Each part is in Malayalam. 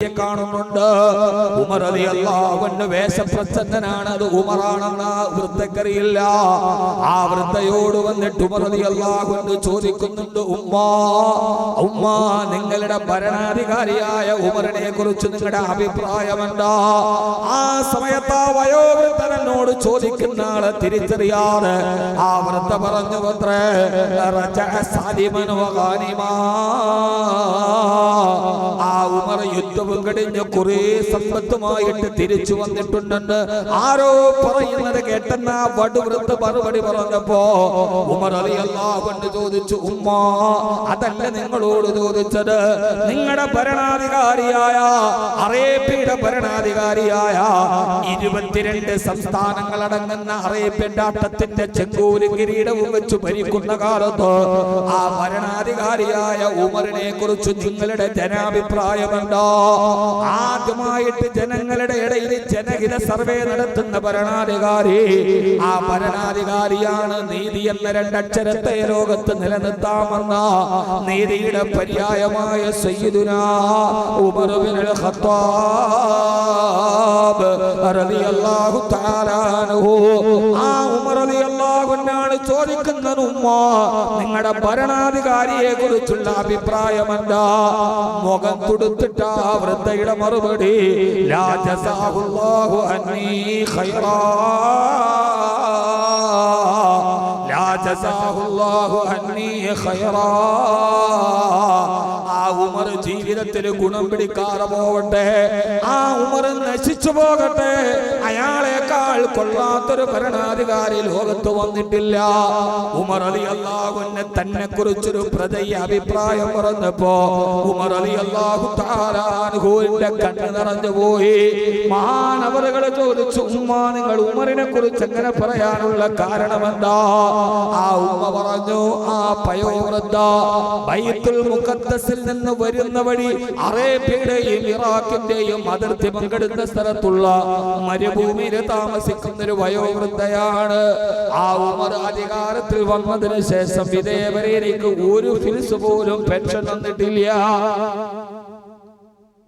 കാണുന്നുണ്ട്. ഉമർ റളിയല്ലാഹു അൻഹു വേഷപ്രച്ഛന്നനാണ്, അത് ഉമറാണെന്ന് വൃദ്ധക്കറിയില്ല. ആ വൃദ്ധയോട് വന്നിട്ട് ഉമർ റളിയല്ലാഹു അൻഹു ചോദിക്കുന്നുണ്ട്, ഉമ്മ നിങ്ങളുടെ ഭരണാധികാരിയായ ഉമറിനെ കുറിച്ച് നിങ്ങളുടെ അഭിപ്രായം എന്താ? ആ സമയത്ത് ആ വയോവൃദ്ധനോട് ചോദിക്കുന്ന ആളെ തിരിച്ചറിയാതെ ആ വൃദ്ധ പറഞ്ഞു അത്രേ, ആ ഉമർ യുദ്ധം കഴിഞ്ഞ് കുറെ സമ്പത്തുമായിട്ട് തിരിച്ചു വന്നിട്ടുണ്ടെന്ന് ആരോ പറയുന്നത് കേട്ടെന്ന വടുവൃദ്ധ മറുപടി പറഞ്ഞപ്പോ ഉമർ റളിയല്ലാഹു അൻഹു ചോദിച്ചു, ഉമ്മ അതല്ല നിങ്ങളോട് ചോദിച്ചത്. നിങ്ങളുടെ ഭരണാധികാരിയായ അറേബ്യയുടെ ഭരണാധികാരിയായ 22 സംസ്ഥാനങ്ങൾ അടങ്ങുന്ന അറേബ്യൻ രാഷ്ട്രത്തിന്റെ ചെങ്കോലും കിരീടവും വെച്ച് ഭരിക്കുന്ന കാലത്ത് ആ ഭരണാധികാരിയായ ഉമറിനെ കുറിച്ച് നിങ്ങളുടെ ജനാഭിപ്രായമുണ്ടോ? ആദ്യമായിട്ട് ജനങ്ങളുടെ ഇടയിൽ ജനഹിത സർവേ നടത്തുന്ന ഭരണാധികാരി, ആ ഭരണാധികാരിയാണ് നീതി എന്ന 2 അക്ഷരത്തെ ലോകത്ത് നിലനിർത്താമെന്ന നീതിയുടെ പര്യായമായ സയ്യിദുനാ ഉമർ ഇബ്നുൽ ഖത്താബ് റളിയല്ലാഹു തആല അൻഹു. ആ ഉമർ റളിയല്ലാഹു അൻഹു ചോദിക്കുന്നത്, ഉമ്മ നിങ്ങളുടെ ഭരണാധികാരിയെ കുറിച്ചുള്ള അഭിപ്രായം എന്താ? മുഖം കൊടുത്തിട്ട് ആ വൃദ്ധയുടെ മറുപടി, ലാ ജസാഹുല്ലാഹു അന്നീ ഖൈറാ, ലാ ജസാഹുല്ലാഹു അന്നീ ഖൈറാ. ആ ഉമർ ജീവിതത്തിൽ ഗുണം പിടിക്കാതെ പോവട്ടെ, ആ ഉമർ നശിച്ചു പോകട്ടെ. അയാളെക്കാൾ കൊള്ളാത്തൊരു ഭരണാധികാരി ലോകത്ത് വന്നിട്ടില്ല. ഉമർ റളിയല്ലാഹു അൻഹു തന്നെ കുറിച്ചൊരു പ്രജയ അഭിപ്രായം പറഞ്ഞപ്പോ ഉമർ റളിയല്ലാഹു തആല അൻഹുവിന്റെ കണ്ണ് നിറഞ്ഞു പോയി. മഹാനവറുകൾ ചോദിച്ചു, ഉമ്മ നിങ്ങൾ ഉമറിനെ കുറിച്ച് എങ്ങനെ പറയാനുള്ള കാരണമെന്താ? ആ ഉമ്മ പറഞ്ഞു, ആ പയോവൃദ്ധ ബൈത്തുൽ മുഖദ്ദസിൽ നിന്ന് വരുന്ന വഴി അറേബ്യയുടെയും ഇറാഖിന്റെയും അതിർത്തി പങ്കിടുന്ന സ്ഥലത്തുള്ള മരുഭൂമിയിൽ താമസിക്കുന്ന ഒരു വയോവൃദ്ധയാണ്. ആ ഉമർ അധികാരത്തിൽ വന്നതിന് ശേഷം ഇതേവരെ എനിക്ക് ഒരു ഫിൽസ് പോലും പെൻഷൻ തന്നിട്ടില്ല.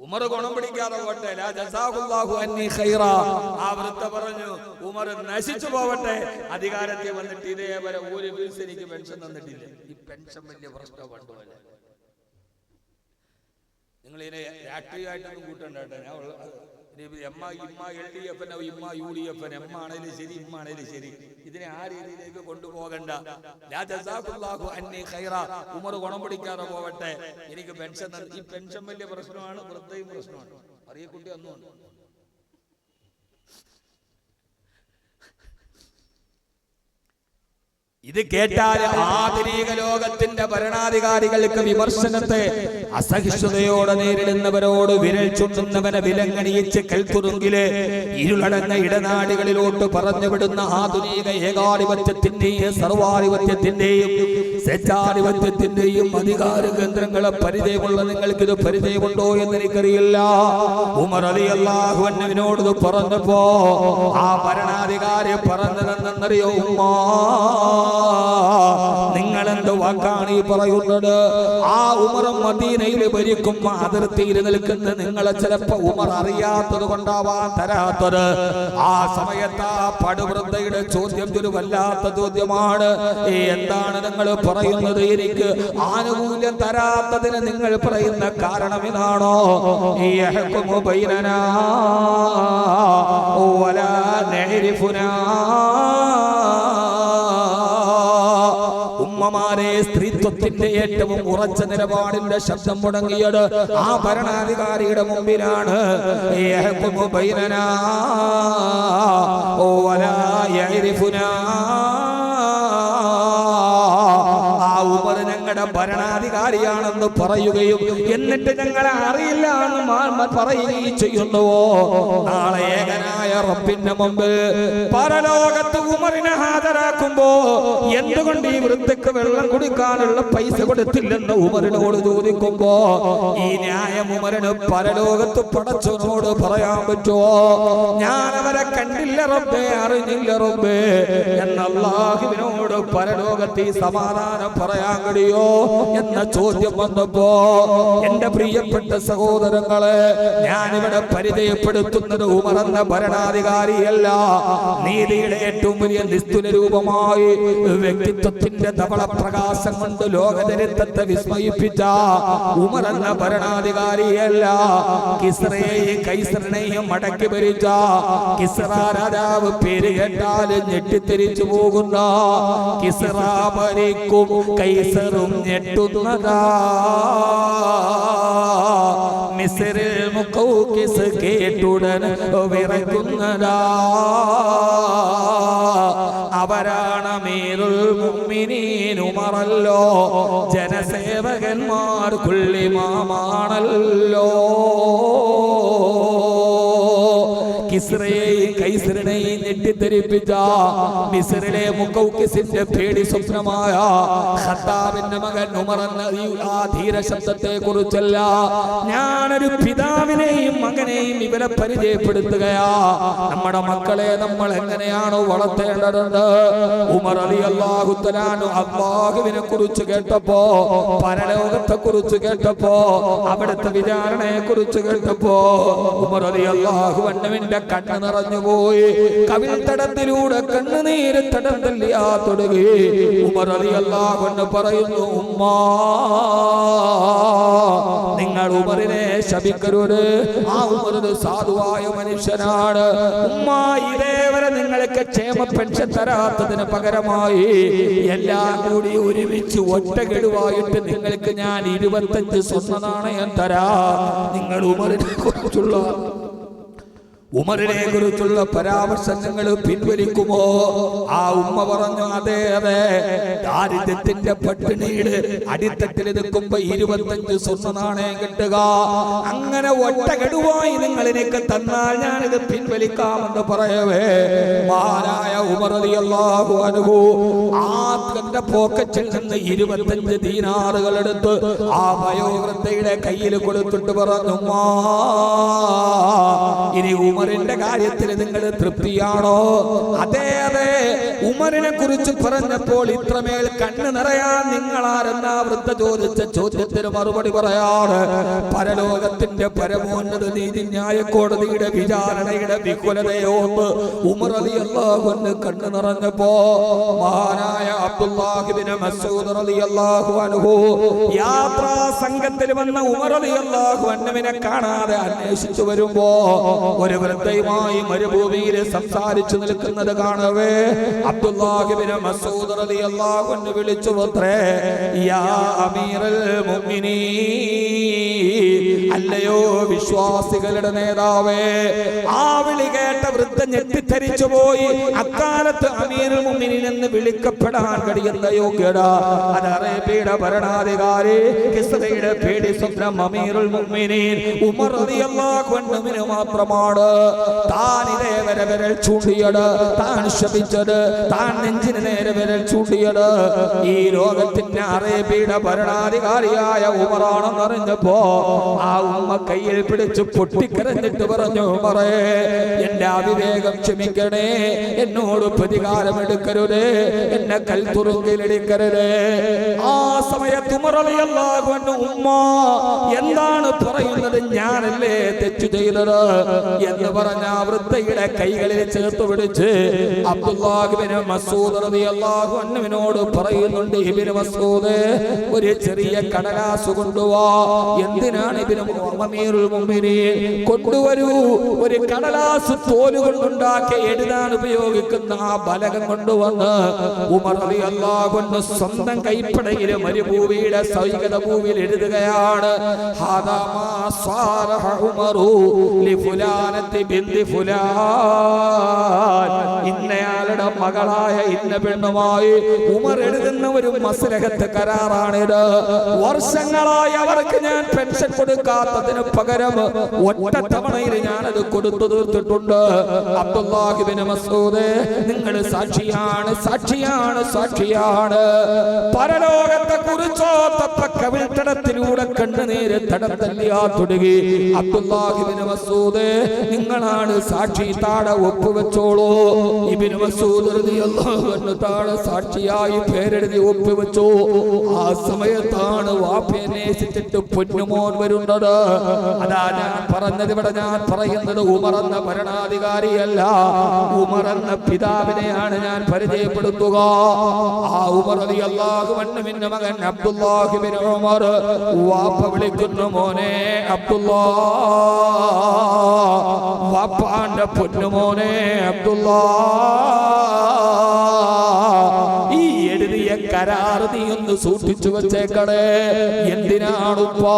ഉമർ ഗുണം പിടിക്കാതെ പോട്ടെ, ലാ ജസാഹുല്ലാഹു അന്നീ ഖൈറാ. ആ വൃദ്ധ പറഞ്ഞു, ഉമർ നശിച്ചു പോവട്ടെ, അധികാരത്തിൽ വന്നിട്ട് ഇതേവരെ ഒരു ഫിൽസ് എനിക്ക് പെൻഷൻ തന്നിട്ടില്ല. ഈ പെൻഷൻ വലിയ പ്രശ്നമാണ്. നിങ്ങൾ ഇതിനെ രാഷ്ട്രീയമായിട്ടൊന്നും കൂട്ടണ്ട കേട്ടോ. ഞാൻ എമ്മ LDF ഇമ്മ UDF എമ്മ ആണേലും ശരി ഇമ്മ ആണേലും ശരി, ഇതിനെ ആ രീതിയിലേക്ക് കൊണ്ടുപോകണ്ട. ലാ ജസാഹുല്ലാഹു അന്നീ ഖൈറാ. ഉമർ ഗുണം പിടിക്കാതെ പോവട്ടെ, എനിക്ക് പെൻഷൻ. ഈ പെൻഷൻ വലിയ പ്രശ്നമാണ്, വൃദ്ധയും പ്രശ്നമാണ്. അറിയക്കുട്ടി ഒന്നുമുണ്ട്. ഇത് കേട്ടാൽ ആധുനിക ലോകത്തിന്റെ ഭരണാധികാരികൾക്ക് വിമർശനത്തെ അസഹിഷ്ണുതയോടെ നേരിടുന്നവരോട് വിരൽ ചുണ്ടുന്നവനെ വിലങ്ങണിയിച്ച് കൽത്തുറുങ്കില് ഇരുളടങ്ങ ഇടനാടുകളിലോട്ട് പറഞ്ഞുവിടുന്ന ആധുനിക ഏകാധിപത്യത്തിന്റെയും സർവാധിപത്യത്തിന്റെയും സ്വേച്ഛാധിപത്യത്തിന്റെയും അധികാര കേന്ദ്രങ്ങളെ പരിചയമുള്ള നിങ്ങൾക്കിത് പരിചയമുണ്ടോ എന്ന് എനിക്കറിയില്ല. ഉമർ റളിയല്ലാഹു അൻഹുവിനോട് പറഞ്ഞപ്പോ ആ ഭരണാധികാരി പറഞ്ഞതെന്നറിയോ? ഉമ്മ നിങ്ങളെന്ത് വാക്കാണ് ഈ പറയുന്നത്? ആ ഉമർ മദീനയിൽ ഭരിക്കും അതിർത്തിയിൽ നിൽക്കുന്ന നിങ്ങളെ ചിലപ്പോ ഉമർ അറിയാത്തത് കൊണ്ടാവാൻ തരാത്തത്. ആ സമയത്ത് ആ പടുവൃദ്ധയുടെ ചോദ്യം ഒരു വല്ലാത്ത ചോദ്യമാണ്. എന്താണ് നിങ്ങൾ പറയുന്നത്? എനിക്ക് ആനുകൂല്യം തരാത്തതിന് നിങ്ങൾ പറയുന്ന കാരണം ഇതാണോ? യഹ്കുമു ബൈനനാ വലാ നഅരിഫുനാ. ഉമ്മമാരെ, സ്ത്രീത്വത്തിന്റെ ഏറ്റവും ഉറച്ച നിലപാടിന്റെ ശബ്ദം മുടങ്ങിയത് ആ ഭരണാധികാരിയുടെ മുമ്പിലാണ്. യഹ്കുമു ബൈനനാ വലാ യഅരിഫുനാ. ആ ഉമർ ഞങ്ങളുടെ ഭരണാധികാരിയാണെന്ന് പറയുകയും എന്നിട്ട് ഞങ്ങളെ അറിയില്ല എന്ന് പറയുകയും ചെയ്യുന്നുവോ? നാളെ ഏകനായ റബ്ബിന്റെ മുമ്പ് പരലോകത്ത് ഉമറിനെ ഹാജരാക്കുമ്പോ എന്തുകൊണ്ട് ഈ വൃദ്ധക്ക് വെള്ളം കുടിക്കാനുള്ള പൈസ കൊടുത്തില്ലെന്ന് ഉമറിനോട് ചോദിക്കുമ്പോ ഈ ന്യായം ഉമറിന് പരലോകത്ത് പടച്ചവനോട് പറയാൻ പറ്റുമോ? ഞാൻ അവരെ കണ്ടില്ല റബ്ബേ, അറിഞ്ഞില്ല റബ്ബേ എന്ന് അല്ലാഹുവിനോട് പരലോകത്ത് ഈ സമാധാനം പറയാൻ കഴിയോ? എന്ന ചോദ്യം വന്നപ്പോ എന്റെ പ്രിയപ്പെട്ട സഹോദരങ്ങളെ, ഞാനിവിടെ പരിചയപ്പെടുത്തുന്നത് ഉമർ എന്ന ഭരണാധികാരിയല്ല. നീതിയുടെ ഏറ്റവും വലിയ നിസ്തുല രൂപമായി വ്യക്തിത്വത്തിന്റെ ധവള പ്രകാശം കൊണ്ട് ലോകചരിത്രത്തെ വിസ്മയിപ്പിച്ച ഉമർ എന്ന ഭരണാധികാരിയല്ല. കിസ്റയെയും കൈസറിനെയും മടക്കി ഭരിച്ച കിസ്റ രാജാവ് പേര് കേട്ടാൽ ഞെട്ടിത്തിരിച്ചു പോകുന്ന കിസ്റ ഭരിക്കും കൈസറും ഞെട്ടുന്നതാ. മിസ്റിൽ മുഖൗഖിസ് കേട്ടുടൻ വിറയ്ക്കുന്നതാ. അവരാണ് അമീറുൽ മുഅ്മിനീൻ ഉമറല്ലോ, ജനസേവകന്മാർക്കുള്ള ഇമാമാണല്ലോ. കിസ്റയെയും കൈസറിനെയും ഞെട്ടിത്തെരിപ്പിച്ച മിസ്റിലെ മുഖൗഖിസിന്റെ പേടി സ്വപ്നമായ ഖത്താബിന്റെ മകൻ ഉമർ എന്ന ആ ധീര ശബ്ദത്തെ കുറിച്ചല്ല, ഞാനൊരു പിതാവിനെയും മകനെയും ഇവരെ പരിചയപ്പെടുത്തുകയാ. നമ്മുടെ മക്കളെ നമ്മൾ എങ്ങനെയാണോ വളർത്തേണ്ടത്? ഉമർ റളിയല്ലാഹു തആല അല്ലാഹുവിനെ കുറിച്ച് കേട്ടപ്പോ, പരലോകത്തെ കുറിച്ച് കേട്ടപ്പോ, അവിടുത്തെ വിചാരണയെ കുറിച്ച് കേട്ടപ്പോ ഉമർ റളിയല്ലാഹു അൻഹുവിന്റെ കണ്ണ് നിറഞ്ഞുപോയി. കവിൾ തടത്തിലൂടെ കണ്ണുനീര് തടം തല്ലിയാ തുടങ്ങി. ഉമർ റളിയല്ലാഹു അൻഹു പറയുന്നു, ഉമ്മാ, നിങ്ങൾ ഉമറിനെ ശപിക്കരുത്. ആ ഉമർ ഒരു സാധുവായ മനുഷ്യനാണ്. ഉമ്മ, ഇതേവരെ നിങ്ങൾക്ക് ക്ഷേമ പെൻഷൻ തരാത്തതിന് പകരമായി എല്ലാം കൂടി ഒരുമിച്ച് ഒറ്റ ഗഡുവായിട്ട് നിങ്ങൾക്ക് ഞാൻ 25 സ്വർണ്ണ നാണയം തരാ. നിങ്ങൾ ഉമറിനെ കുറിച്ചുള്ള പരാമർശങ്ങൾ പിൻവലിക്കുമോ? ആ ഉമ്മ പറഞ്ഞു, അതെ അതെ, ദാരിദ്ര്യത്തിന്റെ പട്ടിണിയുടെ അടിത്തട്ടിൽ നിൽക്കുമ്പോ 25 സ്വർണ്ണ നാണയം കിട്ടുക, അങ്ങനെ ഒറ്റ ഗഡുവായി നിങ്ങൾ എനിക്ക് തന്നാൽ ഞാനിത് പിൻവലിക്കാമെന്ന് പറയവേ മഹാനായ ഉമർ റളിയല്ലാഹു അൻഹു ആ തന്റെ പോക്കറ്റിൽ നിന്ന് 25 ദീനാറുകൾ എടുത്ത് ആ വയോവൃദ്ധയുടെ കയ്യിൽ കൊടുത്തിട്ട് പറഞ്ഞു, ഇനി ഉമറിന്റെ കാര്യത്തിൽ നിങ്ങൾ തൃപ്തിയാണോ? അതെ അതെ. ഉമറിനെ കുറിച്ച് പറഞ്ഞപ്പോൾ ഇത്രമേൽ കണ്ണ് നിറയാൻ നിങ്ങളാരെന്നാ വൃദ്ധ ചോദിച്ച ചോദ്യത്തിന് മറുപടി പറയാണ്, പരലോകത്തിന്റെ പരമോന്നത നീതിന്യായ കോടതിയുടെ വിചാരണയുടെ വികുലതയോന്ന് ഉമർ റളിയല്ലാഹു അൻഹു കണ്ണ് നിറഞ്ഞപ്പോ മഹാനായ അബ്ദുല്ലാഹ് ഇബ്നു മസ്ഊദ് റളിയല്ലാഹു അൻഹു യാത്രാ സംഘത്തിൽ വന്ന ഉമർ റളിയല്ലാഹു അൻഹുവിനെ കാണാതെ അന്വേഷിച്ചു വരുമ്പോ ഒരു വൃദ്ധയുമായി മരുഭൂമിയിൽ സംസാരിച്ചു നിൽക്കുന്നത് കാണവേ അബ്ദുല്ലാഹ് ഇബ്നു മസ്ഊദ് റളിയല്ലാഹു അൻഹു വിളിച്ചു, അത്രേ, യാ അമീറുൽ മുഅ്മിനീൻ, അല്ലയോ വിശ്വാസികളുടെ നേതാവേ. ആ വിളി കേട്ട വൃദ്ധ ഞെട്ടിത്തരിച്ചു പോയി. അക്കാലത്ത് അമീറുൽ മുഅ്മിനീൻ എന്ന് വിളിക്കപ്പെടാൻ കഴിയുന്ന യോഗ്യത അത് അറേബ്യയുടെ ഭരണാധികാരി കിസ്റയുടെ പേടി സ്വപ്നം അമീറുൽ മുഅ്മിനീൻ ഉമർ റളിയല്ലാഹു അൻഹുവിന് മാത്രമാണ്. താൻ ഇതേവരെ വിരൽ ചൂണ്ടിയത്, താൻ ശപിച്ചത്, താൻ നെഞ്ചിന് നേരെ വിരൽ ചൂണ്ടിയത് ഈ ലോകത്തിന്റെ അറേബ്യയുടെ ഭരണാധികാരിയായ ഉമറാണെന്ന് അറിഞ്ഞപ്പോ ആ ഉമ്മ കയ്യിൽ പിടിച്ച് പൊട്ടിക്കരഞ്ഞിട്ട് പറഞ്ഞു, ഉമറേ, എന്റെ അവിവേകം ക്ഷമിക്കണേ, എന്നോട് പ്രതികാരം എടുക്കരുത്, എന്നെ കൽത്തുറുങ്കിലിടിക്കരുത്. ആ സമയത്ത് ഉമർ റളിയല്ലാഹു അൻഹു, ഉമ്മ എന്താണ് പറയുന്നത്, ഞാനല്ലേ തെറ്റു ചെയ്തത് എന്ന് പറഞ്ഞ വൃദ്ധയുടെ കൈകളിൽ ചേർത്ത് പിടിച്ച് അബ്ദുല്ലാഹ് ഇബ്നു മസ്ഊദ് റളിയല്ലാഹു അൻഹുവിനോട് പറയുന്നുണ്ട്, ഇബ്നു മസ്ഊദ്, ഒരു ചെറിയ കടലാസ് കൊണ്ടുവാ. എന്തിനാണ് ഇബ്നു അമീറുൽ മുഅ്മിനീൻ? കൊണ്ടുവരൂ, ഒരു കടലാസ് തോലുകൊണ്ടുണ്ടാക്കി എഴുതാൻ ഉപയോഗിക്കുന്ന ആ ബലകം കൊണ്ടുവന്ന് ഉമർ റളിയല്ലാഹു അൻഹു സ്വന്തം കൈപ്പടയിൽ മരുഭൂമിയുടെ സൈകത ഭൂമിയിൽ എഴുതുകയാണ്, ഹാദാ മാ സാറഹ ഉമറു ലിഫുലാനത്തി ബിന്തി ഫുലാൻ, ഇന്നയാളുടെ മകളായ ഇന്ന പെണ്ണുമായി ഉമർ എഴുതുന്ന ഒരു മസ്ലഹത്ത് കരാറാണിത്. വർഷങ്ങളായി അവർക്ക് ഞാൻ പെൻഷൻ കൊടുക്കാത്ത അതിന് പകരം ഒറ്റ തവണയിൽ ഞാനത് കൊടുത്തു തീർത്തിട്ടുണ്ട്. അബ്ദുല്ലാഹി ഇബ്നു മസ്ഊദ്, നിങ്ങൾ സാക്ഷിയാണ്, സാക്ഷിയാണ്, സാക്ഷിയാണ്. പരലോകത്തെ കുറിച്ചോ കവിൾത്തടത്തിലൂടെ കണ്ണുനീര് തടം തല്ലിയാ തുടങ്ങി. അബ്ദുല്ലാഹി ഇബ്നു മസ്ഊദ്, നിങ്ങളാണ് സാക്ഷി, താഴെ ഒപ്പുവെച്ചോളൂ. ഇബ്നു മസ്ഊദ് റളിയല്ലാഹു അൻഹു താഴെ സാക്ഷിയായി പേരെഴുതി ഒപ്പുവെച്ചു. ആ സമയത്താണ് വാപ്പയെ നേസിച്ചിട്ട് പൊന്നുമോൻ വരുന്നത്. അതാ ഞാൻ പറഞ്ഞത്, ഇവിടെ ഞാൻ പറയുന്നത് ഉമർ എന്ന ഭരണാധികാരിയല്ല, ഉമർ എന്ന പിതാവിനെയാണ് ഞാൻ പരിചയപ്പെടുത്തുക. ആ ഉമർ റളിയല്ലാഹു അൻഹുവിന്റെ മകൻ അബ്ദുല്ലാഹി ഇബ്നു ഉമർ. വാപ്പ വിളിക്കുന്നു, മോനെ അബ്ദുല്ലാ, വാപ്പാന്റെ പൊന്നുമോനെ അബ്ദുല്ലാ, ഈ എഴുതിയ കരാർ നീ ഒന്ന് സൂക്ഷിച്ചു വെച്ചേക്കണേ. എന്തിനാണുപ്പാ,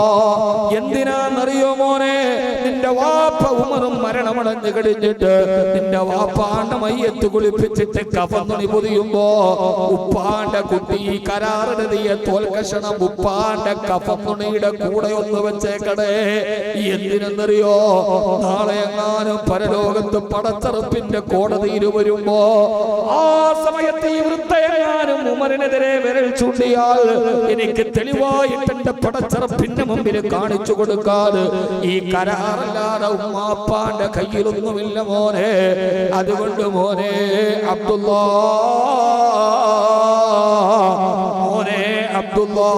എന്തിനാന്നറിയോ മോനെ? നിന്റെ വാപ്പ ഉമറും മരണമടഞ്ഞു കഴിഞ്ഞിട്ട് നിന്റെ വാപ്പാന്റെ മയ്യത്ത് കുളിപ്പിച്ചിട്ട് കഫന്നുണി പൊതിയുമ്പോ ഉപ്പാന്റെ കുട്ടി ഈ കരാറെഴുതിയ തോൽക്കഷണം ഉപ്പാന്റെ കഫന്നുണിയുടെ കൂടെ ഒന്ന് വെച്ചേക്കണേ. എന്തിനെന്നറിയോ? നാളെ എങ്ങാനും പരലോകത്ത് പടച്ചറപ്പിന്റെ കോടതിയിൽ വരുമ്പോ ആ സമയത്ത് ഈ വൃദ്ധയെങ്ങാനും ഉമറിനെതിരെ വിരൽ ചൂണ്ടിയാൽ എനിക്ക് തെളിവായിട്ട് എന്റെ പടച്ചറപ്പിന്റെ മുമ്പിൽ കാണിച്ചു കൊടുക്കാതെ ഈ കരാറല്ലാതെ ഉമ്മാപ്പാന്റെ കയ്യിലൊന്നുമില്ല മോനെ. അതുകൊണ്ട് മോനെ അബ്ദുല്ലാ, മോനെ അബ്ദുല്ലാ,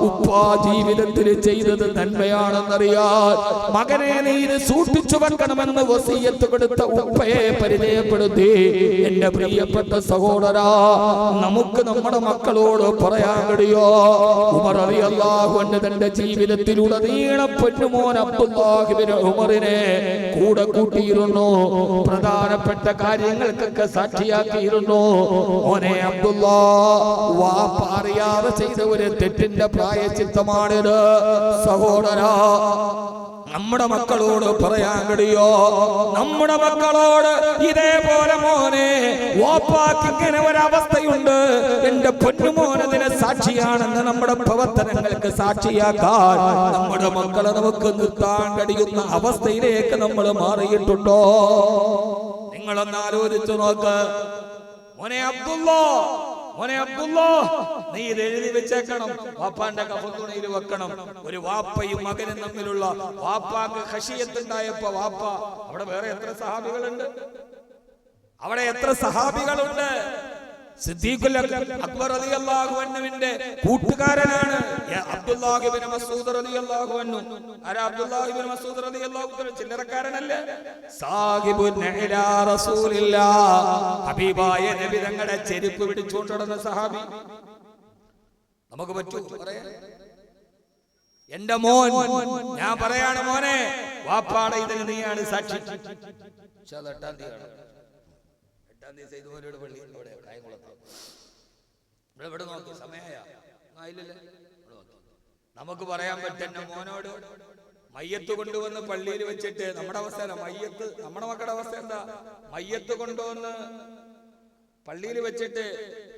ഉപ്പാ ജീവിതത്തിൽ ചെയ്തത് നന്മയാണെന്നറിയാൻ മകനെ നീ ഇത് സൂക്ഷിച്ചു വെക്കണമെന്ന് വസിയത്ത് കൊടുത്ത ഉപ്പയെ പരിചയപ്പെടുത്തി. എന്റെ പ്രിയപ്പെട്ട സഹോദരാ, നമുക്ക് നമ്മുടെ മക്കളോട് പറയാൻ കഴിയോ? ഉമർ റളിയല്ലാഹു അൻഹു തന്റെ ജീവിതത്തിലുടനീളം പൊന്നുമോൻ അബ്ദുല്ലാഹി ഇബ്നു ഉമറിനെ കൂടെ കൂട്ടിയിരുന്നു. പ്രധാനപ്പെട്ട കാര്യങ്ങൾക്കൊക്കെ സാക്ഷിയാക്കിയിരുന്നു. മോനെ അബ്ദുല്ലാ, വാപ്പ അറിയാതെ ചെയ്ത ഒരു തെറ്റിന്റെ പ്രായശ്ചിത്തമാണിത്. സഹോദരാ, നമ്മുടെ മക്കളോട് പറയാൻ കഴിയോ? നമ്മുടെ മക്കളോട് ഇതേപോലെ മോനെ വാപ്പാക്ക് ഇങ്ങനെ ഒരവസ്ഥയുണ്ട്, എന്റെ പൊന്നുമോനതിന് സാക്ഷിയാണെന്ന് നമ്മുടെ പ്രവർത്തനങ്ങൾക്ക് സാക്ഷിയാക്കാൻ നമ്മുടെ മക്കളെ നമുക്ക് നിർത്താൻ കഴിയുന്ന അവസ്ഥയിലേക്ക് നമ്മൾ മാറിയിട്ടുണ്ടോ? നിങ്ങളൊന്ന് ആലോചിച്ചു നോക്ക്. മോനെ അബ്ദുല്ലാ, മോനെ അബ്ദുല്ലാ, നീ ഇത് എഴുതി വെച്ചേക്കണം, വാപ്പാന്റെ കഫത്തുണിയിൽ വെക്കണം. ഒരു വാപ്പയും മകനും തമ്മിലുള്ള വാപ്പാക്ക് ഖശിയത്തുണ്ടായപ്പോ വാപ്പ, അവിടെ വേറെ എത്ര സഹാബികളുണ്ട്, അവിടെ എത്ര സഹാബികളുണ്ട്. സിദ്ദീഖുൽ അക്ബർ റളിയല്ലാഹു അൻഹുവിന്റെ കൂട്ടുകാരനാണ് അബ്ദുല്ലാഹി ഇബ്നു മസ്ഊദ് റളിയല്ലാഹു അൻഹു. ആരാ അബ്ദുല്ലാഹി ഇബ്നു മസ്ഊദ് റളിയല്ലാഹു അൻഹു? ചില്ലറക്കാരനല്ല, സാഹിബുൻ ഇലാ റസൂലില്ലാഹ്, ഹബീബായ നബി തങ്ങളുടെ ചെരുപ്പ് പിടിച്ചുകൊണ്ട് നടന്ന സഹാബി. നമുക്ക് പറ്റൂ പറയാൻ? എന്റെ മോൻ, ഞാൻ പറയാണ് മോനെ, വാപ്പാടെ ഇതിന് നീയാണ് സാക്ഷി. നമുക്ക് പറയാൻ പറ്റുന്ന മോനോട് മയ്യത്ത് കൊണ്ടുവന്ന് പള്ളിയിൽ വെച്ചിട്ട് നമ്മുടെ അവസ്ഥ, മയ്യത്ത് നമ്മുടെ മക്കളുടെ അവസ്ഥ എന്താ? മയ്യത്ത് കൊണ്ടുവന്ന് പള്ളിയിൽ വെച്ചിട്ട്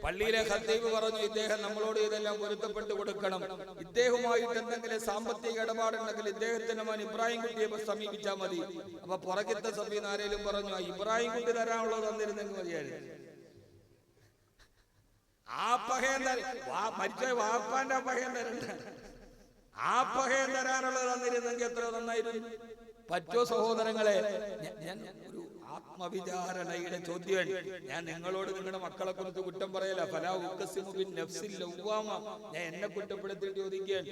പള്ളിയിലെ ഖത്തീബ് പറഞ്ഞു, ഇദ്ദേഹം നമ്മളോട് ഇതെല്ലാം പൊരുത്തപ്പെട്ട് കൊടുക്കണം, ഇദ്ദേഹവുമായിട്ട് എന്തെങ്കിലും സാമ്പത്തിക ഇടപാടുണ്ടെങ്കിൽ ഇദ്ദേഹത്തിന്റെ മോൻ ഇബ്രാഹിം കുട്ടിയെ സമീപിച്ചാൽ മതി. അപ്പൊ പുറകിത്തെ സഭയിൽ ആരേലും പറഞ്ഞു, ഇബ്രാഹിം കുട്ടി തരാനുള്ളത് തന്നിരുന്നെങ്കിൽ മതിയായിരുന്നു. ആ പകയം മരിച്ച വാപ്പാന്റെ പകയം തരണ്ട, ആ പകയം തരാനുള്ളത് തന്നിരുന്നെങ്കിൽ എത്ര നന്നായിരുന്നു. പറ്റോ സഹോദരങ്ങളെ? ഞാൻ ഒരു ആത്മവിചാരണയുടെ ചോദ്യം ഞാൻ നിങ്ങളോട്, നിങ്ങളുടെ മക്കളെ കുറിച്ച് കുറ്റം പറയല. ഞാൻ എന്നെ കുറ്റപ്പെടുത്തിയിട്ട് ചോദിക്കാൻ,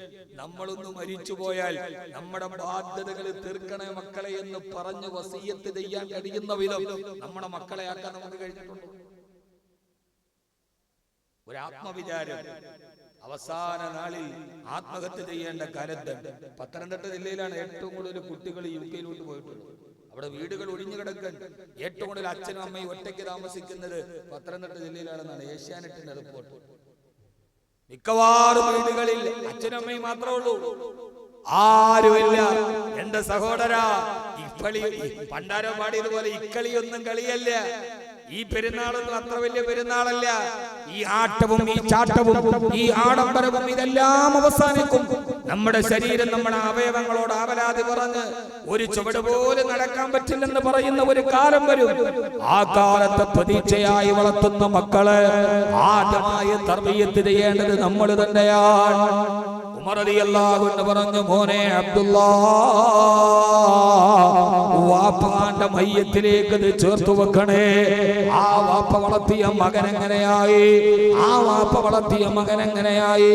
നമ്മളൊന്ന് മരിച്ചു പോയാൽ നമ്മുടെ ബാധ്യതകൾ തീർക്കണേ മക്കളെ എന്ന് പറഞ്ഞ് വസിയത്ത് ചെയ്യാൻ കഴിയുന്ന വിധം നമ്മുടെ മക്കളെ ആക്കാൻ നമുക്ക് കഴിഞ്ഞിട്ടുണ്ടോ? ഒരു ആത്മവിചാരം. അവസാന നാളിൽ ആത്മഹത്യ ചെയ്യേണ്ട കാലത്ത് പത്തനംതിട്ട ജില്ലയിലാണ് ഏറ്റവും കൂടുതൽ കുട്ടികൾ UK പോയിട്ടുള്ളത്. അവിടെ വീടുകൾ ഒഴിഞ്ഞു കിടക്കാൻ ഏറ്റവും കൂടുതൽ അച്ഛനും അമ്മയും ഒറ്റയ്ക്ക് താമസിക്കുന്നത് പത്തനംതിട്ട ജില്ലയിലാണെന്നാണ് ഏഷ്യാനെറ്റിന്റെ റിപ്പോർട്ട്. മിക്കവാറും വീടുകളിൽ അച്ഛനും അമ്മയും മാത്രമേ ഉള്ളൂ, ആരുമില്ല. എന്റെ സഹോദരാ, ഇക്കളി പണ്ടാരോ പാടിയതുപോലെ ഇക്കളിയൊന്നും കളിയല്ല. ഈ പെരുന്നാളൊന്നും അത്ര വലിയ പെരുന്നാളല്ല. ഈ ആട്ടവും ഈ ചാട്ടവും ഈ ആഡംബരവും ഇതെല്ലാം അവസാനിക്കും. നമ്മുടെ ശരീരം നമ്മുടെ അവയവങ്ങളോട് ആവലാതി പറഞ്ഞ് ഒരു ചുവട് പോലും നടക്കാൻ പറ്റില്ലെന്ന് പറയുന്ന ഒരു കാലം വരും. ആ കാലത്തെ പ്രതീക്ഷയായി വളർത്തുന്ന മക്കളെ ആദ്യമായി തർബിയത്ത് ചെയ്യേണ്ടത് നമ്മൾ തന്നെയാണ്. ഉമർ റളിയല്ലാഹു അൻഹു പറഞ്ഞു, മോനെ അബ്ദുല്ലാ, വാപ്പാന്റെ മയ്യത്തിലേക്ക് ഇത് ചേർത്തു വെക്കണേ. ആ വാപ്പ വളർത്തിയ മകൻ എങ്ങനെയായി? ആ വാപ്പ വളർത്തിയ മകൻ എങ്ങനെയായി?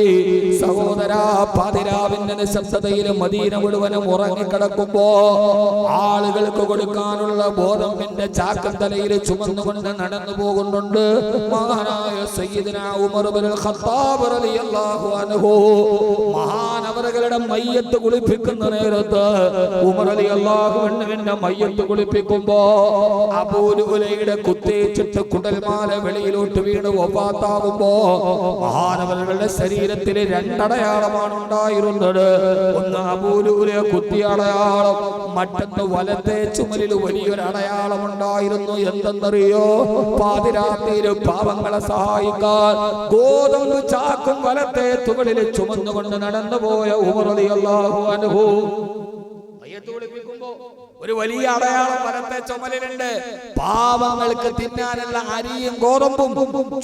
സഹോദരാ, പാതിരാവിന്റെ നിശബ്ദതയിൽ മദീന മുഴുവനും ഉറങ്ങിക്കിടക്കുമ്പോ ആളുകൾക്ക് കൊടുക്കാനുള്ള ഗോതമ്പിന്റെ ചാക്കൻ തലയിൽ ചുമന്നുകൊണ്ട് നടന്നു പോകുന്നുണ്ട് മഹാനായ സയ്യിദുനാ ഉമർ ഇബ്നുൽ ഖത്താബ് റളിയല്ലാഹു അൻഹു. മഹാനവറുകളുടെ മയ്യത്ത് കുളിപ്പിക്കുന്ന നേരത്ത് ഉമർ റളിയല്ലാഹു അൻഹുവിന്റെ മയ്യത്ത് കുളിപ്പിക്കുമ്പോ അബൂ ലുഅലയുടെ കുത്തേറ്റിട്ട് കുടൽമാല വെളിയിലോട്ട് വീണ് വഫാത്താകുമ്പോ മഹാനവറുകളുടെ ശരീരത്തിൽ രണ്ടടയാളമാണ് ഉണ്ടായിരുന്നത്. ഒന്ന് അബൂ ലുഅല കുത്തിയ അടയാളം, മറ്റൊന്ന് വലത്തെ ചുമലിൽ വലിയൊരു അടയാളം ഉണ്ടായിരുന്നു. എന്തെന്നറിയോ? പാതിരാത്രിയിൽ പാവങ്ങളെ സഹായിക്കാൻ ഗോതമ്പ് ചാക്കും വലത്തെ തുകളിൽ ചുമന്നുകൊണ്ട് നടന്നുപോയ ഉമർ റളിയല്ലാഹു അൻഹു മയ്യത്ത് കുളിപ്പിക്കുമ്പോ ഒരു വലിയ അടയാളം വലത്തെ ചുമലിലുണ്ട്. പാവങ്ങൾക്ക് തിന്നാനുള്ള അരിയും ഗോതമ്പും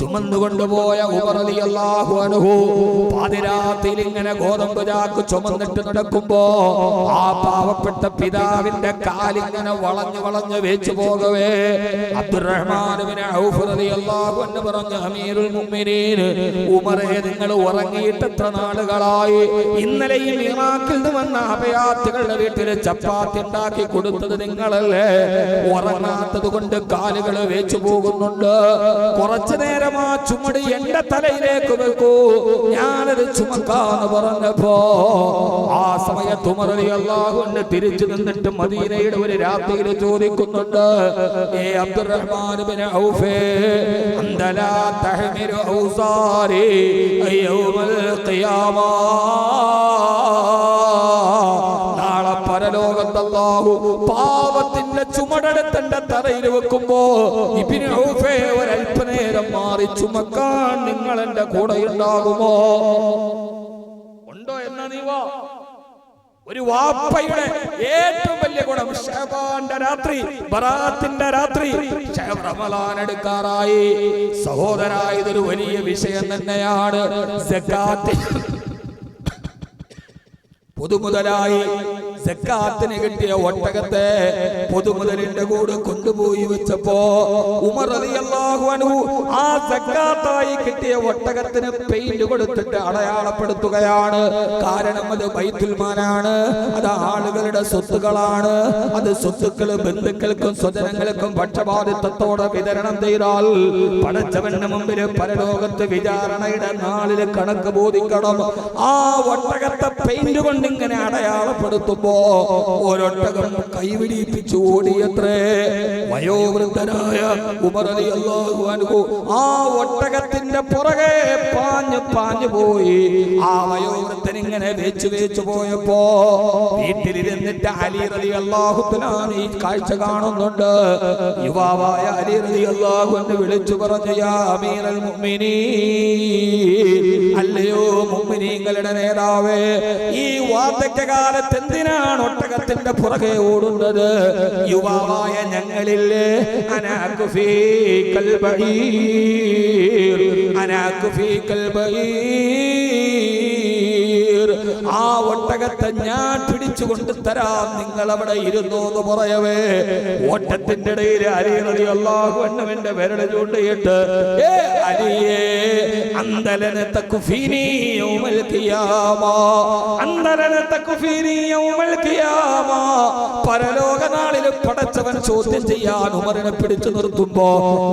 ചുമന്നുകൊണ്ടുപോയ ഉമർ റളിയല്ലാഹു അൻഹു പാതിരാത്രിയിൽ ഇങ്ങനെ ഗോതമ്പ് ചാക്ക് ചുമന്നിട്ട് നടക്കുമ്പോ ആ പാവപ്പെട്ട പിതാവിന്റെ കാലിങ്ങനെ വളഞ്ഞു വളഞ്ഞു വെച്ചു പോകവേ അബ്ദുറഹ്മാൻ ഇബ്നു ഔഫ് റളിയല്ലാഹു അൻഹു പറഞ്ഞു, അമീറുൽ മുഅ്മിനീൻ ഉമറേ, നിങ്ങൾ ഉറങ്ങിയിട്ട് എത്ര നാളുകളായി? ഇന്നലെയും ഇറാഖിൽ നിന്ന് വന്ന അഭയാർത്ഥികളുടെ വീട്ടിൽ ചപ്പാത്തി ഉണ്ടാക്കി കൊടുത്തത് നിങ്ങളല്ലേ? ഉറങ്ങാത്തത് കൊണ്ട് കാലുകൾ വേച്ചു പോകുന്നുണ്ട്. കുറച്ചു നേരം ആ ചുമട് എന്റെ തലയിലേക്ക് വെക്കൂ, ഞാനത് ചുമക്കാന്ന് പറഞ്ഞപ്പോ ആ സമയത്ത് ഉമർ റളിയല്ലാഹു അൻഹു തിരിച്ചു നിന്നിട്ട് മദീനയുടെ ഒരു രാത്രിയിൽ ചോദിക്കുന്നുണ്ട്, ഏ അബ്ദുറഹ്മാൻ ഇബ്നു ഔഫ്, അന്തലാ തഹ്മിലു ഔസാരി യൗമൽ ഖിയാമ, നാളെ പരലോകത്ത് അല്ലാഹു പാവത്തിന്റെ ചുമടെടുത്ത് എന്റെ തറയിൽ വെക്കുമ്പോ ഇബ്നു ഔഫേ ഒരൽപ്പനേരം മാറി ചുമക്കാൻ നിങ്ങൾ എന്റെ കൂടെ ഉണ്ടാകുമോ? ഉണ്ടോ എന്നാ നീ വാ. ഒരു വാപ്പയുടെ ഏറ്റവും വലിയ ഗുണം ശഅബാന്റെ രാത്രി, ബറാത്തിന്റെ രാത്രി, റമളാൻ എടുക്കാറായി. സഹോദരാ, ഇതൊരു വലിയ വിഷയം തന്നെയാണ്. സക്കാത്ത് പൊതുമുതലായി സക്കാത്തിന് കിട്ടിയ ഒട്ടകത്തെ പൊതുമുതലിന്റെ കൂടെ കൊണ്ടുപോയി വെച്ചപ്പോ ഉമർ റളിയല്ലാഹു അൻഹു ആ സക്കാത്തായി കിട്ടിയ ഒട്ടകത്തിന് പെയിന്റ് കൊടുത്തിട്ട് അടയാളപ്പെടുത്തുകയാണ്. കാരണം അത് ബൈത്തുൽ മാലാണ്, അത് ആളുകളുടെ സ്വത്തുകളാണ്. അത് സ്വത്തുക്കള് ബന്ധുക്കൾക്കും സ്വജനങ്ങൾക്കും പക്ഷപാതിത്വത്തോടെ വിതരണം ചെയ്താൽ പടച്ചവന്റെ മുമ്പിൽ പരലോകത്ത് വിചാരണയുടെ നാളിൽ കണക്ക് ബോധിക്കണം. ആ ഒട്ടകത്തെ പെയിന്റ് കൊണ്ട് ഇങ്ങനെ അടയാളപ്പെടുത്തുമ്പോ ഒരൊട്ടകം കൈവിടിപ്പിച്ചു ഓടിയത്രേ. വയോവൃദ്ധനായ ഉമർ റളിയല്ലാഹു അൻഹു ആ ഒട്ടകത്തിന്റെ പുറകെ പാഞ്ഞു പാഞ്ഞു പോയി. ആ വയോവൃദ്ധൻ ഇങ്ങനെ വേച്ചു വേച്ചു പോയപ്പോ വീട്ടിലിരുന്നിട്ട് അലി റളിയല്ലാഹു തആല ഈ കാഴ്ച കാണുന്നുണ്ട്. യുവാവായ അലി റളിയല്ലാഹു അൻഹു വിളിച്ചു പറഞ്ഞു, യാ അമീറൽ മുഅ്മിനീൻ, അല്ലയോ മുഅ്മിനീങ്ങളുടെ നേതാവേ, ഈ വാർദ്ധക്യകാലത്ത് എന്തിനാണ് ഒട്ടകത്തിന്റെ പുറകെ ഓടുന്നത്? യുവാവായ ഞങ്ങളില്ലേ, അനാകു ഫീകൽ ബഈർ, അനാകു ഫീകൽ ബഈർ, ആ ഒട്ടകത്തെ ഞാൻ പിടിച്ചു കൊണ്ട് തരാം, നിങ്ങൾ അവിടെ ഇരുന്നോ എന്ന് പറയവേ ഓട്ടത്തിന്റെ ഇടയിൽ അലി റളിയല്ലാഹു അൻഹുവിന്റെ വിരൽ ചൂണ്ടിയിട്ട്, ഏ അലിയേ, അന്തലന തക്ഫീനി യൗമൽ ഖിയാമ, അന്തലന തക്ഫീനി യൗമൽ ഖിയാമ, പരലോക നാളിൽ പടച്ചവൻ ചോദ്യം ചെയ്യാൻ ഉമറിനെ പിടിച്ചു നിർത്തുമ്പോ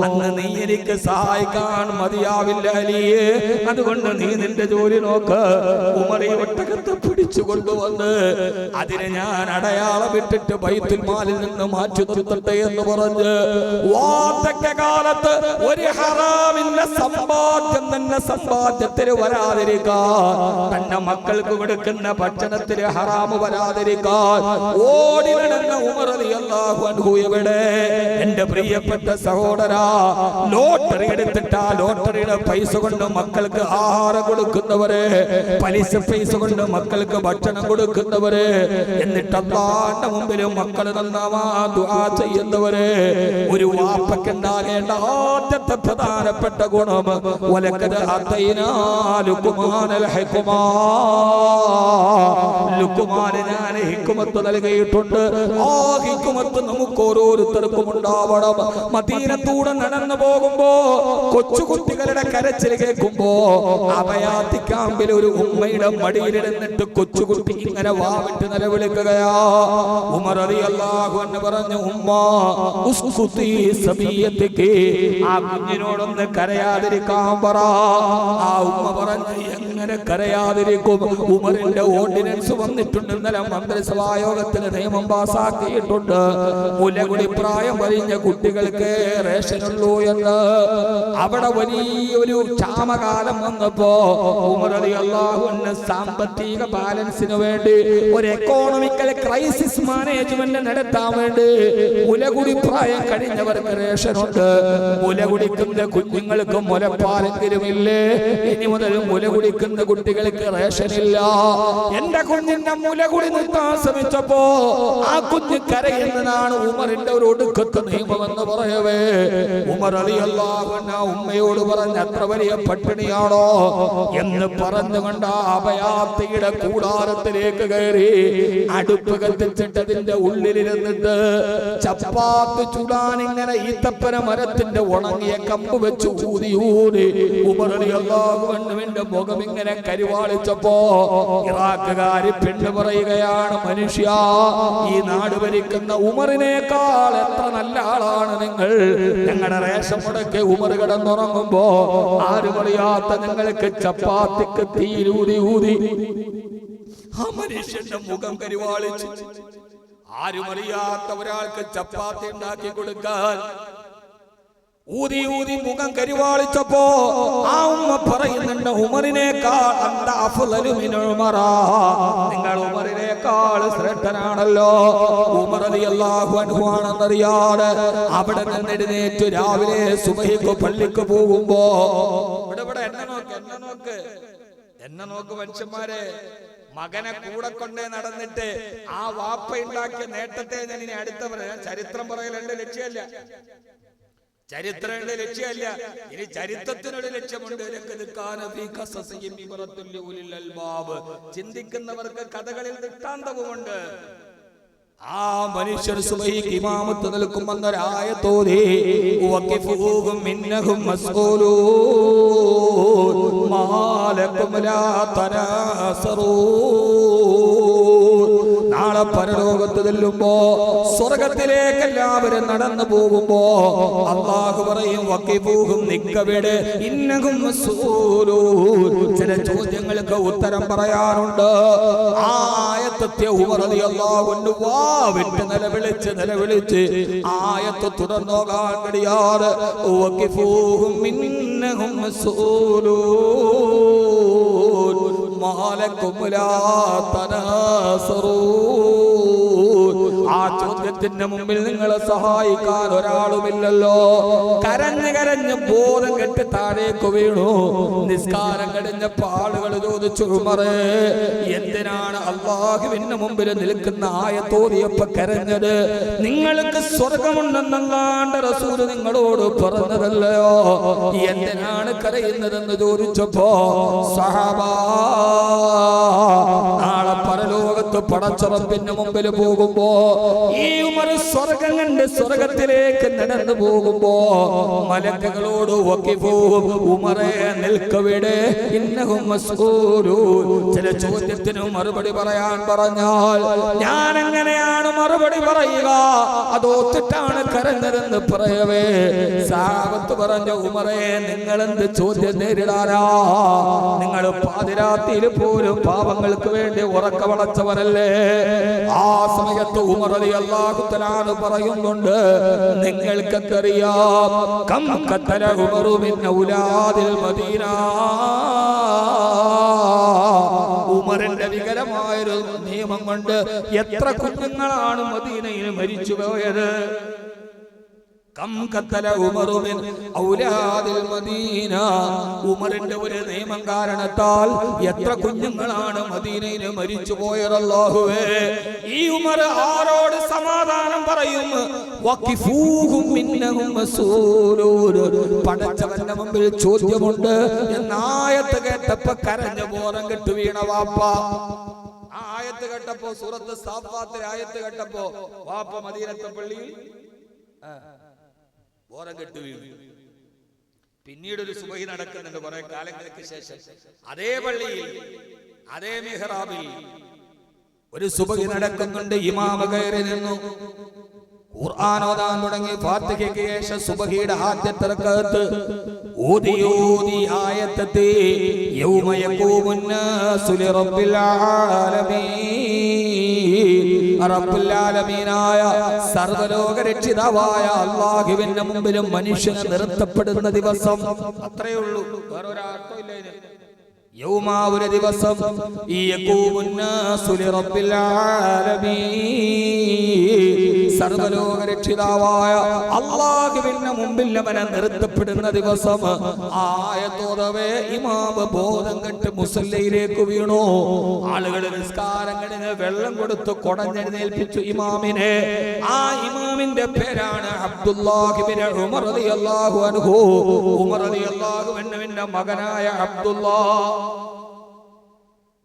അന്ന് നീ എനിക്ക് സഹായിക്കാൻ മതിയാവില്ല അലിയേ, അതുകൊണ്ട് നീ നിന്റെ ജോലി നോക്ക്. ഉമർ ഈ ഒട്ടകത്തെ പിടിച്ചു കൊണ്ടുവന്ന് അതിനെ ഞാൻ അടയാളമിട്ടിട്ട് ബൈത്തുൽ മാലിൽ നിന്ന് മാറ്റി നിർത്തട്ടെ എന്ന് പറഞ്ഞ് വാർദ്ധക്യകാലത്ത് ഒരു ഹറാമിന്റെ സമ്പാദ്യം തന്നെ സമ്പാദ്യത്തിന് വരാതിരിക്കാൻ, തന്റെ മക്കൾക്ക് കൊടുക്കുന്ന ഭക്ഷണത്തിന് ഹറാമ് വരാതിരിക്കാൻ ഓടി നടന്ന ഉമർ റളിയല്ലാഹു അൻഹു എവിടെ? എന്റെ പ്രിയപ്പെട്ട സഹോദരാ, ലോട്ടറി എടുത്തിട്ട് ആ ലോട്ടറിയുടെ പൈസ കൊണ്ട് മക്കൾക്ക് ആഹാരം കൊടുക്കുന്നവരെ, പലിശ പൈസ കൊണ്ട് മക്കൾക്ക് ഭക്ഷണം കൊടുക്കുന്നവര്, എന്നിട്ട് അല്ലാഹുവിന്റെ മുമ്പിൽ മക്കൾ നന്നാവാൻ ദുആ ചെയ്യുന്നവര്, ഒരു വാപ്പയ്ക്കുണ്ടാകേണ്ട ആദ്യത്തെ പ്രധാനപ്പെട്ട ഗുണം വലഖദ് ആതൈനാ ലുഖ്മാനൽ ഹിക്മാ, ലുഖ്മാന് ഞാൻ ഹിക്മത്ത് നൽകിയിട്ടുണ്ട്. ആ ഹിക്മത്ത് നമുക്ക് ഓരോരുത്തർക്കും ഉണ്ടാവണം. മദീനത്തൂടെ നടന്നു പോകുമ്പോ കൊച്ചുകുട്ടികളുടെ കരച്ചിൽ കേൾക്കുമ്പോ അഭയാർത്ഥി ക്യാമ്പിൽ ഒരു ഉമ്മയുടെ മടിയിലിരുന്നിട്ട് കൊച്ചുകുട്ടി ഇങ്ങനെ വാവിട്ട് നിലവിളിക്കുകയാ. ഉമർ റളിയല്ലാഹു അൻഹു പറഞ്ഞു, ഉമ്മ ഉസ്കുതി സബിയത്തിക്ക്, ആ കുഞ്ഞിനോടൊന്ന് കരയാതിരിക്കാൻ പറ. ആ ഉമ്മ പറഞ്ഞു, എങ്ങനെ കരയാതിരിക്കും? ഉമറിന്റെ ഓർഡിനൻസ് വന്നിട്ടുണ്ട്. ഇന്നലെ മന്ത്രിസഭാ യോഗത്തിന് നിയമം പാസാക്കിയിട്ടുണ്ട്. മുലകുടി പ്രായം വലിഞ്ഞ കുട്ടികൾക്ക് റേഷനുള്ളൂ എന്ന്. അവിടെ വലിയൊരു ക്ഷാമകാലം വന്നപ്പോ ഉമർ റളിയല്ലാഹു അൻഹു സാമ്പത്തിക ബാലൻസിന് വേണ്ടി ഒരു എക്കോണമിക്കൽ ക്രൈസിസ് മാനേജ്മെന്റ് നടത്താൻ വേണ്ടി മുലകുടി പ്രായം കഴിഞ്ഞവർക്ക് റേഷനുണ്ട്. മുല കുടിക്കുന്ന കുഞ്ഞുങ്ങൾക്ക് മുലപ്പാലെങ്കിലും ഇല്ലേ? ഇനി മുതൽ മുല കുടിക്കുന്ന കുട്ടികൾക്ക് റേഷനില്ല. എന്റെ കുഞ്ഞിന്റെ മുലകുടി നിർത്താൻ ശ്രമിച്ചപ്പോ ആ കുഞ്ഞ് കരയുന്നതാണ് ഉമറിന്റെ ഒരു ഒടുക്കത്തെ നിയമമെന്ന് പറയവേ ഉമർ റളിയല്ലാഹു അൻഹു ഉമ്മയോട് പറഞ്ഞ അത്ര വലിയ പട്ടിണിയാണോ എന്ന് പറഞ്ഞുകൊണ്ട് അഭയാർത്ഥിയുടെ കൂടാരത്തിലേക്ക് കയറി അടുപ്പ് കത്തിച്ചിട്ടതിന്റെ ഉള്ളിലിരുന്നിട്ട് ചപ്പാത്തി ചുടാൻ ഇങ്ങനെ ഈത്തപ്പന മരത്തിന്റെ ഉണങ്ങിയ കമ്പ് വെച്ച് ഊതി ഊതി ഉമർ റളിയല്ലാഹു അൻഹുവിന്റെ മുഖം ഇങ്ങനെ കരിവാളിച്ചപ്പോ ഇറാഖുകാരി പെണ്ണ് പറയുകയാണ്, മനുഷ്യ, ഈ നാട് ഭരിക്കുന്ന ഉമറിനേക്കാൾ എത്ര നല്ല ആളാണ് നിങ്ങൾ. ഞങ്ങളുടെ റേഷൻ മുടക്ക് ഉമർ കിടന്നുറങ്ങുമ്പോ ആരും അറിയാത്ത നിങ്ങൾക്ക് ചപ്പാത്തിക്ക് തീരൂതി ഊതി ആ മനുഷ്യന്റെ മുഖം കരിവാളിച്ചു. ആരും അറിയാത്ത ഒരാൾക്ക് ചപ്പാത്തി ഉണ്ടാക്കി കൊടുക്കാൻ ഊതി ഊതി മുഖം കരിവാളിച്ചപ്പോ ആ ഉമ്മ പറയുന്നുണ്ട്, ഉമറിനേക്കാൾ നിങ്ങൾ ഉമറിനേക്കാൾ ശ്രേഷ്ഠനാണല്ലോ. ഉമർ റളിയല്ലാഹു അൻഹു ആണെന്നറിയാതെ അവിടെ നിന്ന് എഴുന്നേറ്റ് രാവിലെ സുബഹിക്ക് പള്ളിക്ക് പോകുമ്പോ ഇവിടെ എന്നെ നോക്ക് മനുഷ്യന്മാരെ, മകനെ കൂടെ കൊണ്ടേ നടന്നിട്ട് ആ വാപ്പ ഉണ്ടാക്കിയ നേട്ടത്തെ ഞാൻ ഇനി അടുത്ത ചരിത്രം പറയലുണ്ട്, ലക്ഷ്യമല്ല. ചരിത്രയുടെ ലക്ഷ്യമല്ല, ഇനി ചരിത്രത്തിനൊരു ലക്ഷ്യമുണ്ട്. ചിന്തിക്കുന്നവർക്ക് കഥകളിൽ ദൃഷ്ടാന്തവുമുണ്ട്. ആ മനുഷ്യർ സുബഹിക്ക് ഇമാമത്ത് നിൽക്കുമെന്നൊരായത്തോതി വഖിഫൂഹും ഇന്നഹും മസ്ഊലൂൻ മാലകും ലാ തനാസറൂൻ. നാളെ പരലോകത്ത് ചെല്ലുമ്പോ സ്വർഗത്തിലേക്ക് എല്ലാവരും നടന്നു പോകുമ്പോ അല്ലാഹു പറയും, വഖിഫൂഹും, നിക്കവിടെ, ഇന്നഹും മസ്ഊലൂൻ. ചില ചോദ്യങ്ങൾക്ക് ഉത്തരം പറയാനുണ്ട്. ആ ആയത്തെ ഉമർ റളിയല്ലാഹു അൻഹു വിട്ട് നിലവിളിച്ച് ആയത്ത് തുടർന്നോകാൻ കഴിയാതെ വഖിഫൂഹും ഇന്നഹും മസ്ഊലൂൻ മാലകും ലാ തനാസറൂൻ. ആ ചോദ്യത്തിന്റെ മുമ്പിൽ നിങ്ങളെ സഹായിക്കാൻ ഒരാളുമില്ലല്ലോ. കരഞ്ഞ് കരഞ്ഞ് ബോധം കെട്ട് താഴേക്ക് വീണു. നിസ്കാരം കഴിഞ്ഞപ്പോ ആളുകൾ ചോദിച്ചു, ഉമറേ, എന്തിനാണ് അല്ലാഹുവിന്റെ മുമ്പിൽ നിൽക്കുന്ന ആയത്തോതിയപ്പോ കരഞ്ഞത്? നിങ്ങൾക്ക് സ്വർഗമുണ്ടെന്നല്ലാണ്ട് റസൂൽ നിങ്ങളോട് പറഞ്ഞതല്ലയോ? എന്തിനാണ് കരയുന്നതെന്ന് ചോദിച്ചപ്പോ സഹാബാ, നാളെ പരലോകത്ത് പടച്ചറപ്പിന്റെ മുമ്പിൽ പോകുമ്പോ ഈ ഉമർ സ്വർഗം കണ്ട് സ്വർഗത്തിലേക്ക് നടന്നു പോകുമ്പോ മലക്കുകളോട് വഖിഫൂഹും, ഉമറേ നിൽക്കവിടെ, ഇന്നഹും മസ്ഊലൂൻ. ചില ചോദ്യത്തിന് മറുപടി പറയാൻ പറഞ്ഞാൽ ഞാൻ എങ്ങനെയാണ് മറുപടി പറയുക? അതോത്തിട്ടാണ് കരഞ്ഞതെന്ന് പറയവേ സഹാബത്ത് പറഞ്ഞു, ഉമറേ, നിങ്ങൾ എന്ത് ചോദ്യം നേരിടാനാ? നിങ്ങൾ പാതിരാത്രിയിൽ പോലും പാവങ്ങൾക്ക് വേണ്ടി ഉറക്കവളച്ചവരല്ലേ? ആ സമയത്ത് ഉമർ റളിയല്ലാഹു തആല പറയുന്നുണ്ട്, നിങ്ങൾക്കറിയാം, കം ഖതല ഉമറു മിൻ ഔലാദിൽ മദീന. ഉമറിന്റെ വികലമായൊരു നിയമം കൊണ്ട് എത്ര കുഞ്ഞുങ്ങളാണ് മദീനയിൽ മരിച്ചു പോയത്? ഉമറിന്റെ ഒരു നിയമം കാരണത്താൽ എത്ര കുഞ്ഞുങ്ങളാണ് മദീനയിൽ മരിച്ചു പോയത് അല്ലാഹുവേ. ഈ ഉമർ ആരോട് സമാധാനം പറയും? പടച്ചവന്റെ മുമ്പിൽ ചോദ്യമുണ്ട് എന്നായത്ത് കേട്ടപ്പോ കരഞ്ഞ ബോധം കെട്ടു വീണ വാപ്പ. ആ ആയത്ത് കേട്ടപ്പോ, സൂറത്ത് സാഫാത്തിലെ ആയത്ത് കേട്ടപ്പോ വാപ്പ മദീനത്തെ പള്ളിയിൽ ബോധം കെട്ടു വീണു. പിന്നീട് ഒരു സുബഹി നടക്കുന്നുണ്ട് കുറെ കാലങ്ങൾക്ക് ശേഷം. അതേ പള്ളിയിൽ അതേ മിഹ്റാബിൽ ഒരു സുബഹി നടക്കുന്നുണ്ട്. ഇമാമ കയറി നിന്നു, ഖുർആൻ ഓതാൻ തുടങ്ങി. ഫാത്തിഹയ്ക്ക് ശേഷം സുബഹിയുടെ ആദ്യത്തെ റക്അത്ത് ഓതി ആയത്തെ യൗമ യഖൂമുന്നാസു ലിറബ്ബിൽ ആലമീൻ, റബ്ബുൽ ആലമീനായ സർവ്വലോക രക്ഷിതാവായ അല്ലാഹുവിന്റെ മുമ്പിലും മനുഷ്യനെ നിർത്തപ്പെടുന്ന ദിവസം. അത്രയേ ഉള്ളൂ, വേറൊരു അർത്ഥമില്ല ഇതിന്. യൗമ ഒരു ദിവസം, യഖൂമുന്നാസു ലിറബ്ബിൽ ആലമീൻ, സർവ്വലോക രക്ഷിതാവായ അല്ലാഹുവിന്റെ മുമ്പിൽ അവനെ നിർത്തപ്പെടുന്ന ദിവസം. ആയത്തോടവേ ഇമാമ ബോധം കെട്ട് മുസല്ലയിലേക്ക് വീണു. ആളുകൾ നിസ്കാരങ്ങളിന് വെള്ളം കൊടുത്ത് കൊടഞ്ഞെഴുന്നേൽപ്പിച്ചു ഇമാമിനെ. ആ ഇമാമിന്റെ പേരാണ് അബ്ദുല്ലാഹ് ഇബ്നു ഉമർ റളിയല്ലാഹു അൻഹു. ഉമർ റളിയല്ലാഹു അൻഹുവിന്റെ മകനായ അബ്ദുല്ലാഹ്.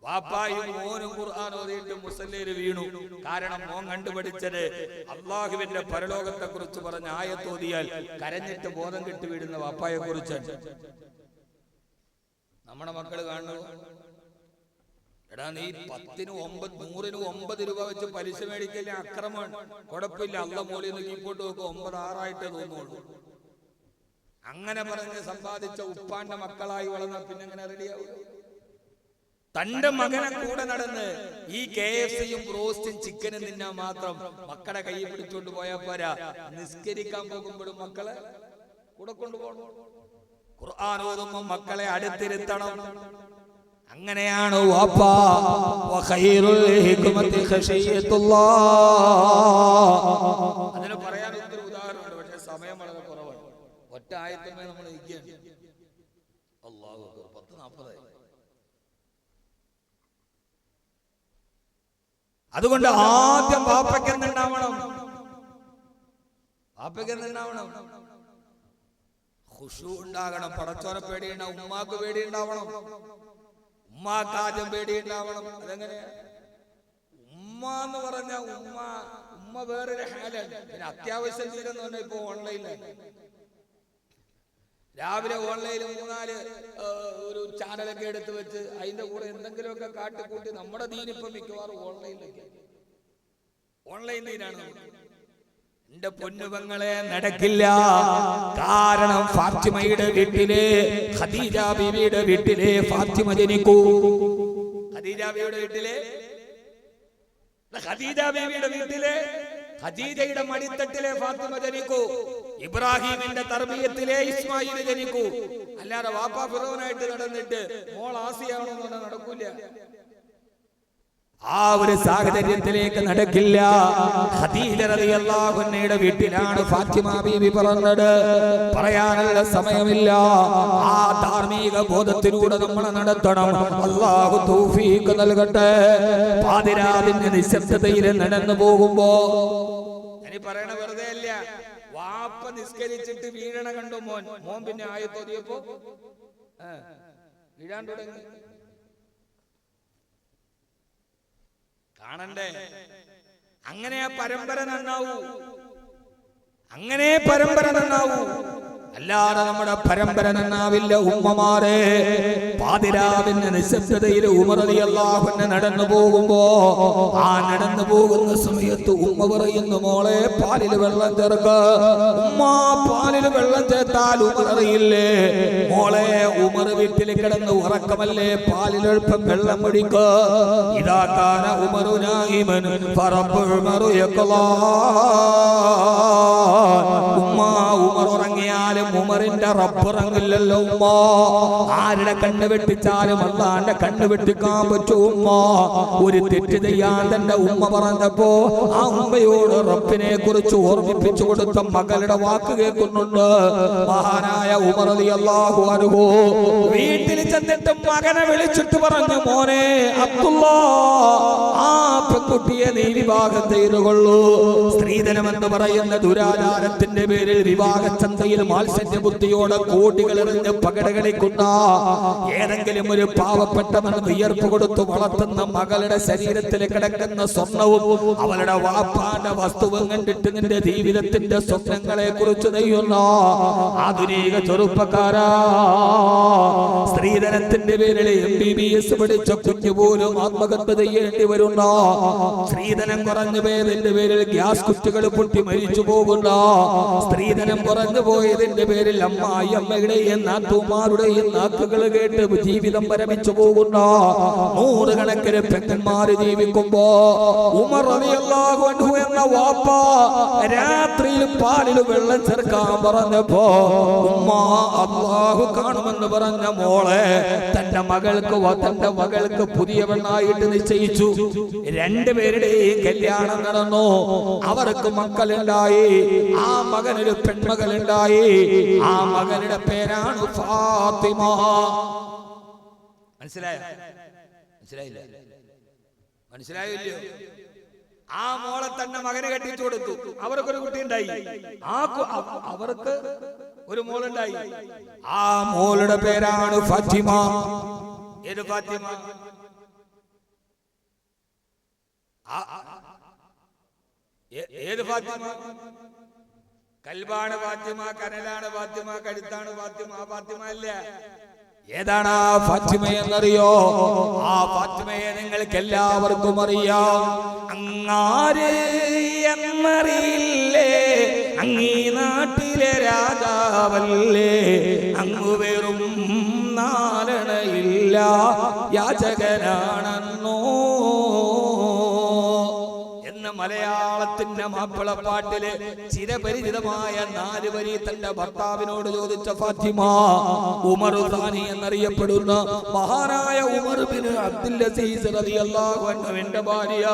വാപ്പായും മോനും ഖുർആൻ ഓതിയിട്ട് മുസല്ലയിൽ വീണു. കാരണം മോൻ കണ്ടുപിടിച്ചത് അല്ലാഹുവിന്റെ പരലോകത്തെ കുറിച്ച് പറഞ്ഞ ആയത്ത് ഓതിയാൽ കരഞ്ഞിട്ട് ബോധം കെട്ട് വീഴുന്ന വാപ്പായെ കുറിച്ചാണ്. നമ്മുടെ മക്കള് കാണുന്നു, എടാ നീ 10-ന് 9 100-ന് 9 രൂപ വെച്ച് പലിശ മേടിക്കല്ലേ, അക്രമമാണ്. കുഴപ്പമില്ല, അള്ള മോളിൽ നിന്ന് കീപ്പോട്ട് നോക്കും, 9 6 തോന്നുള്ളൂ. അങ്ങനെ പറഞ്ഞ് സമ്പാദിച്ച ഉപ്പാന്റെ മക്കളായി വളർന്ന പിന്നെ എങ്ങനെ റെഡിയാവും? തന്റെ മകനെ കൂടെ നടന്ന് ഈ KFC-യും ബ്രോസ്റ്റും ചിക്കനും തിന്നാൻ മാത്രം മക്കളെ കൈ പിടിച്ചോണ്ട് പോയാ പോരാ, നിസ്കരിക്കാൻ പോകുമ്പോഴും മക്കളെ കൂടെ കൊണ്ടുപോകണം. ഖുർആൻ ഓതുമ്പോൾ മക്കളെ അടുത്തിരുത്തണം. അങ്ങനെയാണ് വാപ്പാ. അതിന് പറയാൻ ഒത്തിരി ഉദാഹരണമുണ്ട്, പക്ഷെ സമയം വളരെ കുറവാണ്. ഒറ്റ ആയത്തമേ നമ്മൾ ഇരിക്കുകയാണ്. അല്ലാഹു അക്ബർ. 10:40. അതുകൊണ്ട് ആദ്യം വാപ്പയ്ക്ക് എന്തുണ്ടാവണം? വാപ്പയ്ക്ക് എന്തുണ്ടാവണം? ഖുശൂ ഉണ്ടാകണം, പടച്ചോനെ പേടിയുണ്ടാവും. ഉമ്മാക്ക് പേടിയുണ്ടാവണം, ഉമ്മാക്ക് ആദ്യം പേടിയുണ്ടാവണം. അതെങ്ങനെയാ? ഉമ്മ എന്ന് പറഞ്ഞ ഉമ്മ വേറൊരു ഹാലാണ്. പിന്നെ അത്യാവശ്യം തീരെന്ന് പറഞ്ഞാൽ ഇപ്പൊ ഓൺലൈനിലാണ്. രാവിലെ ഓൺലൈനിൽ 3-4 ഒരു ചാനലൊക്കെ എടുത്ത് വെച്ച് അതിന്റെ കൂടെ എന്തെങ്കിലുമൊക്കെ കാട്ടിക്കൂട്ടി നമ്മുടെ ദീനിപ്പം മിക്കവാറും ഓൺലൈനിലൊക്കെ. ഓൺലൈൻ ദീനാണ്. എന്റെ പൊന്നുപങ്ങളെ നടക്കില്ല. കാരണം ഫാത്തിമയുടെ വീട്ടിലെ ഖദീജ ബീവിയുടെ വീട്ടിലെ ഫാത്തിമ ജനിക്കൂ. ഖദീജ ബീവിയുടെ വീട്ടിലെ ഖദീജയുടെ മടിത്തട്ടിലെ ഫാത്തിമ ജനിക്കൂ. ഇബ്രാഹിമിന്റെ തർബിയത്തിലെ ഇസ്മായിൽ ജനിക്കൂ. അല്ലാതെ വാപ്പാ ഫിറൗനായിട്ട് നടന്നിട്ട് മോൾ ആസിയാവണമെന്ന് പറഞ്ഞാൽ നടക്കൂല. ആ ഒരു സാഹചര്യത്തിലേക്ക് നടക്കില്ല. ഖദീജ റളിയല്ലാഹു അൻഹയുടെ വീട്ടിലാണ് ഫാത്തിമ ബീവി പറഞ്ഞത്. പറയാനുള്ള സമയമില്ല. ആ ധാർമ്മിക ബോധത്തിലൂടെ നമ്മൾ നടത്തണം. അല്ലാഹു തൗഫീഖ് നൽകട്ടെ. പാതിരാവിന്റെ നിശബ്ദതയിൽ നടന്നു പോകുമ്പോ ഇനി പറയണ വെറുതെ അല്ല. വാപ്പ നിസ്കരിച്ചിട്ട് വീഴണ കണ്ടു മോൻ പിന്നെ ആയത്തോതിയപ്പോ വീഴാൻ തുടങ്ങി. കാണണ്ടേ? അങ്ങനെ പരമ്പര നന്നാവൂ. അല്ലാതെ നമ്മുടെ പരമ്പര നന്നാവില്ല. ഉമ്മമാരെ, പാതിരാവിന്റെ നിശബ്ദതയിൽ ഉമർ റളിയല്ലാഹു അൻഹു നടന്നു പോകുമ്പോ ആ നടന്നു പോകുന്ന സമയത്ത് ഉമ്മ പറയുന്നു, മോളെ പാലിൽ വെള്ളം ചേർക്ക. ഉമ്മ പാലിൽ വെള്ളം ചേർത്താൽ ഉമർ അറിയില്ലേ? മോളെ, ഉമർ വീട്ടിൽ കിടന്ന് ഉറക്കമല്ലേ, പാലിൽ അല്പം വെള്ളം ഒഴിക്ക. ഇദാ കാന ഉമറു നായിമൻ ഫറബ്ബു ഉമറു യഖ്ലാ. ഉമർ ഉറങ്ങിയാലും ഉമർ ഉമറിന്റെ റബ്ബിറങ്ങില്ലല്ലോ ഉമ്മ. ആരുടെ കണ്ണ് വെട്ടിച്ചാലും അള്ളാന്റെ കണ്ണ് വെട്ടിക്കാൻ പറ്റും ഉമ്മ. ഒരു തെറ്റ് ചെയ്യാൻ തന്റെ ഉമ്മ പറഞ്ഞപ്പോ ആ ഉമ്മയോട് റബ്ബിനെ കുറിച്ച് ഓർമ്മിപ്പിച്ചു കൊടുത്ത മകളുടെ വാക്ക് കേൾക്കുന്നുണ്ട് മഹാനായ ഉമർ റളിയല്ലാഹു അൻഹു. വീട്ടിൽ ചെന്നിട്ട് മകനെ വിളിച്ചിട്ട് പറഞ്ഞു, മോനെ അബ്ദുള്ള, ആ പെൺകുട്ടിയെ നീ വിവാഹം ചെയ്തുകൊള്ളൂ. സ്ത്രീധനമെന്ന് പറയുന്ന ദുരാചാരത്തിന്റെ പേരിൽ വിവാഹചന്തയിൽ മാത്സര്യ ബുദ്ധിയോടെ കോടികൾ എറിഞ്ഞ് പകട കളിക്കുന്ന ഏതെങ്കിലും ഒരു പാവപ്പെട്ടവൻ വിയർപ്പ് കൊടുത്തു വളർത്തുന്ന മകളുടെ ശരീരത്തിൽ കിടക്കുന്ന സ്വർണവും അവളുടെ വാപ്പാന്റെ വസ്തുവും കണ്ടിട്ട് നിന്റെ ജീവിതത്തിന്റെ സ്വപ്നങ്ങളെ കുറിച്ച് നെയ്യുന്ന ആധുനിക ചെറുപ്പക്കാരാ, സ്ത്രീധനത്തിന്റെ പേരിൽ MBBS പഠിച്ച കുഞ്ഞു പോലും ആത്മഹത്യ ചെയ്യേണ്ടി വരുന്ന, സ്ത്രീധനം കുറഞ്ഞു പോയതിന്റെ പേരിൽ ഗ്യാസ് കുറ്റികൾ പൊട്ടി മരിച്ചു പോകുന്ന, സ്ത്രീധനം കുറഞ്ഞു പോയതിന്റെ പേരിൽ അമ്മയുടെയും നാത്തുമാരുടെയും നാക്കുകൾ കേട്ട് ജീവിതം പരമിച്ചു പോകുന്ന നൂറുകണക്കിന് പെണ്ണന്മാര് ജീവിക്കുമ്പോ ഉമർ റളിയല്ലാഹു അൻഹു എന്ന വാപ്പ രാത്രിയിൽ പാലിൽ വെള്ളം ചേർക്കാൻ പറഞ്ഞപ്പോ ഉമ്മ അല്ലാഹു കാണുമെന്ന് പറഞ്ഞ മോളെ തന്റെ മകൾക്ക് പുതിയ പെണ്ണായിട്ട് നിശ്ചയിച്ചു. രണ്ടുപേരുടെയും കല്യാണം നടന്നു. അവർക്ക് മക്കളുണ്ടായി. ആ മകനൊരു പെൺമകളുണ്ടായി. ആ മകനുടെ പേരാണ് ഫാത്തിമ. മനസ്സിലായില്ലയോ? ആ മോളെ തന്നെ മകന് കെട്ടിച്ചു കൊടുത്തു. അവർക്കൊരു കുട്ടി ഉണ്ടായി. അവർക്ക് ഒരു മോളുണ്ടായി. ആ മോളുടെ പേരാണ് ഫാത്തിമ. ഏത് ഫാത്തിമ? ഏത് ഫാത്തിമ? കൽബാണ് ഫാത്തിമ, കനലാണ് ഫാത്തിമ, കഴുത്താണ് ഫാത്തിമ. ആ ഫാത്തിമ അല്ല. ഏതാണ് ആ ഫാത്തിമ എന്നറിയോ? ആ ഫാത്തിമയെ നിങ്ങൾക്ക് എല്ലാവർക്കും അറിയാം. അങ്ങാര് എന്നറിയില്ലേ, അങ്ങീ നാട്ടിലെ രാജാവല്ലേ, അങ്ങു വെറും നാരണയില്ല യാചകനാണെന്നോ എന്ന മലയാളത്തിന്റെ മാപ്പിളപ്പാട്ടില് ചിരപരിചിതമായ 4 വരി തന്റെ ഭർത്താവിനോട് ചോദിച്ച ഫാത്തിമ ഉമർ സാനി എന്നറിയപ്പെടുന്ന മഹാനായ ഉമർ ബിൻ അബ്ദുൽ അസീസ് റളിയല്ലാഹു അൻഹുവിന്റെ ഭാര്യ,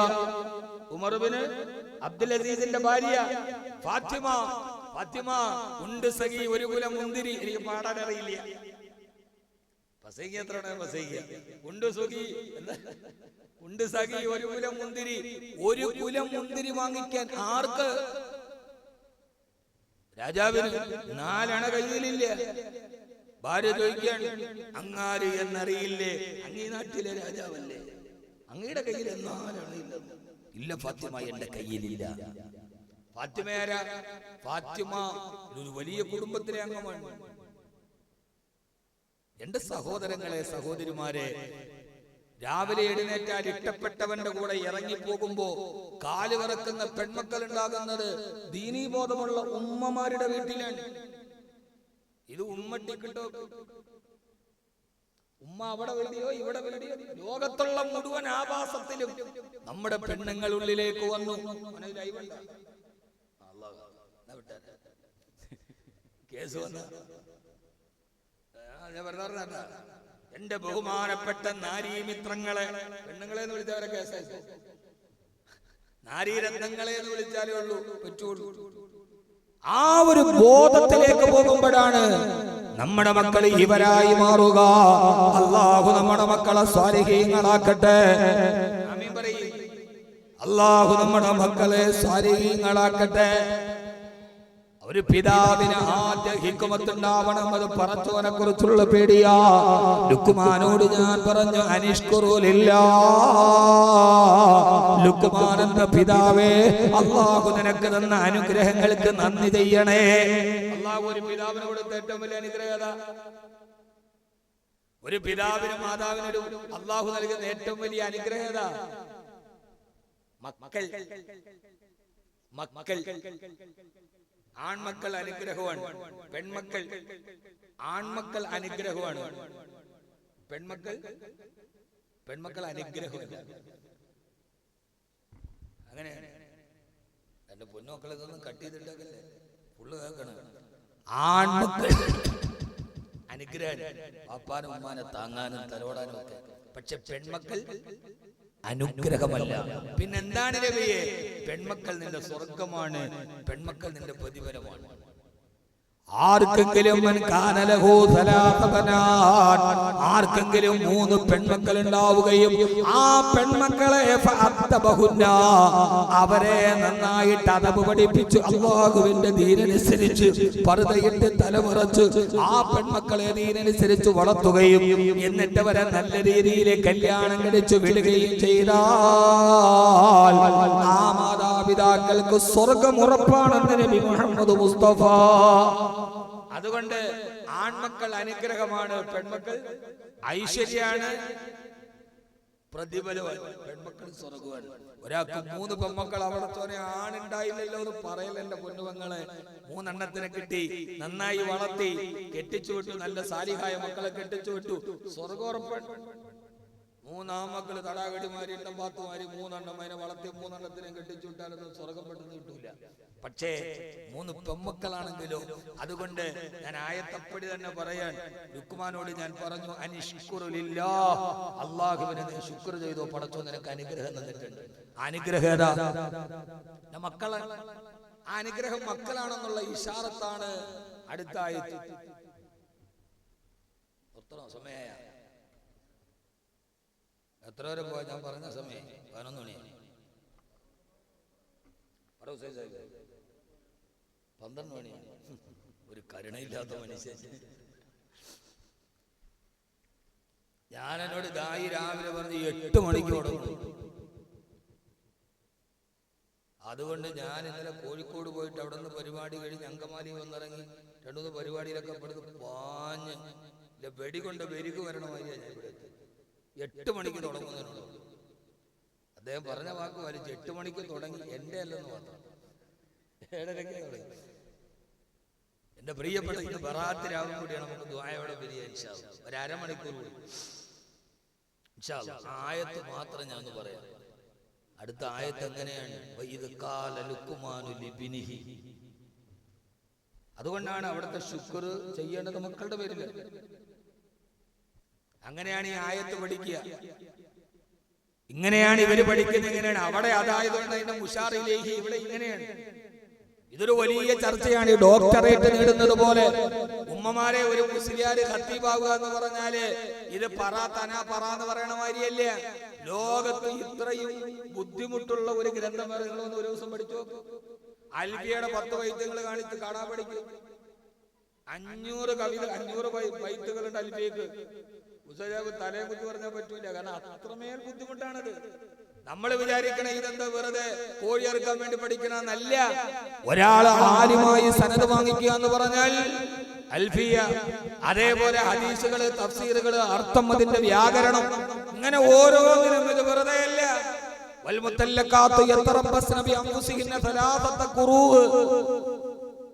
ഉമർ ബിൻ അബ്ദുൽ അസീസിന്റെ ഭാര്യ ഫാത്തിമ. ഫാത്തിമ ഉണ്ട് സഖി ഒരു കുലം മുന്തിരി. എനിക്ക് പാടാൻ അറിയില്ല. ഉണ്ട് സഖി ഒരു കുലം മുന്തിരി. ഒരു കുലം മുന്തിരി വാങ്ങിക്കാൻ ആർക്ക്? രാജാവിന് 4 അണ കയ്യിലില്ല. ഭാര്യ ചോദിക്കാൻ, അങ്ങാര് എന്നറിയില്ലേ, അങ്ങീ നാട്ടിലെ രാജാവല്ലേ, അങ്ങയുടെ കയ്യിൽ 4 അണയില്ല. ഇല്ല ഫാത്തിമ, എന്റെ കയ്യിലില്ല. ഫാത്തിമ ആരാ? ഫാത്തിമ ഒരു വലിയ കുടുംബത്തിലെ അംഗമാണ്. എന്റെ സഹോദരങ്ങളെ, സഹോദരിമാരെ, രാവിലെ എഴുന്നേറ്റാൽ ഇഷ്ടപ്പെട്ടവന്റെ കൂടെ ഇറങ്ങിപ്പോകുമ്പോ കാല് വിറക്കുന്ന പെൺമക്കൾ ഉണ്ടാകുന്നത് ദീനീബോധമുള്ള ഉമ്മമാരുടെ വീട്ടിലാണ്. ഇത് ഉമ്മട്ടിക്കിട്ടോ, ഉമ്മ അവിടെ വേടിയോ ഇവിടെ വേടിയോ, ലോകത്തുള്ള മുഴുവൻ ആഭാസത്തിലും നമ്മുടെ പെണ്ണുങ്ങൾ ഉള്ളിലേക്ക് വന്നു. കേസ് വന്ന എന്റെ ബഹുമാനപ്പെട്ട നാരീമിത്രങ്ങളെ, പെണ്ണുങ്ങളെ എന്ന് വിളിച്ചവരെ കേസായി, നാരീരത്നങ്ങളെ എന്ന് വിളിച്ചാലേ ഉള്ളൂ പറ്റുള്ളൂ. ആ ഒരു ബോധത്തിലേക്ക് പോകുമ്പോഴാണ് നമ്മുടെ മക്കൾ ഇവരായി മാറുക. അല്ലാഹു നമ്മുടെ മക്കളെ സ്വാലിഹീങ്ങളാക്കട്ടെ. ആമീൻ പറയ്. അല്ലാഹു നമ്മുടെ മക്കളെ സ്വാലിഹീങ്ങളാക്കട്ടെ. ഒരു പിതാവിന് ആദ്യ ഹിക്മത്തുണ്ടാവണം. അത് പടച്ചവനെ കുറിച്ചുള്ള പേടിയാ. ലുക്മാനോട് ഞാൻ പറഞ്ഞു, അനിഷ്കുറുലില്ലാ, ലുക്മാൻ എന്ന പിതാവേ, അല്ലാഹു നിനക്ക് തന്ന അനുഗ്രഹങ്ങൾക്ക് നന്ദി ചെയ്യണേ. അല്ലാഹു ഒരു പിതാവിന് കൊടുത്ത ഏറ്റവും വലിയ അനുഗ്രഹത, ഒരു പിതാവിനും മാതാവിനൊരു അല്ലാഹു നൽകുന്ന ഏറ്റവും വലിയ അനുഗ്രഹത മക്കൾ. മക്കൾ ആൺമക്കൾ അനുഗ്രഹമാണ്. പെൺമക്കൾ, ആൺമക്കൾ അനുഗ്രഹമാണ്. പെൺമക്കൾ അനുഗ്രഹമല്ല. അങ്ങനെയാണ്. എന്റെ പൊന്നുമക്കളെ ഇതൊന്നും കട്ട് ചെയ്തിട്ടല്ലേ, ഫുള്ള് കേൾക്കണം. ആൺമക്കൾ അനുഗ്രഹം, പാപ്പാനും ഉമ്മാനെ താങ്ങാനും തലോടാനും ഒക്കെ. പക്ഷെ പെൺമക്കൾ അനുഗ്രഹമല്ല. പിന്നെന്താണ് നബിയെ? പെൺമക്കൾ നിന്റെ സ്വർഗമാണ്, പെൺമക്കൾ നിന്റെ പ്രതിഫലമാണ്. ആർക്കെങ്കിലും ആർക്കെങ്കിലും 3 പെൺമക്കൾ ഉണ്ടാവുകയും ആ പെൺമക്കളെ അവരെ നന്നായിട്ട് അദബ് പഠിപ്പിച്ചു അല്ലാഹുവിന്റെ ദീനനുസരിച്ച് പർദയിട്ട് തലമുറച്ച് ആ പെൺമക്കളെ ദീനനുസരിച്ച് വളർത്തുകയും എന്നിട്ട് അവരെ നല്ല രീതിയിൽ കല്യാണം കഴിച്ചു വിടുകയും ചെയ്താൽ ആ മാതാപിതാക്കൾക്ക് സ്വർഗം ഉറപ്പാണെന്ന് നബി മുഹമ്മദ് മുസ്തഫ. അതുകൊണ്ട് ആൺമക്കൾ അനുഗ്രഹമാണ്, പെൺമക്കൾ ഐശ്വര്യാണ്, പ്രതിഫലമാണ്. പെൺമക്കൾ സ്വർഗമാണ്. ഒരാൾക്ക് 3 പെൺമക്കൾ അവിടെ തോനെ ആണുണ്ടായില്ലല്ലോ എന്ന് പറയല. എന്റെ പൊന്നുപെങ്ങളെ 3 എണ്ണത്തിനെ കിട്ടി, നന്നായി വളർത്തി കെട്ടിച്ചു വിട്ടു, നല്ല സാലിഹായ മക്കളെ കെട്ടിച്ചു വിട്ടു, സ്വർഗം ഉറപ്പാണ്. 3 ആൺമക്കള് തടാകടിമാരി എണ്ണമ്പാത്തുമാരി 3 എണ്ണം അതിനെ വളർത്തി 3 എണ്ണത്തിനെ കെട്ടിച്ചു വിട്ടാലൊന്നും സ്വർഗം പെട്ടെന്ന് കിട്ടൂല. പക്ഷേ 3 പെൺമക്കളാണെങ്കിലോ. അതുകൊണ്ട് ഞാൻ ആയത്തപ്പടി തന്നെ പറയാൻ ലുക്മാനോട് ഞാൻ പറഞ്ഞു, അനിഷ്കുറുലില്ലാഹ്, അല്ലാഹുവിനെ നീ ശുക്ർ ചെയ്തോ, പടച്ചോ നിനക്ക് അനുഗ്രഹം തന്നിട്ടുണ്ട്. അനുഗ്രഹേതാ? മക്കളെ. ആ അനുഗ്രഹം മക്കളാണെന്നുള്ള ഇശാറത്താണ് അടുത്ത ആയത്ത്. സമയായ എത്ര വരെ പോയാൽ ഞാൻ പറഞ്ഞ സമയം 11 മണിയാണ്. 12 മണിയാണ്. ഒരു കരുണയില്ലാത്ത മനുഷ്യൻ. ഞാനെന്നോട് ദായി രാവിലെ പറഞ്ഞ് 8 മണിക്ക് തുടങ്ങും. അതുകൊണ്ട് ഞാൻ ഇന്നലെ കോഴിക്കോട് പോയിട്ട് അവിടെ നിന്ന് പരിപാടി കഴിഞ്ഞ് അങ്കമാലി വന്നിറങ്ങി 2-3 പരിപാടിയിലൊക്കെ പെടുത്ത് പാഞ്ഞ് വെടികൊണ്ട് വെരുക്ക് വരണമായിരിക്കും. ഞാൻ ഇവിടെ 8 മണിക്ക് തുടങ്ങുന്നതിനുള്ളൂ. അദ്ദേഹം പറഞ്ഞ വാക്ക് വലിച്ച് 8 മണിക്ക് തുടങ്ങി, എന്റെ അല്ലെന്ന് മാത്രം 7:30 തുടങ്ങി. എന്റെ പ്രിയപ്പെട്ട ഇന്ന് ബറാത്ത് രാവും കൂടിയാണ് നമുക്ക് ദുആയോടെ പിരിയാൻ ഇൻഷാ അല്ലാഹ്. ഒരു അരമണിക്കൂർ കൂടി ഇൻഷാ അല്ലാഹ്. ആയത്ത് മാത്രം ഞാൻ ഒന്ന് പറയാം. അടുത്ത ആയത്ത് എങ്ങനെയാണ്? വഇദ് ഖാല ലുഖ്മാനു ലിബ്നിഹി. അതുകൊണ്ടാണ് അവിടുത്തെ ശുക്ർ ചെയ്യേണ്ടത് മക്കളുടെ പേരിൽ. അങ്ങനെയാണ് ഈ ആയത്ത് പഠിക്കുക. ഇങ്ങനെയാണ് ഇവര് പഠിക്കുന്നത്. ഇങ്ങനെയാണ് അവിടെ. അതായതുകൊണ്ട് അതിന്റെ മുഷാറിലേക്ക് ഇവിടെ ഇങ്ങനെയാണ്. ഇതൊരു വലിയ ചർച്ചയാണ്. ഈ ഡോക്ടറേറ്റ് നേടുന്നത് പോലെ ഉമ്മമാരെ ഒരു മുസ്ലിയാര് ഖത്തീബാവുക എന്ന് പറഞ്ഞാല് ഇത് പറ എന്ന് പറയണ മാതിരിയല്ല. ലോകത്ത് ഇത്രയും ബുദ്ധിമുട്ടുള്ള ഒരു ഗ്രന്ഥം നിങ്ങളൊന്ന് ഒരു ദിവസം പഠിച്ചു. അൽബിയുടെ 10 വൈദ്യങ്ങൾ കാണിച്ച് കാണാൻ പഠിക്കും. 500 കവിത 500 വൈദ്യകളുണ്ട് അൽബിയക്ക്. മുസൈബ് തലയെ കുത്തി പറഞ്ഞാൽ പറ്റൂല. കാരണം അത്രമേൽ ബുദ്ധിമുട്ടാണത്. നമ്മൾ വിചാരിക്കണ ഇതെന്താ വെറുതെ കോഴി ഇറക്കാൻ വേണ്ടി പഠിക്കണമെന്നല്ല. ഒരാൾ ആലിമായി സനദ് വാങ്ങിക്കുക എന്ന് പറഞ്ഞാൽ അൽഫിയ, അതേപോലെ ഹദീസുകള്, തഫ്സീറുകള്, അർത്ഥം, അതിന്റെ വ്യാകരണം, ഇങ്ങനെ ഓരോന്നിനും ഇത് വെറുതെ അല്ല.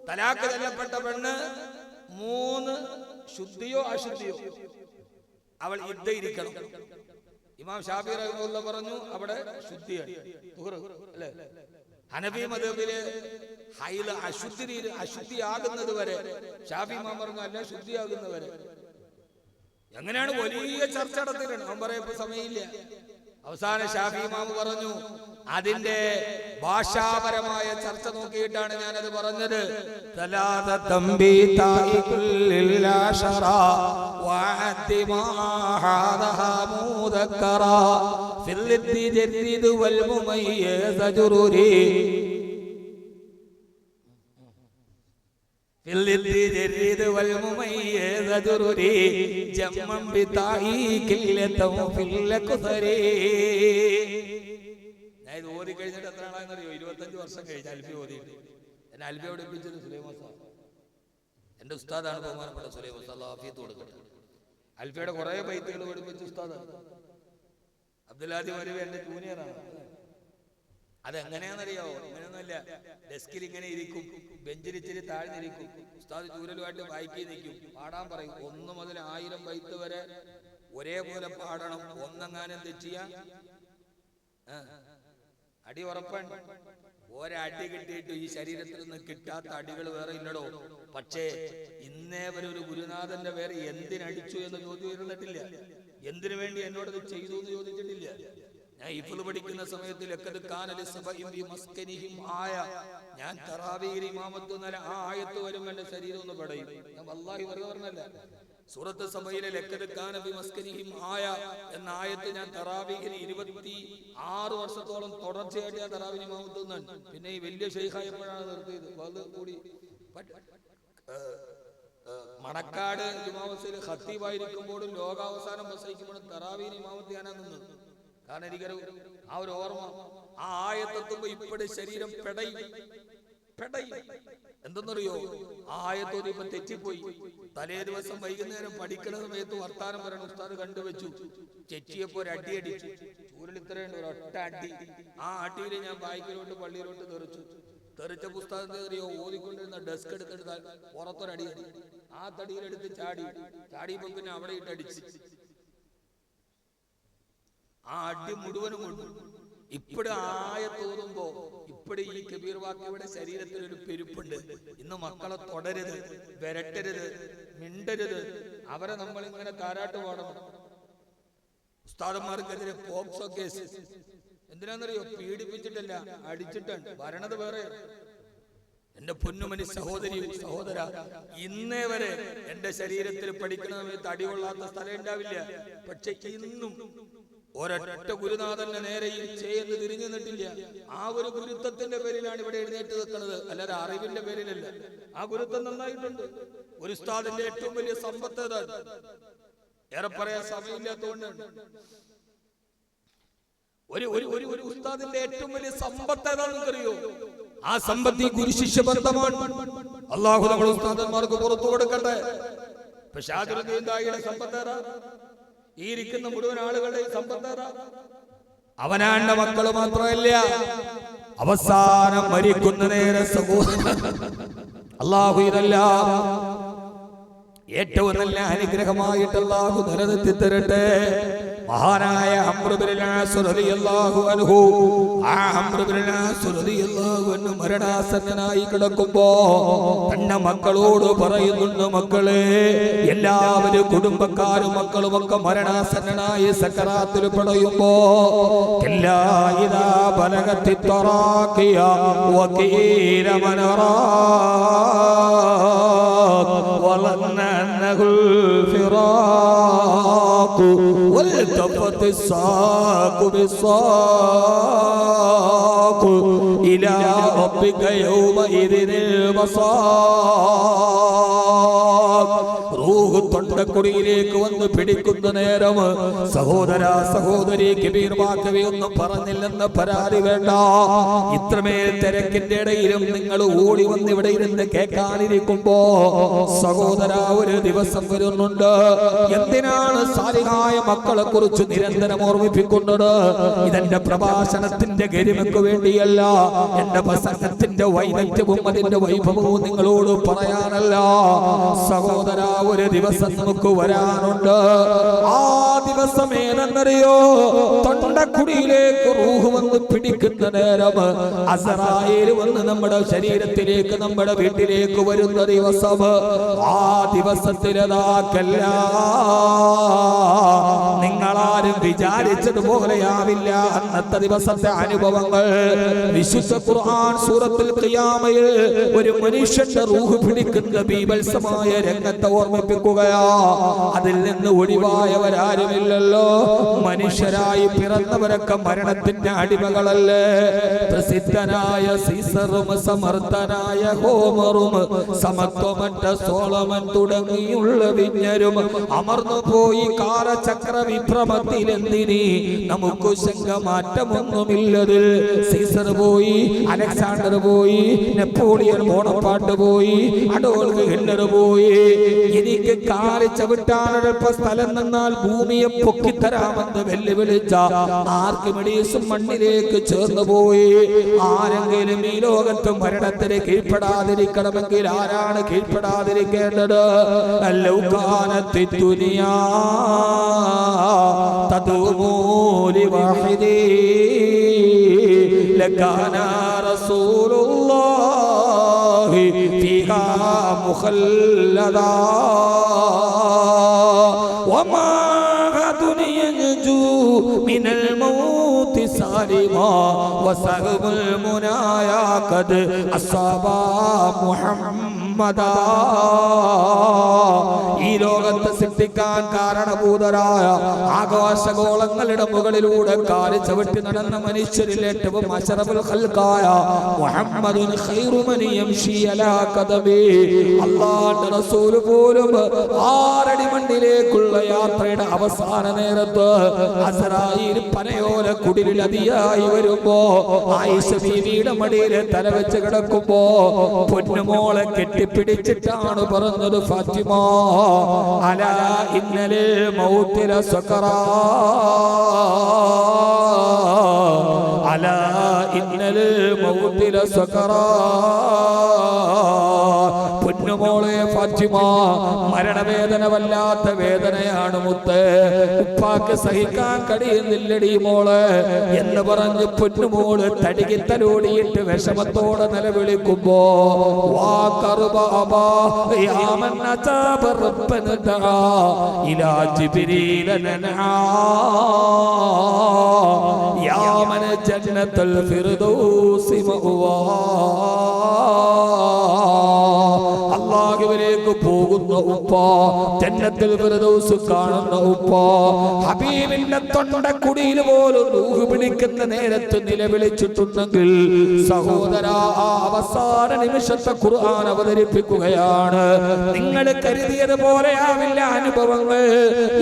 തലാഖ് ചൊല്ലപ്പെട്ട പെണ്ണ് 3 ശുദ്ധിയോ അശുദ്ധിയോ അവൾ ഇരിക്കണം. ഇമാം ഷാഫി റഹ്മത്തുള്ളാഹി പറഞ്ഞു അവിടെ ശുദ്ധിയാണ്, അല്ലേ? ഹനഫി മദ്ഹബിലെ ഹൈല അശുദ്ധിയാകുന്നത് വരെ ഷാഫി ഇമാം പറഞ്ഞു അല്ല ശുദ്ധിയാകുന്നവരെ. എങ്ങനെയാണ്? വലിയ ചർച്ച നടത്തിയിട്ടുണ്ട്. അവൻ പറയാൻ ഇപ്പൊ സമയമില്ല. അവസാന ഷാഫി ഇമാം പറഞ്ഞു അതിന്റെ ഭാഷാപരമായ ചർച്ച നോക്കിയിട്ടാണ് ഞാനത് പറഞ്ഞത്. ഇത് ഓതി കഴിഞ്ഞിട്ട് എത്ര ആളാണെന്നറിയോ? 25 വർഷം കഴിഞ്ഞ് അൽഫി ഓതിയിട്ട്. എന്നെ അൽഫി പഠിപ്പിച്ചത് സുലൈമാൻ സാർ, എന്റെ ഉസ്താദാണ്, ബഹുമാനപ്പെട്ട സുലൈമാൻ സാർ, അല്ലാഹു ആഫിയത്ത് കൊടുക്കട്ടെ. അൽഫിയുടെ കുറെ ബൈത്തുകൾ പഠിപ്പിച്ച ഉസ്താദാണ്. അബ്ദുല്ലാദി മരുവ എന്റെ ജൂനിയറാണ്. അതെങ്ങനെയാണെന്നറിയാവോ? അങ്ങനെയൊന്നുമില്ല. ഡെസ്കിൽ ഇങ്ങനെ ഇരിക്കും, ബെഞ്ചിലിച്ചിരി താഴ്ന്നിരിക്കും, ഉസ്താദ് ചൂരലുമായിട്ട് വായിക്കി നിൽക്കും, പാടാൻ പറയും. 1 മുതൽ 1000 ബൈത്ത് വരെ ഒരേപോലെ പാടണം. ഒന്നെങ്ങാനും തെറ്റിയ അടി ഉറപ്പാണ്. ഒരടി കിട്ടിയിട്ട് ഈ ശരീരത്തിൽ നിന്ന് കിട്ടാത്ത അടികൾ വേറെ ഇല്ലടോ. പക്ഷേ ഇന്നേ വരെ ഒരു ഗുരുനാഥന്റെ പേര് എന്തിനടിച്ചു എന്ന് ചോദ്യം ഉയർന്നിട്ടില്ല. എന്തിനു വേണ്ടി എന്നോടത് ചെയ്തു എന്ന് ചോദിച്ചിട്ടില്ല. ഞാൻ ഇഫ്ള് പഠിക്കുന്ന സമയത്ത് ഞാൻ തറാവീഹ് ഇമാമത്ത് എന്നല്ല ആ ആയത്ത് വരും എന്റെ ശരീരം ഒന്ന് പടയും. ഞാൻ വല്ലാഹി വെറുതെ പറഞ്ഞല്ല. സൂറത്ത് സബയിലെ ലഖദ് കാന ഫീ മസ്കനിഹിം ആയ എന്ന ആയത്ത് ഞാൻ തറാവീഹിന് 26 വർഷത്തോളം തുടർച്ചയായിട്ട് ഞാൻ തറാവീഹ് ഇമാമത്ത് നിന്നാണ്. പിന്നെ ഈ വലിയ ശൈഖായപ്പോഴാണ് നിർത്തിയത്. അത് കൂടി മണക്കാട് ജുമാമസിൽ ഖത്തീബായിരിക്കുമ്പോഴും ലോകാവസാനം പ്രസംഗിക്കുമ്പോഴും തറാവീഹ് ഇമാമത്ത് ഞാനാണ് നിന്നത്. കാരണം എനിക്കൊരു ആ ഒരു ഓർമ്മ, ആ ആയത്തെത്തുമ്പോ ഇപ്പോഴും ശരീരം പെടയും. എന്തെന്നറിയോ, ആ ആയത്തോട് ഇപ്പൊ തെറ്റിപ്പോയി. തലേ ദിവസം വൈകുന്നേരം പഠിക്കുന്ന സമയത്ത് വർത്താനം പറയണ ഉസ്താദ് കണ്ടുവച്ചു. ചെച്ചിയപ്പോ ഒരു അടി അടിച്ചു. ചൂരലിത്രയുണ്ട് ഒരൊറ്റ അടി. ആ അടിയിൽ ഞാൻ ബാക്കിലോട്ട് പള്ളിയിലോട്ട് തെറിച്ച പുസ്തകത്തെ അറിയോ, ഓതിക്കൊണ്ടിരുന്ന ഡെസ്ക് എടുത്തെടുത്താൽ പുറത്തൊരടി. ആ തടിയിലെടുത്ത് ചാടിയപ്പോ പിന്നെ അവിടെ ഇട്ട് അടിച്ച് ആ അടി മുഴുവനും കൊണ്ടു. ഇപ്പോഴും ആയത്തോതുമ്പോ ഇപ്പോഴും ഈ കബീർ വാക്കിയുടെ ശരീരത്തിൽ ഒരു പെരുപ്പുണ്ട്. ഇന്ന് മക്കളെ തൊടരുത്, വിരട്ടരുത്, മിണ്ടരുത്. അവരെ നമ്മൾ ഇങ്ങനെ താരാട്ട് പാടണം. ഉസ്താദന്മാർക്കെതിരെ പോക്സോ കേസ്. എന്തിനാന്നറിയോ, പീഡിപ്പിച്ചിട്ടല്ല, അടിച്ചിട്ടാണ്. ഭരണത് വേറെ. എന്റെ പൊന്നുമണി സഹോദര, ഇന്നേ വരെ എന്റെ ശരീരത്തിൽ പഠിക്കുന്ന സമയത്ത് അടികൊള്ളാത്ത സ്ഥലം ഉണ്ടാവില്ല. പക്ഷെ ഇന്നും ഒരൊറ്റ ഗുരുനാഥന്റെ നേരെയും ചെയ്യുന്ന തിരിഞ്ഞു നിന്നിട്ടില്ല. ആ ഒരു ഗുരുത്വത്തിന്റെ പേരിലാണ് ഇവിടെ എഴുന്നേറ്റ് നിൽക്കുന്നത്, അല്ലാതെ അറിവിന്റെ പേരിലല്ല. ആ ഗുരുത്വം നന്നായിട്ടുണ്ട്. ഒരു ഉസ്താദിന്റെ ഏറ്റവും വലിയ സമ്പത്ത് ഏതാണ്? ഏറെ പറയാൻ സമയമില്ലാത്തതുകൊണ്ടാണ്. ഒരു ഉസ്താദിന്റെ ഏറ്റവും വലിയ സമ്പത്ത് ഏതാണെന്ന് അറിയോ? ആ സമ്പത്ത് ഈ ഗുരു ശിഷ്യ ബന്ധമാണ്. അള്ളാഹു നമ്മുടെ ഉസ്താദന്മാർക്ക് പുറത്തു കൊടുക്കട്ടെ. പക്ഷെ സമ്പത്ത് ഏതാ? ഈ ഇരിക്കുന്ന മുഴുവൻ ആളുകളുടെ സമ്പത്ത് അവനാണ്ട മക്കള് മാത്രമല്ല, അവസാനം മരിക്കുന്ന നേരെ അല്ലാഹു ഇതല്ല ഏറ്റവും നല്ല അനുഗ്രഹമായിട്ട് അല്ലാഹു നിലനിർത്തി തരട്ടെ. മഹാനായ അംർ ഇബ്നുൽ ആസ് റളിയല്ലാഹു അൻഹു, ആ അംർ ഇബ്നുൽ ആസ് റളിയല്ലാഹു അൻഹു മരണാസന്നനായി കിടക്കുമ്പോ തന്റെ മക്കളോട് പറയുന്നുണ്ട്, മക്കളെ, എല്ലാവരും കുടുംബക്കാരും മക്കളും ഒക്കെ മരണാസന്നനായി സക്കറാത്തിൽ പെടയുമ്പോ കല്ലാ ഇദാ ബലഗത്തി തറാഖിയ വകീല മനറാ വലന്ന അന്നഹുൽ ഫിറാഖ് والتفت الساق بالساق إلى ربك يومئذ المصاق. റൂഹ് തൊണ്ടക്കുടിയിലേക്ക് വന്ന് പിടിക്കുന്ന നേരം സഹോദരി കബീർ വാക്കവി ഒന്നും പറഞ്ഞില്ലെന്ന് പരാതി വേണ്ട. ഇത്രമേൽ തിരക്കിന്റെ ഇടയിലും നിങ്ങൾ ഓടി വന്ന് ഇവിടെ ഇരുന്ന് കേൾക്കാനിരിക്കുമ്പോ സഹോദര, ഒരു ദിവസം വരുന്നുണ്ട്. എന്തിനാണ് സാലിഹായ മക്കളെ കുറിച്ച് നിരന്തരം ഓർമ്മിപ്പിക്കുന്നത്? ഇതെന്റെ പ്രഭാഷണത്തിന്റെ ഗരിമയ്ക്ക് വേണ്ടിയല്ല, എന്റെ പ്രസംഗത്തിന്റെ വൈദഗ്ധ്യവും അതിന്റെ വൈഭവവും നിങ്ങളോട് പറയാനല്ല. സഹോദര, ഒരു ദിവസം നമുക്ക് വരാനുണ്ട്. ആ ദിവസം ഏതെന്നറിയോ? തൊണ്ടക്കുടിയിലേക്ക് റൂഹ് വന്ന് പിടിക്കുന്ന നേരം, അസ്റായേൽ വന്ന് നമ്മുടെ ശരീരത്തിലേക്ക്, നമ്മുടെ വീട്ടിലേക്ക് വരുന്ന ദിവസം. ആ ദിവസത്തിലതാക്കല്ല, നിങ്ങളാരും വിചാരിച്ചതുപോലെയാവില്ല അന്നത്തെ ദിവസത്തെ അനുഭവങ്ങൾ. വിശുദ്ധ ഖുർആൻ സൂറത്തുൽ ഖിയാമയിൽ ഒരു മനുഷ്യന്റെ റൂഹ് പിടിക്കുന്ന ബീഭത്സമായ രംഗത്തെ ഓർമ്മിപ്പിക്കുകയാ. അതിൽ നിന്ന് ഒഴിവായവരാരുമില്ലല്ലോ. മനുഷ്യരായി പിറന്നവരൊക്കെ മരണത്തിന്റെ അടിമകളല്ലേ? പ്രസിദ്ധനായ സീസറും സമർത്ഥനായ ഹോമറും സമത്വമറ്റ സോളമൻ തുടങ്ങിയുള്ള വിജ്ഞരും അമർന്നു പോയി കാലചക്ര വിഭ്രമത്തിൽ. എന്തിനി നമുക്ക് ശങ്ക മാറ്റമൊന്നുമില്ലതിൽ. സീസർ പോയി, അലക്സാണ്ടർ പോയി, നെപ്പോളിയൻ ബോണപ്പാർട്ട് പോയി, അഡോൾഫ് ഹിറ്റ്ലർ പോയി. എനിക്ക് കാല് ചവിട്ടാനൊരൽപ്പ സ്ഥലം നിന്നാൽ ഭൂമിയെ പൊക്കിത്തരാമെന്ന് വെല്ലുവിളിച്ച ആർക്കിമിഡീസും മണ്ണിലേക്ക് ചേർന്നു പോയി. ആരെങ്കിലും ഈ ലോകത്ത് മരണത്തിന് കീഴ്പ്പെടാതിരിക്കണമെങ്കിൽ ആരാണ് കീഴ്പ്പെടാതിരിക്കേണ്ടത്? ലൗകാനത്തി ദുനിയാ തദൂമു ലിവാഹിദി ലകാന റസൂലുള്ളാഹി ഫീഹാ മുഖല്ലദാ വമാ യൻജു മിനൽ മൗതി സാലിമാ വസഹബുൽ മുനായാ ഖദ് അസ്സാബാ മുഹമ്മദാ. ഈ ലോകത്തെ സൃഷ്ടിക്കാൻ കാരണഭൂതരായ ആകാശഗോളങ്ങളുടെ മുകളിലൂടെ കാല് ചവിട്ടി നടന്ന മനുഷ്യരിൽ ഏറ്റവും അശറഫുൽ ഖൽഖായ മുഹമ്മദുൻ ഖൈറു മൻ യംശി അലാ ഖദമി. അല്ലാഹുവിന്റെ റസൂൽ പോലും 6 അടി മണ്ണിലേക്കുള്ള യാത്രയുടെ അവസാന നേരത്ത് അസ്രായീൽ പനയോല കുടിലിൽ അതിയായി വരുമ്പോ ആയിഷ ബീവിയുടെ മടിയിൽ തലവെച്ച് കിടക്കുമ്പോ പൊന്നുമോളെ കെട്ടിപ്പിടിച്ചിട്ടാണ് പറഞ്ഞത്, ഫാത്തിമ അലാ ഇന്നലിൽ മൗതില സക്കറാ, അലാ ഇന്നലിൽ മൗതില സക്കറാ. പൊന്നുമോളെ ഫാത്തിമ, മരണവേദന വല്ലാത്ത വേദനയാണ് മുത്ത്, ഉപ്പാക്ക് സഹിക്കാൻ കഴിയുന്നില്ലടി മോള് എന്ന് പറഞ്ഞ് പൊന്നുമോള് തടികിത്തലോടിയിട്ട് വിഷമത്തോടെ നിലവിളിക്കുമ്പോ വാ കറുബാബാ യാമൻ അജാബ റബ്ബന ദഅ ഇലാ ജിബ്രീല നനാ യാമൻ ജന്നത്തുൽ ഫിർദൗസി മഅവാ. അല്ലാഹുവിലേക്ക് പോകുന്ന ഉപ്പ, ജന്നത്തുൽ ഫിർദൗസ് കാണുന്ന ഉപ്പ, ഹബീബിന്റെ തൊണ്ടക്കുടിയിൽ പോലും റൂഹ് പിടിക്കുന്ന നേരത്ത് നിലവിളിച്ചിട്ടുണ്ടെങ്കിൽ സഹോദരാ, അവസാന നിമിഷത്തെ ഖുർആൻ അവതരിപ്പിക്കുകയാണ്. നിങ്ങൾ കരുതിയത് പോലെയാവില്ല അനുഭവങ്ങൾ.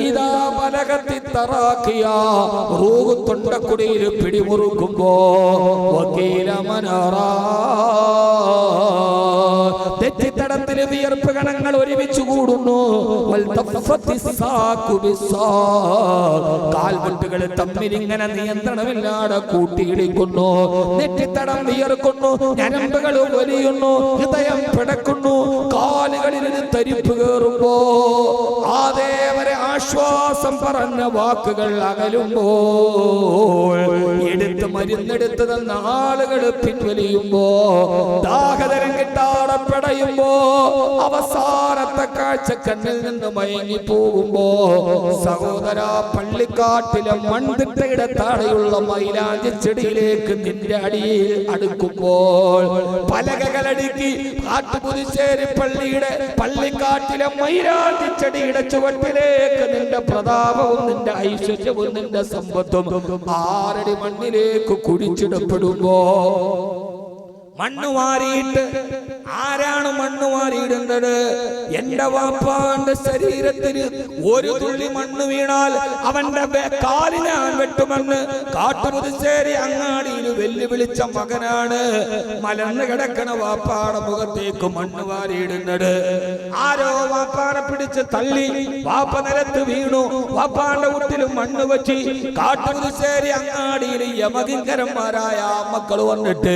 ഇതാ ബലഗത്തി തറാഖിയ, റൂഹ് തൊണ്ടക്കുടിയിൽ പിടിമുറുക്കുമ്പോ വകീല മനറാ, തെറ്റിത്തടത്തിൽ വിയർപ്പ് കണങ്ങൾ ഒരുമിച്ച് കൂടുന്നു. കാൽമുട്ടുകൾ തമ്മിൽ ഇങ്ങനെ നിയന്ത്രണമില്ലാതെ കൂട്ടിയിടിക്കുന്നു. നെറ്റിത്തടം വിയർക്കുന്നു, ഞരമ്പുകൾ വലിയുന്നു, ഹൃദയം പിടക്കുന്നു, കാലുകളിൽ തരിപ്പ് കയറുമ്പോ അതേവരെ ആശ്വാസം പറഞ്ഞ വാക്കുകൾ അകലുമ്പോൾ എടുത്ത് മരുന്നെടുത്ത് തന്ന ആളുകൾ പിൻവലിയുമ്പോ ദാഹതരം കിട്ടാതെ പെടയുമ്പോ അവസാനത്തെ കാഴ്ച കണ്ണിൽ നിന്ന് മയങ്ങി പോകുമ്പോ സഹോദര, പള്ളിക്കാട്ടിലെ മൺതിട്ടയുടെ താഴെയുള്ള മൈലാഞ്ചി ചെടിയിലേക്ക് നിന്റെ അടിയിൽ അടുക്കുമ്പോൾ പലകകളടുക്കി കാട്ടുപുതുശ്ശേരി പള്ളിയുടെ പള്ളിക്കാട്ടിലെ മൈലാഞ്ചി ചെടിയുടെ ചുവട്ടിലേക്ക് നിന്റെ പ്രതാപവും നിന്റെ ഐശ്വര്യവും നിന്റെ സമ്പത്തും 6 അടി മണ്ണിലേക്ക് കുഴിച്ചിടപ്പെടുമ്പോ മണ്ണ് വാരിയിട്ട് ആരാണ് മണ്ണ് വാരിയിടുന്നത്? എന്റെ വാപ്പാന്റെ ശരീരത്തിന് ഒരു തുള്ളി മണ്ണ് വീണാൽ അവന്റെ കാലിനെ വെട്ടുമെന്ന് കാട്ടുപുതുശ്ശേരി അങ്ങാടിയിൽ വെല്ലുവിളിച്ച മകനാണ് മലർന്ന് കിടക്കണ വാപ്പാടെ മുഖത്തേക്ക് മണ്ണ് വാരിയിടുന്നത്. ആരോ വാപ്പാനെ പിടിച്ച് തള്ളി, വാപ്പ നിലത്ത് വീണു, വാപ്പാന്റെ വീട്ടിലും മണ്ണ് വെച്ച് കാട്ടുപുതുശ്ശേരി അങ്ങാടിയിൽ യമകിങ്കരന്മാരായ മക്കൾ വന്നിട്ട്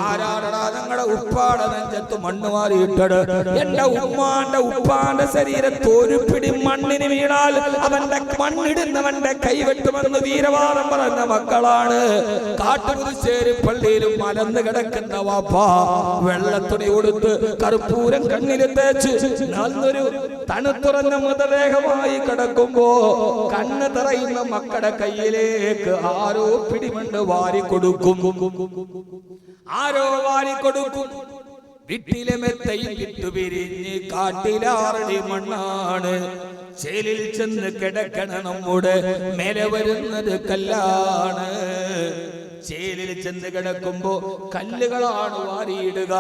ആരാ ഞങ്ങളുടെ ഉപ്പാടെ നെഞ്ചത്ത് മണ്ണ് വാരിയിട്ടത്? എന്റെ ഉപ്പാന്റെ ശരീരത്ത് ഒരു പിടി മണ്ണിന് വീണാൽ അവന്റെ മണ്ണിടുന്നവന്റെ കൈവെട്ടുമെന്ന് വീരവാദം പറഞ്ഞ മക്കളാണ്. കാട്ടുപുതുശ്ശേരി പള്ളിയിലും മലന്ന് കിടക്കുന്ന വാപ്പ വെള്ളത്തുണി കൊടുത്ത് കർപ്പൂരം കണ്ണിൽ തേച്ച് നല്ലൊരു തണുത്തുറഞ്ഞ മൃതദേഹമായി കിടക്കുമ്പോ കണ്ണ് തറയുന്ന മക്കളുടെ കയ്യിലേക്ക് ആരോ പിടിമണ്ണ് വാരിക്കൊടുക്കും. ആരോ വാരിക്കൊടുക്കും. വീട്ടിലെ മെത്തയിൽ വിട്ടുപിരിഞ്ഞ് കാട്ടിലാറടി മണ്ണാണ്. ചേലിൽ ചെന്ന് കിടക്കണ നമ്മുടെ മേലെ വരുന്നത് കല്ലാണ്. ചേലിൽ ചെന്ന് കിടക്കുമ്പോ കല്ലുകളാണ് വാരിയിടുക.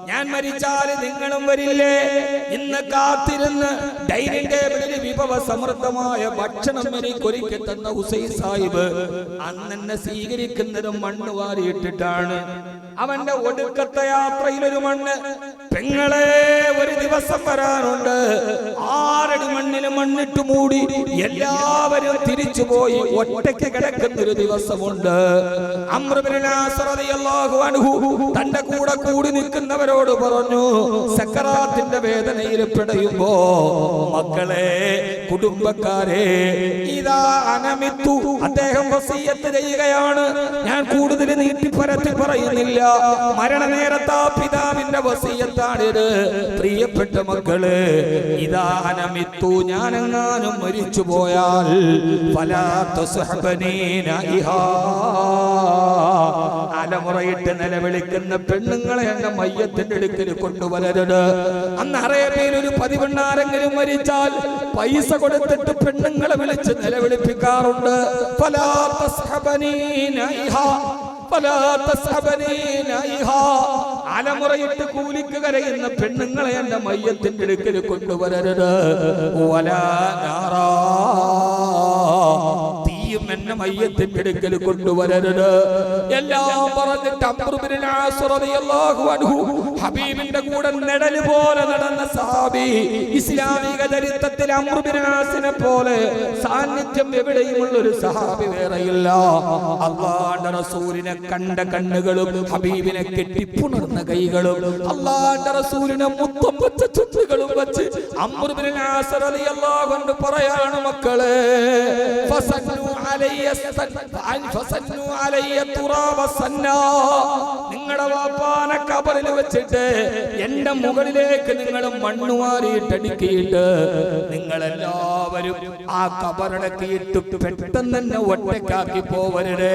ഞാൻ മരിച്ചാൽ നിങ്ങളും വരില്ലേ? ഇന്ന് കാത്തിരുന്ന് ഡൈനിങ് ടേബിളിൽ വിഭവ സമൃദ്ധമായ ഭക്ഷണം ഒരുക്കി തന്ന ഹുസൈൻ സാഹിബ് അന്നെന്നെ സ്വീകരിക്കുന്നതും മണ്ണ് വാരിയിട്ടിട്ടാണ്. അവന്റെ ഒടുക്കത്തെ യാത്രയിൽ ഒരു മണ്ണ്, പെങ്ങളെ ഒരു ദിവസം വരാനുണ്ട്, 6 അടി മണ്ണിന് മണ്ണിട്ട് മൂടി എല്ലാവരും തിരിച്ചുപോയി ഒറ്റയ്ക്ക് കിടക്കുന്നൊരു ദിവസമുണ്ട്. അംർ ഇബ്നു ആസ് റളിയല്ലാഹു അൻഹു തന്റെ കൂടെ കൂടി നിൽക്കുന്നവരോട് പറഞ്ഞു, സക്കറാത്തിന്റെ വേദനയിൽ പിടയുമ്പോ മക്കളെ, കുടുംബക്കാരെ, ഇതാ അനമിത്തു, അദ്ദേഹം വസിയത്ത് ചെയ്യുകയാണ്. ഞാൻ കൂടുതൽ നീട്ടിപ്പരത്തി പറയുന്നില്ല. മരണനേരത്താ പിതാവിന്റെ വസിയത്താണിത്. പ്രിയപ്പെട്ട മക്കള്, ഇദാനമിത്തു, ഞാനെങ്ങാനും മരിച്ചു പോയാൽ ഫലാ തസ്ഹബനീ നായിഹാ, അലമുറയിട്ട് നിലവിളിക്കുന്ന പെണ്ണുങ്ങളെ എന്റെ മയ്യത്തിന്റെ അടുക്കൽ കൊണ്ടുവരരുത്. അന്ന് അറേബ്യയിൽ ഒരു പതിവെണ്ണാരെങ്കിലും മരിച്ചാൽ പൈസ കൊടുത്തിട്ട് പെണ്ണുങ്ങളെ വിളിച്ച് നിലവിളിപ്പിക്കാറുണ്ട്. ഫലാ തസ്ഹബനീ നായിഹാ, ഫലാ തസ്ഹബനീ നായിഹാ, അലമുറയിട്ട് കൂലിക്ക് കരയുന്ന പെണ്ണുങ്ങളെ എന്റെ മയ്യത്തിന്റെ അടുക്കൽ കൊണ്ടുവരരുത്. വലാ നാറാ, തീയും എന്നെ മയ്യത്തിന്റെ അടുക്കൽ കൊണ്ടുവരരുത്. എല്ലാം പറഞ്ഞിട്ട് അംർ ഇബ്നുൽ ആസ് റളിയല്ലാഹു അൻഹു, ഹബീബിന്റെ കൂടെ നിഴല് പോലെ നടന്ന സഹാബി. ഇസ്ലാമിക ചരിത്രത്തിൽ അംർ ഇബ്നുൽ ആസിനെ പോലെ സാന്നിധ്യം എവിടെയുമുള്ള ഒരു സഹാബി വേറെയില്ല. അല്ലാഹുവിന്റെ റസൂലിനെ കണ്ട കണ്ണുകളും ഹബീബിനെ കെട്ടിപ്പുണർന്ന കൈകളും അല്ലാഹുവിന്റെ റസൂലിനെ മുത്തം വെച്ച ചുണ്ടുകളും വെച്ച് അംർ ഇബ്നുൽ ആസ് റളിയല്ലാഹു അൻഹു പറയാണ്, മക്കളെ, നിങ്ങളുടെ വാപ്പാനെ കബറിൽ വെച്ചിട്ട് എന്റെ മുകളിലേക്ക് നിങ്ങൾ മണ്ണുവാരിയിട്ടടിക്കിയിട്ട് നിങ്ങളെല്ലാവരും ആ കബറടക്കിയിട്ട് പെട്ടെന്ന് തന്നെ ഒറ്റക്കാക്കി പോവരുത്.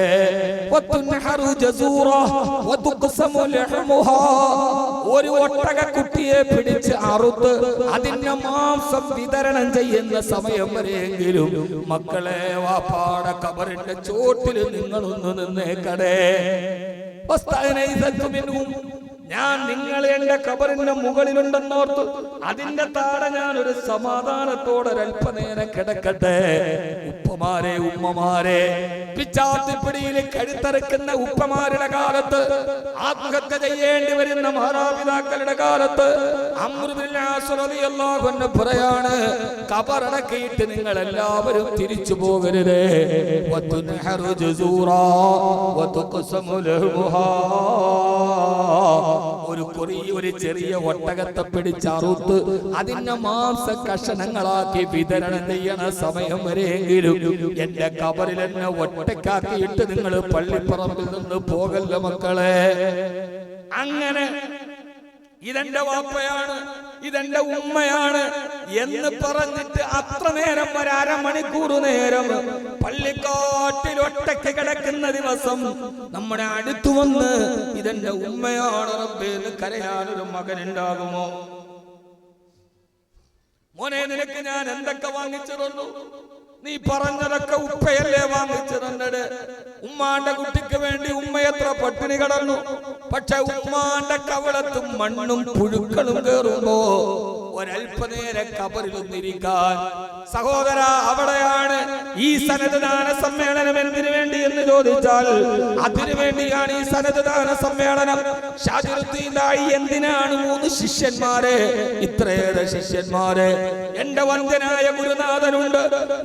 ഒരു ഒട്ടകക്കുട്ടിയെ പിടിച്ച് അറുത്ത് അതിന്റെ മാംസം വിതരണം ചെയ്യുന്ന സമയം വരെയെങ്കിലും മക്കളെ, വാപ്പാടെ കബറിന്റെ ചോട്ടിൽ നിങ്ങളൊന്ന് നിന്നേക്കടേ. ഞാൻ നിങ്ങൾ എന്റെ കബറിന്റെ മുകളിലുണ്ടെന്നോർത്ത് അതിന്റെ താഴെ ഞാൻ ഒരു സമാധാനത്തോടെ ഒരല്പനേരം കിടക്കട്ടെ. ഉപ്പമാരെ, ഉമ്മമാരെ, പിച്ചാത്തിപ്പിടിയിൽ കഴുത്തറക്കുന്ന ഉപ്പമാരുടെ കാലത്ത്, ആത്മഹത്യ ചെയ്യേണ്ടി വരുന്ന മാതാപിതാക്കളുടെ കാലത്ത് അംർ ഇബ്നുൽ ആസ് റളിയല്ലാഹു അൻഹു പറയാണ്, കബറടക്കിയിട്ട് നിങ്ങൾ എല്ലാവരും തിരിച്ചു പോകരുത്. വതുൻഹറു ജസൂറാ വതുഖ്സമു ലഹുഹാ, ഒരു ചെറിയ ഒട്ടകത്തെ പിടിച്ചറുത്ത് അതിന്റെ മാംസ കഷണങ്ങളാക്കി വിതരണം ചെയ്യണ സമയം വരെയെങ്കിലും എന്റെ കബറിൽ എന്നെ ഒറ്റക്കാക്കിയിട്ട് നിങ്ങൾ പള്ളിപ്പറമ്പിൽ നിന്ന് പോകല്ല മക്കളെ. അങ്ങനെ ഇതെന്റെ വാപ്പയാണ്, ഇതെന്റെ ഉമ്മയാണ് എന്ന് പറഞ്ഞിട്ട് അത്ര നേരം, ഒരു അരമണിക്കൂർ നേരം പള്ളിക്കാട്ടിൽ ഒറ്റയ്ക്ക് കിടക്കുന്ന ദിവസം നമ്മുടെ അടുത്തു വന്ന് ഇതെന്റെ ഉമ്മയാണ് റബ്ബേ എന്ന് കരയാനൊരു മകൻ ഉണ്ടാകുമോ? മോനെ, നിനക്ക് ഞാൻ എന്തൊക്കെ വാങ്ങിച്ചു തന്നു? നീ പറഞ്ഞതൊക്കെ ഉപ്പയല്ലേ വാങ്ങിച്ചു തന്നത്? ഉമ്മാന്റെ കുട്ടിക്ക് വേണ്ടി ഉമ്മ എത്ര പട്ടിണി കിടന്നു. പക്ഷെ ഉമ്മാന്റെ കവളത്തും മണ്ണും പുഴുക്കളും കേറുമ്പോ ഒരൽപ്പനേരം കബറിലൊന്നിരിക്കാൻ. സഹോദര, അവിടെയാണ് ഈ സനദ് ദാന സമ്മേളനം. എന്തിനു വേണ്ടി എന്ന് ചോദിച്ചാൽ അതിനു വേണ്ടിയാണ് ഈ സനദ് ദാന സമ്മേളനം. ഷാജിറുദ്ദീനായി എന്തിനാണ് 3 ശിഷ്യന്മാരെ, ഇത്രയേറെ ശിഷ്യന്മാരെ? എന്റെ വന്ദനായ ഗുരുനാഥനുണ്ട്.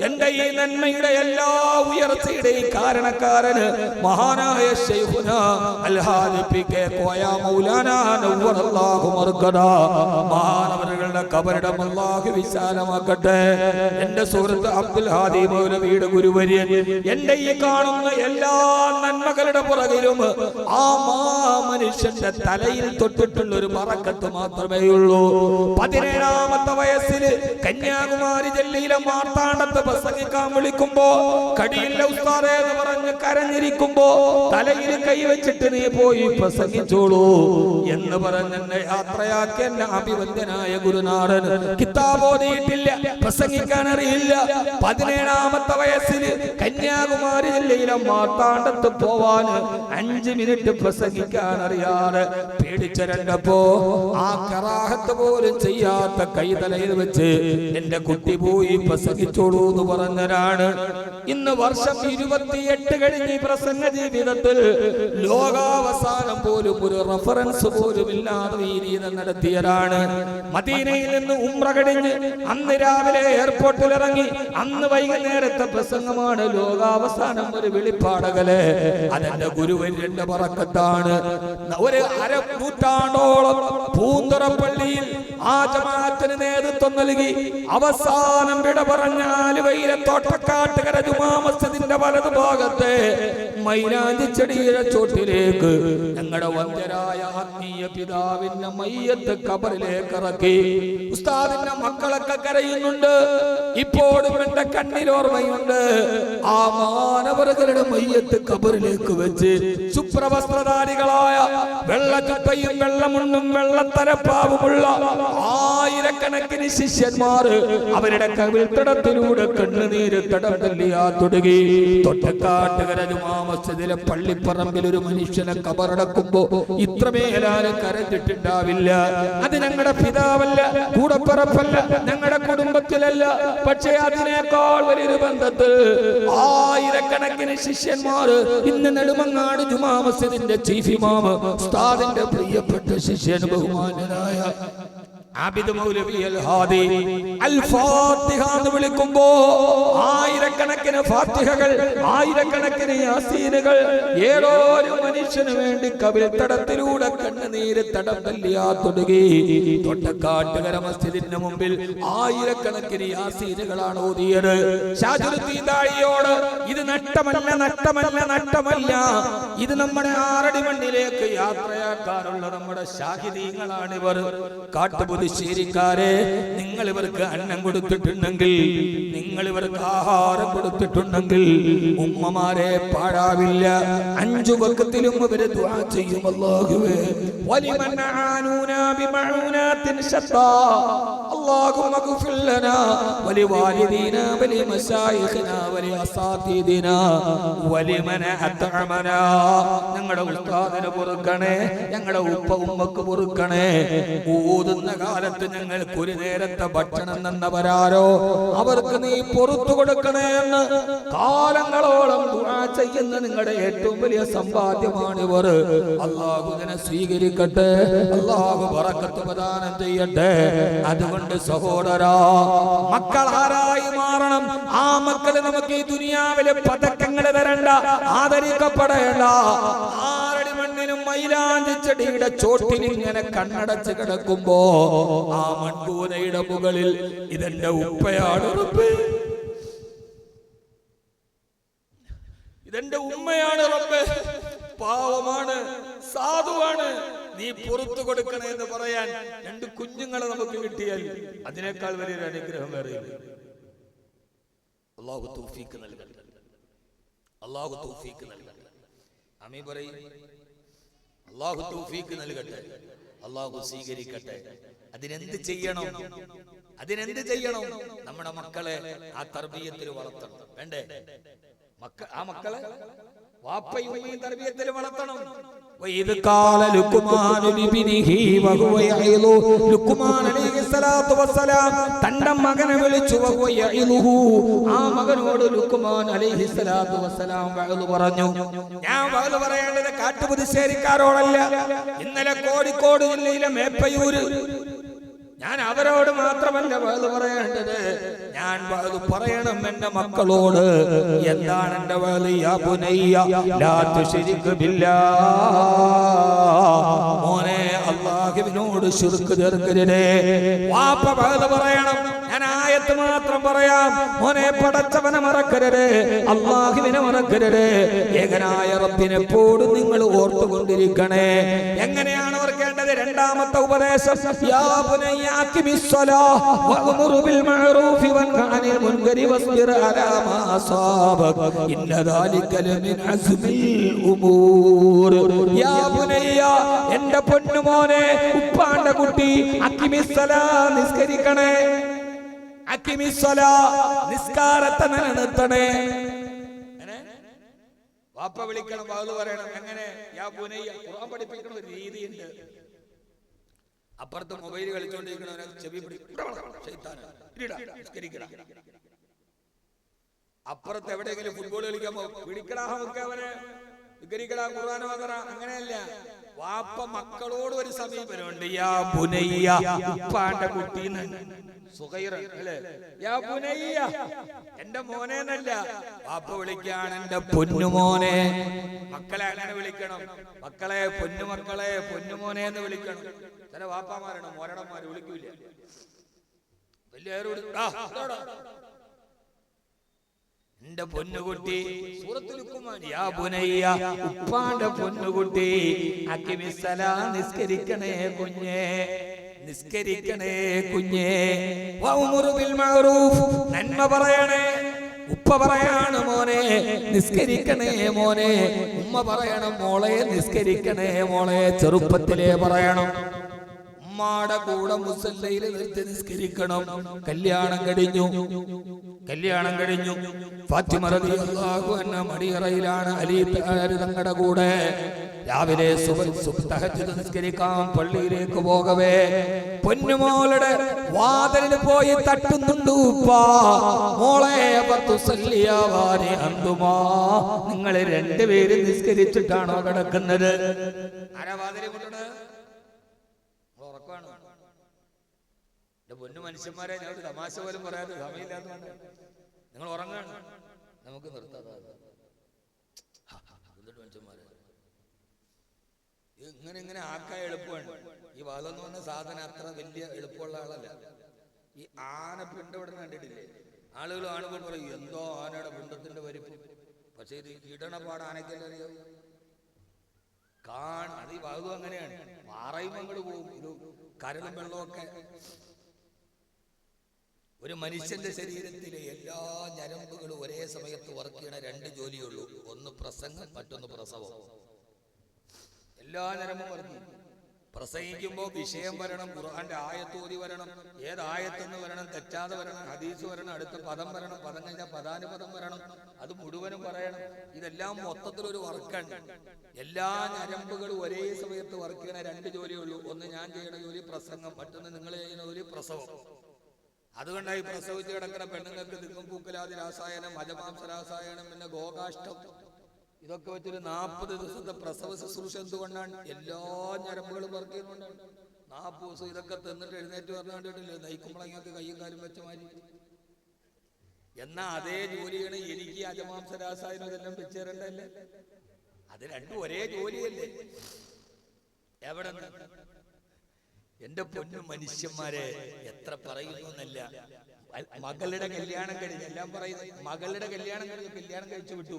എന്റെ ഈ നന്മയുടെ എല്ലാ ഉയർച്ചയുടെയും കാരണക്കാരന് മഹാനായ ശൈഖുനാ അൽഹാദി പി.കെ. കോയ മൗലാനാ നവ്വറല്ലാഹു മർകദാ. മഹാനവറുകളുടെ കബറിടം അല്ലാഹു വിശാലമാക്കട്ടെ. എന്റെ സുഹൃത്ത് അബ്ദുൽ ഹാദി മൗലവിയുടെ ഗുരുവര്യൻ, എന്റെ ഈ കാണുന്ന എല്ലാ നന്മകളുടെ പുറകിലും ആ മനുഷ്യന്റെ തലയിൽ തൊട്ടിട്ടുള്ള ഒരു ബറക്കത്ത് മാത്രമേ ഉള്ളൂ. 17ാമത്തെ വയസ്സിൽ കന്യാകുമാരി ജില്ലയിലെ മാർത്താണ്ഡത്ത് പ്രസംഗിക്കാൻ വിളിക്കുമ്പോ കടിയില്ല ഉസ്താദേ എന്ന് പറഞ്ഞ് കരഞ്ഞിരിക്കുമ്പോ തലയിൽ കൈവച്ചിട്ട് നീ പോയി പ്രസംഗിച്ചോളൂ എന്ന് പറഞ്ഞ് എന്നെ യാത്രയാക്കി എന്നെ അഭിവന്ദ്യനായ ഗുരുനാഥൻ. കിതാബ് ഓതിയിട്ടില്ല, പ്രസംഗിക്കാൻ അറിയില്ല. 17ാമത്തെ വയസ്സിൽ കന്യാകുമാരി ജില്ലയിലെ മാർത്താണ്ഡത്ത് പോവാൻ 5 മിനിറ്റ് പ്രസംഗിക്കാൻ അറിയാതെ പേടിച്ചരണ്ടപ്പോ ആ കറാഹത്ത് പോലും ചെയ്യാത്ത കൈതലയിൽ വെച്ച് എന്റെ കുട്ടി പോയി പ്രസംഗിച്ചോളൂ എന്ന് പറഞ്ഞവരാണ്. ഇന്ന് വർഷം 28 കഴിഞ്ഞ് പ്രസംഗ ജീവിതത്തിൽ ലോകാവസാനം പോലും ഒരു റഫറൻസ് പോലും ഇല്ലാതെ ഈ രീതി നടത്തിയതാണ്. മദീനയിൽ നിന്ന് ഉംറ കഴിഞ്ഞ് അന്ന് രാവിലെ എയർപോർട്ടിൽ ഇറങ്ങി അന്ന് വൈകുന്നേരത്തെ പ്രസംഗമാണ് ലോകാവസാനം ഒരു വെളിപ്പാടകലെ. അതെന്റെ ഗുരുവര്യന്റെ ബറക്കത്താണ്. ഒരു 1/2 നൂറ്റാണ്ടോളം പൂന്തുറപ്പള്ളിയിൽ ആ ജമാഅത്തിന് നേതൃത്വം നൽകി അവസാനം വിട പറഞ്ഞാൽ വൈര തോട്ടക്കാട്ടുകര ജുമാ മസ്ജിദിന്റെ വലതുഭാഗത്തെ മൈലാഞ്ചി ചെടിയുടെ ചോട്ടിലേക്ക് ഞങ്ങളുടെ വന്ധ്യരായ ആത്മീയ പിതാവിന്റെ മയ്യത്ത് ഖബറിലേക്ക് ഇറക്കി. ഉസ്താദിന്റെ മക്കളൊക്കെ കരയുന്നുണ്ട്. ഇപ്പോഴും എന്റെ കണ്ണിലോർമ്മയുണ്ട്. ആ മാനവറുകളുടെ മയ്യത്ത് ഖബറിലേക്ക് വെച്ച് ശുഭ്രവസ്ത്രധാരികളായ വെള്ളച്ചുപ്പയും വെള്ളമുണ്ടും വെള്ളത്തലപ്പാവുമുള്ള ആയിരക്കണക്കിന് ശിഷ്യന്മാർ അവരുടെ കവിൾത്തടത്തിലൂടെ കണ്ണുനീര് തടം തല്ലിയാ തുടങ്ങി. തൊട്ടക്കാട്ടുകര ജുമാ മസ്ജിദിലെ പള്ളിപ്പറമ്പിൽ ഒരു മനുഷ്യനെ കബറടക്കുമ്പോ ഇത്രമേലാരും കരഞ്ഞിട്ടുണ്ടാവില്ല. അത് ഞങ്ങളുടെ പിതാവല്ല, കൂടപ്പിറപ്പല്ല, ഞങ്ങളുടെ കുടുംബത്തിലല്ല. പക്ഷേ അതിനേക്കാൾ വലിയൊരു ബന്ധത്തിൽ ആയിരക്കണക്കിന് ശിഷ്യന്മാർ ഇന്ന് നെടുമങ്ങാട് ജുമാ മസ്ജിദിന്റെ ചീഫ് ഇമാം ഉസ്താദിന്റെ പ്രിയപ്പെട്ട ശിഷ്യൻ ബഹുമാനനായ ആബിദ് മൗലവി അൽ ഹാദി അൽ ഫാത്തിഹ എന്ന് വിളിക്കുമ്പോ ആയിരക്കണക്കിന് ഫാത്തിഹകൾ, ആയിരക്കണക്കിന് യാസീനുകൾ ഏതോ ഒരു മനുഷ്യന് വേണ്ടി കവിൾത്തടത്തിലൂടെ കണ്ണുനീര് തടം തല്ലിയാ തുടങ്ങി. തൊട്ടക്കാട്ടുകര മസ്ജിദിന് മുമ്പിൽ ആയിരക്കണക്കിന് യാസീനുകളാണ് ഓതിയത്. ഷാജുദ്ദീൻ ദാഇയോട് ഇത് നഷ്ടമല്ല, നഷ്ടമല്ല, നഷ്ടമല്ല, ഇത് നമ്മുടെ ആറടി മണ്ണിലേക്ക് യാത്രയാക്കാനുള്ള നമ്മുടെ ഷാഹിദീങ്ങളാണിവർ. കാട്ടുപുതുശ്ശേരിക്കാരെ, നിങ്ങൾ ഇവർക്ക് അന്നം കൊടുത്തിട്ടുണ്ടെങ്കിൽ, നിങ്ങൾ ഇവർക്ക് ആഹാരം കൊടുത്തിട്ടുണ്ടെങ്കിൽ ഉമ്മമാരെ പാഴാവില്ല. 5 വഖത്തിലും ഇവര് ദുആ ചെയ്യും. അല്ലാഹുവേ വലിമൻ ആനൂനാ ബിമഊനാത്തിൻ ശത്താ അല്ലാഹുമ്മ ഗ്ഫിർ ലനാ വലിവാലിദീനാ വലിമശായിഖിനാ വലിഅസാതീദിനാ വലിമൻ അത്അമനാ. ഞങ്ങളുടെ ഉസ്താദിനെ പൊറുക്കണേ, ഞങ്ങളുടെ ഉപ്പ ഉമ്മക്ക് പൊറുക്കണേ. ഊതുന്ന കാലത്ത് ഞങ്ങൾക്ക് ഒരു നേരത്തെ ഭക്ഷണം തന്നവരാരോ അവർക്ക് നീ പൊറത്തു കൊടുക്കണേ എന്ന് കാലങ്ങളോളം ദുആ ചെയ്യുന്ന നിങ്ങളുടെ ഏറ്റവും വലിയ സമ്പാദ്യമാണിവർ. അല്ലാഹു ഇതിനെ സ്വീകരിക്കട്ടെ, അല്ലാഹു ബറക്കത്ത് പ്രദാനം ചെയ്യട്ടെ. അതുകൊണ്ട് സഹോദരാ, മക്കൾ ആരായി മാറണം? ആ മക്കള് നമുക്ക് ഈ ദുനിയാവിലെ പതക്കങ്ങൾ തരണ്ട, ആദരിക്കപ്പെടേണ്ട. ആറടി മണ്ണിനും മൈലാഞ്ചി ചെടിയുടെ ചോട്ടിൽ ഇങ്ങനെ കണ്ണടച്ച് കിടക്കുമ്പോ ആ മൺകൂനയുടെ മുകളിൽ ഇതെന്റെ ഉപ്പയാണ് റബ്ബേ, ഇതെന്റെ ഉമ്മയാണ് റബ്ബേ, പാവമാണ്, സാധുവാണ്, നീ പുറത്തു കൊടുക്കണേ എന്ന് പറയാൻ 2 കുഞ്ഞുങ്ങളെ നമുക്ക് കിട്ടിയാൽ അതിനേക്കാൾ വലിയൊരു അനുഗ്രഹം വേറെയില്ല. അല്ലാഹു തൗഫീഖ് നൽകട്ടെ, അല്ലാഹു തൗഫീഖ് നൽകട്ടെ. ആമീൻ പറയ്. അല്ലാഹു തൗഫീഖ് നൽകട്ടെ, അല്ലാഹു സ്വീകരിക്കട്ടെ. അതിനെന്ത് ചെയ്യണം? അതിനെന്ത് ചെയ്യണം? നമ്മുടെ മക്കളെ ആ തർബീയത്തിൽ വളർത്തണം. വേണ്ടേ? ആ മക്കളെ വാപ്പയും ഉമ്മയും തർബീയത്തിൽ വളർത്തണം. വഇദ് ഖാല ലുഖ്മാനു ലിബ്നിഹി വഹുവ യഇലു. ലുഖ്മാൻ അലൈഹിസ്സലാത്തു വസ്സലാം തന്റെ മകനെ വിളിച്ചു. വഹുവ യഇലുഹു. ആ മകനോട് ലുഖ്മാൻ അലൈഹിസ്സലാത്തു വസ്സലാം വഅദ് പറഞ്ഞു. ഞാൻ വഅദ് പറയേണ്ടത് കാട്ടുപുതുശ്ശേരിക്കാരോടല്ല. ഇന്നലെ കോഴിക്കോട് ജില്ലയിലെ മേപ്പയൂര് ഞാൻ അവരോട് മാത്രമല്ല വഅദ് പറയേണ്ടത്, ഞാൻ വഅദ് പറയണം എന്റെ മക്കളോട്. എന്താണ് എന്റെ വഅദ്? യാ ബുനയ്യ ലാ തുശ്രിക് ബില്ലാഹ്. മോനെ, അല്ലാഹുവിനോട് ശിർക്ക് ചേർക്കരുതേ. വാപ്പ വഅദ് പറയണം. ഞാൻ ആയത്ത് മാത്രം പറയാം. മോനെ, പടച്ചവനെ മറക്കരുത്, അല്ലാഹുവിനെ മറക്കരുത്. ഏകനായ റബ്ബിനെ എപ്പോഴും നിങ്ങൾ ഓർത്തുകൊണ്ടിരിക്കണേ. എങ്ങനെയാണ് ഓർക്കേണ്ടത്? രണ്ടാമത്തെ ഉപദേശം, യാ ബുനയ്യ അഖിമിസ് സ്വലാഹ് വഅ്മുർ ബിൽ മഅറൂഫി വൻഹ അനിൽ മുൻകരി വസ്ബിർ അലാ മാ അസാബക ഇന്ന ദാലിക ലമിൻ അസ്മിൽ ഉമൂർ. യാ ബുനയ്യ, എന്റെ പൊന്നുമോനെ, ഉപ്പാന്റെ കുട്ടി, അഖിമിസ് സ്വലാഹ്, നിസ്കരിക്കണേ. അഖിമിസ് സ്വലാഹ്, നിസ്കാരത്തെ നിലനിർത്തണേ. വാപ്പ വിളിക്കണം, വഅദ് പറയണം. എങ്ങനെ? യാ ബുനയ്യ. ഖുർആൻ പഠിപ്പിക്കുന്ന ഒരു രീതിയുണ്ട്. അപ്പുറത്ത് മൊബൈൽ കളിച്ചോണ്ടിരിക്കണവനെ ചെവി അപ്പുറത്ത് എവിടെയെങ്കിലും ഫുട്ബോൾ കളിക്കാമോ പിടിക്കടാമൊക്കെ അവനെ ഖുർആൻ ഓതറ അങ്ങനെയല്ല. വാപ്പ മക്കളോട് ഒരു സമീപനമുണ്ട്. യാ ബുനയ്യ, ഉപ്പാന്റെ കുട്ടീന്ന് സുഗൈർ അല്ലേ, യാ ബുനയ്യ എന്റെ മോനെ എന്നല്ല, വാപ്പ വിളിക്കാണ് എന്റെ പൊന്നുമോനെ. മക്കളെ അങ്ങനെ വിളിക്കണം. മക്കളെ പൊന്നുമക്കളെ പൊന്നുമോനെ എന്ന് വിളിക്കണം. ചില വാപ്പമാരാണ് മോരടന്മാര് വിളിക്കൂല. വലിയവരോട് എന്റെ പൊന്നുകുട്ടി. സൂറത്തുൽ ലുഖ്മാൻ, യാ ബുനയ്യ ഉപ്പാന്റെ പൊന്നുകുട്ടി, അഖിമിസ്സലാ നിസ്കരിക്കണേ കുഞ്ഞേ, നിസ്കരിക്കണേ കുഞ്ഞേ. വഅ്മുറു ബിൽ മഅറൂഫ്, നന്മ പറയണേ. ഉപ്പ പറയാണ് മോനെ നിസ്കരിക്കണേ മോനെ, ഉമ്മ പറയണം മോളെ നിസ്കരിക്കണേ മോളെ. ചെറുപ്പത്തിലേ പറയണം. ഉമ്മാടെ കൂടെ മുസല്ലയിൽ നിർത്തി നിസ്കരിക്കണം. കല്യാണം കഴിഞ്ഞു, കല്യാണം കഴിഞ്ഞു. ഫാത്തിമ റളിയല്ലാഹു അൻഹ മടിയറയിലാണ്. അലി തങ്ങളുടെ കൂടെ രാവിലെ തഹജ്ജുദ് നിസ്കരിക്കാൻ പള്ളിയിലേക്ക് പോകവേ പൊന്നുമോളുടെ വാതിലിൽ പോയി തട്ടുന്നുണ്ട് ഉപ്പാ. മോളെ അന്തുമാ, നിങ്ങൾ രണ്ടുപേരും നിസ്കരിച്ചിട്ടാണോ കിടക്കുന്നത്? ആരാ വാതിലിൽ കൊണ്ടത്? ഉറപ്പാണ്. എന്റെ പൊന്നു മനുഷ്യന്മാരെ, ഞാൻ ഒരു തമാശ പോലും പറയാതെ സമയമില്ലാത്തതുകൊണ്ട് നിങ്ങൾ ഉറങ്ങാണ്. നമുക്ക് നിർത്താതെ മനുഷ്യന്മാരെ ഇങ്ങനെ ഇങ്ങനെ ആക്കാൻ എളുപ്പമാണ്. ഈ വാദം എന്ന് പറഞ്ഞ സാധനം അത്ര വലിയ എളുപ്പമുള്ള ആളല്ല. ഈ ആന പിണ്ടവിടുന്ന് കണ്ടിട്ടില്ലേ? ആളുകൾ ആണുകൾ പറയും എന്തോ ആനയുടെ പിണ്ടത്തിന്റെ വലിപ്പം. പക്ഷെ ഇത് ഇടണ പാട് ആനയ്ക്കല്ലേ അറിയാം. അത് ഈ വാദം അങ്ങനെയാണ്. പാറയും അങ്ങോട്ട് പോകും. ഒരു കരളും വെള്ളമൊക്കെ. ഒരു മനുഷ്യന്റെ ശരീരത്തിലെ എല്ലാ ഞരമ്പുകളും ഒരേ സമയത്ത് വർക്ക് ചെയ്യണ രണ്ട് ജോലിയുള്ളൂ. ഒന്ന് പ്രസംഗം, മറ്റൊന്ന് പ്രസവം. എല്ലാ ഞരമ്പും വർക്ക് ചെയ്യും. പ്രസംഗിക്കുമ്പോ വിഷയം വരണം, ഖുർആന്റെ ആയത്തോതി വരണം, ഏത് ആയത്തെന്ന് വരണം, തെറ്റാതെ വരണം, ഹദീസ് വരണം, അടുത്ത പദം വരണം, പദം കഴിഞ്ഞാൽ പദാനുപദം വരണം, അത് മുഴുവനും പറയണം. ഇതെല്ലാം മൊത്തത്തിലൊരു വർക്കാണ്. എല്ലാ ഞരമ്പുകളും ഒരേ സമയത്ത് വർക്ക് ചെയ്യണ രണ്ട് ജോലിയുള്ളൂ. ഒന്ന് ഞാൻ ചെയ്യുന്ന ജോലി പ്രസംഗം, മറ്റൊന്ന് നിങ്ങൾ ചെയ്യുന്ന ജോലി പ്രസവം. അതുകൊണ്ടായി പ്രസവിച്ച് കിടക്കുന്ന പെണ്ണുങ്ങൾക്ക് ദിക്കും പൂക്കലാതി രാസായനം, അജമാംസ രാസായനം, പിന്നെ ഗോകാഷ്ടം, ഇതൊക്കെ വെച്ചൊരു 40 ദിവസത്തെ പ്രസവ ശുശ്രൂഷ. എന്തുകൊണ്ടാണ്? എല്ലാ ഞരമ്പുകളും വർക്ക് ചെയ്യുന്നുണ്ടാണ്. 40 ദിവസം ഇതൊക്കെ തിന്നിട്ട് എഴുന്നേറ്റ് പറഞ്ഞ കണ്ടിട്ടില്ലേ? നയിക്കുമ്പോഴങ്ങൾക്ക് കയ്യും കാലും വെച്ച മാതിരി. എന്നാ അതേ ജോലിയാണ് എനിക്ക് അജമാംസ രാസായനം ഇതെല്ലാം വെച്ചേരണ്ടല്ലേ? അത് രണ്ടും ഒരേ ജോലിയല്ലേ? എവിടെ എന്റെ പൊന്നു മനുഷ്യന്മാരെ, എത്ര പറയുന്നു എന്നല്ല. മകളുടെ കല്യാണം കഴിഞ്ഞ് എല്ലാം പറയുന്നത്. മകളുടെ കല്യാണം കഴിച്ചു വിട്ടു.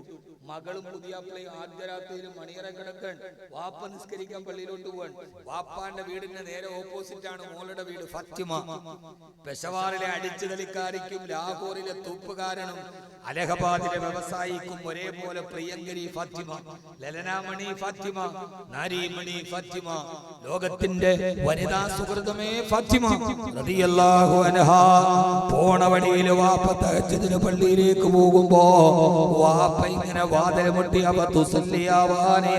മകളും പുതിയാപ്പിളയും ആദ്യ രാത്രിയിലും മണിയറ കിടക്കാൻ. വാപ്പ നിസ്കരിക്കാൻ പള്ളിയിലോട്ട് പോവാൻ. വാപ്പാന്റെ വീടിന്റെ നേരെ ഓപ്പോസിറ്റ് ആണ് മോളുടെ വീട് ഫാത്തിമ. പെഷവാറിലെ അടിച്ചു കളിക്കാരിക്കും ലാഹോറിലെ തൂപ്പുകാരനും അലഹബാദിലെ വ്യവസായിക്കും ഒരേപോലെ പ്രിയങ്കരി ഫാത്തിമ, ലലനാമണി ഫാത്തിമ, നാരീമണി ഫാത്തിമ, ലോകത്തിന്റെ വനിതാ സുഹൃതമേ ഫാത്തിമ റളിയല്ലാഹു അൻഹാ. പോണ വഴിയിൽ വാപ്പ തഹജ്ജുദിന് പള്ളിയിലേക്ക് പോകുമ്പോ വാപ്പ ഇങ്ങനെ വാതിൽ മുട്ടി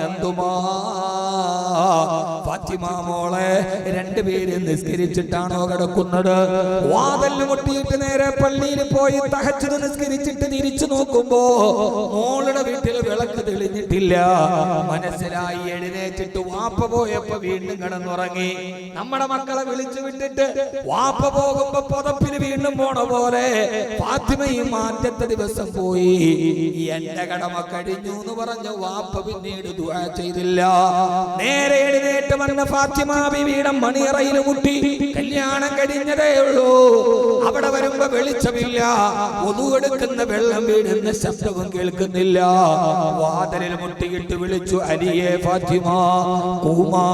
അന്തുമാ, ഫാത്തിമ മോളെ രണ്ടുപേരും നിസ്കരിച്ചിട്ടാണോ കിടക്കുന്നത്? വാതിൽ മുട്ടിയിട്ട് നേരെ പള്ളിയിൽ പോയി തഹജ്ജുദ് നിസ്കരിച്ചിട്ട് തിരിച്ചു നോക്കുമ്പോ മോളുടെ വീട്ടിൽ വിളക്ക് തെളിഞ്ഞിട്ടില്ല. മനസ്സിലായി. എഴുന്നേറ്റിട്ട് വാപ്പ പോയപ്പോ വീണ്ടും കിടന്നുറങ്ങി. നമ്മുടെ മക്കളെ വിളിച്ചു വിട്ടിട്ട് വാപ്പ പോകുമ്പോ പുതപ്പിന് വീണ്ടും പോണ പോലെ ഫാത്തിമയും ആദ്യത്തെ ദിവസം പോയി. എന്റെ കടമ കഴിഞ്ഞു എന്ന് പറഞ്ഞ വാപ്പ പിന്നീട് ദുആ ചെയ്തില്ല. നേരെ എഴുന്നേറ്റ് വന്ന ഫാത്തിമ ബീവിയുടെ മണിയറയിൽ മുട്ടി. കല്യാണം കഴിഞ്ഞതേ ഉള്ളൂ. അവിടെ വരുമ്പോ വെളിച്ചമില്ല. ഒതു എടുക്കുന്ന വെള്ളം വീഴുന്ന ശബ്ദവും കേൾക്കുന്നില്ല. വാതിലിൽ മുട്ടിയിട്ട് വിളിച്ചു, അലിയെ ഫാത്തിമ കൂമാ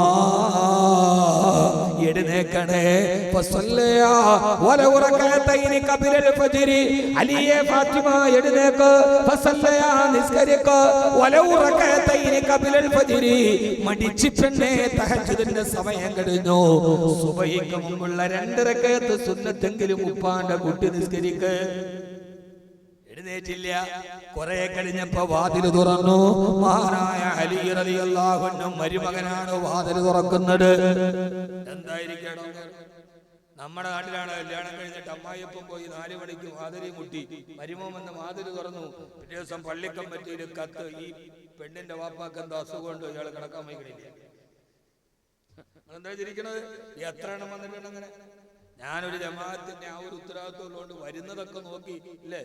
എഴുന്നേക്കണേ. അലിയെ ഫാത്തിമ എഴുന്നേക്ക്. മടിച്ചു പെണ്ണേ, തഹജ്ജുദിന്റെ സമയം കഴിഞ്ഞു. സുബഹിക്ക് മുമ്പുള്ള 2 റക്അത്ത് സുന്നത്തെങ്കിലും ഉപ്പാന്റെ കുട്ടി നിസ്കരിക്ക്. എഴുന്നേറ്റില്ല. കുറെ കഴിഞ്ഞപ്പോ വാതിൽ തുറന്നു. മഹാനായ അലി റളിയല്ലാഹു അൻഹു മരുമകനാണ് വാതിൽ തുറക്കുന്നത്. എന്തായിരിക്കണം? നമ്മുടെ നാട്ടിലാണ് കല്യാണം കഴിഞ്ഞിട്ട് അമ്മായിയപ്പം പോയി 4 മണിക്ക് മാതിരി മുട്ടി മരുമോൻ വന്ന് മാതിരി തുറന്നു. പിറ്റേ ദിവസം പള്ളിക്കമ്പറ്റിയിൽ കത്ത്, ഈ പെണ്ണിന്റെ വാപ്പാക്ക് എന്തോ അസുഖമുണ്ടോ, ഇയാൾ കിടക്കാൻ വൈകണില്ല. എന്താ ചിരിക്കണത്? എത്ര എണ്ണം വന്നിട്ടുണ്ട് അങ്ങനെ? ഞാനൊരു ജമാഅത്തിന്റെ ആ ഒരു ഉത്തരവാദിത്വം ഉള്ളതുകൊണ്ട് വരുന്നതൊക്കെ നോക്കി ഇല്ലേ,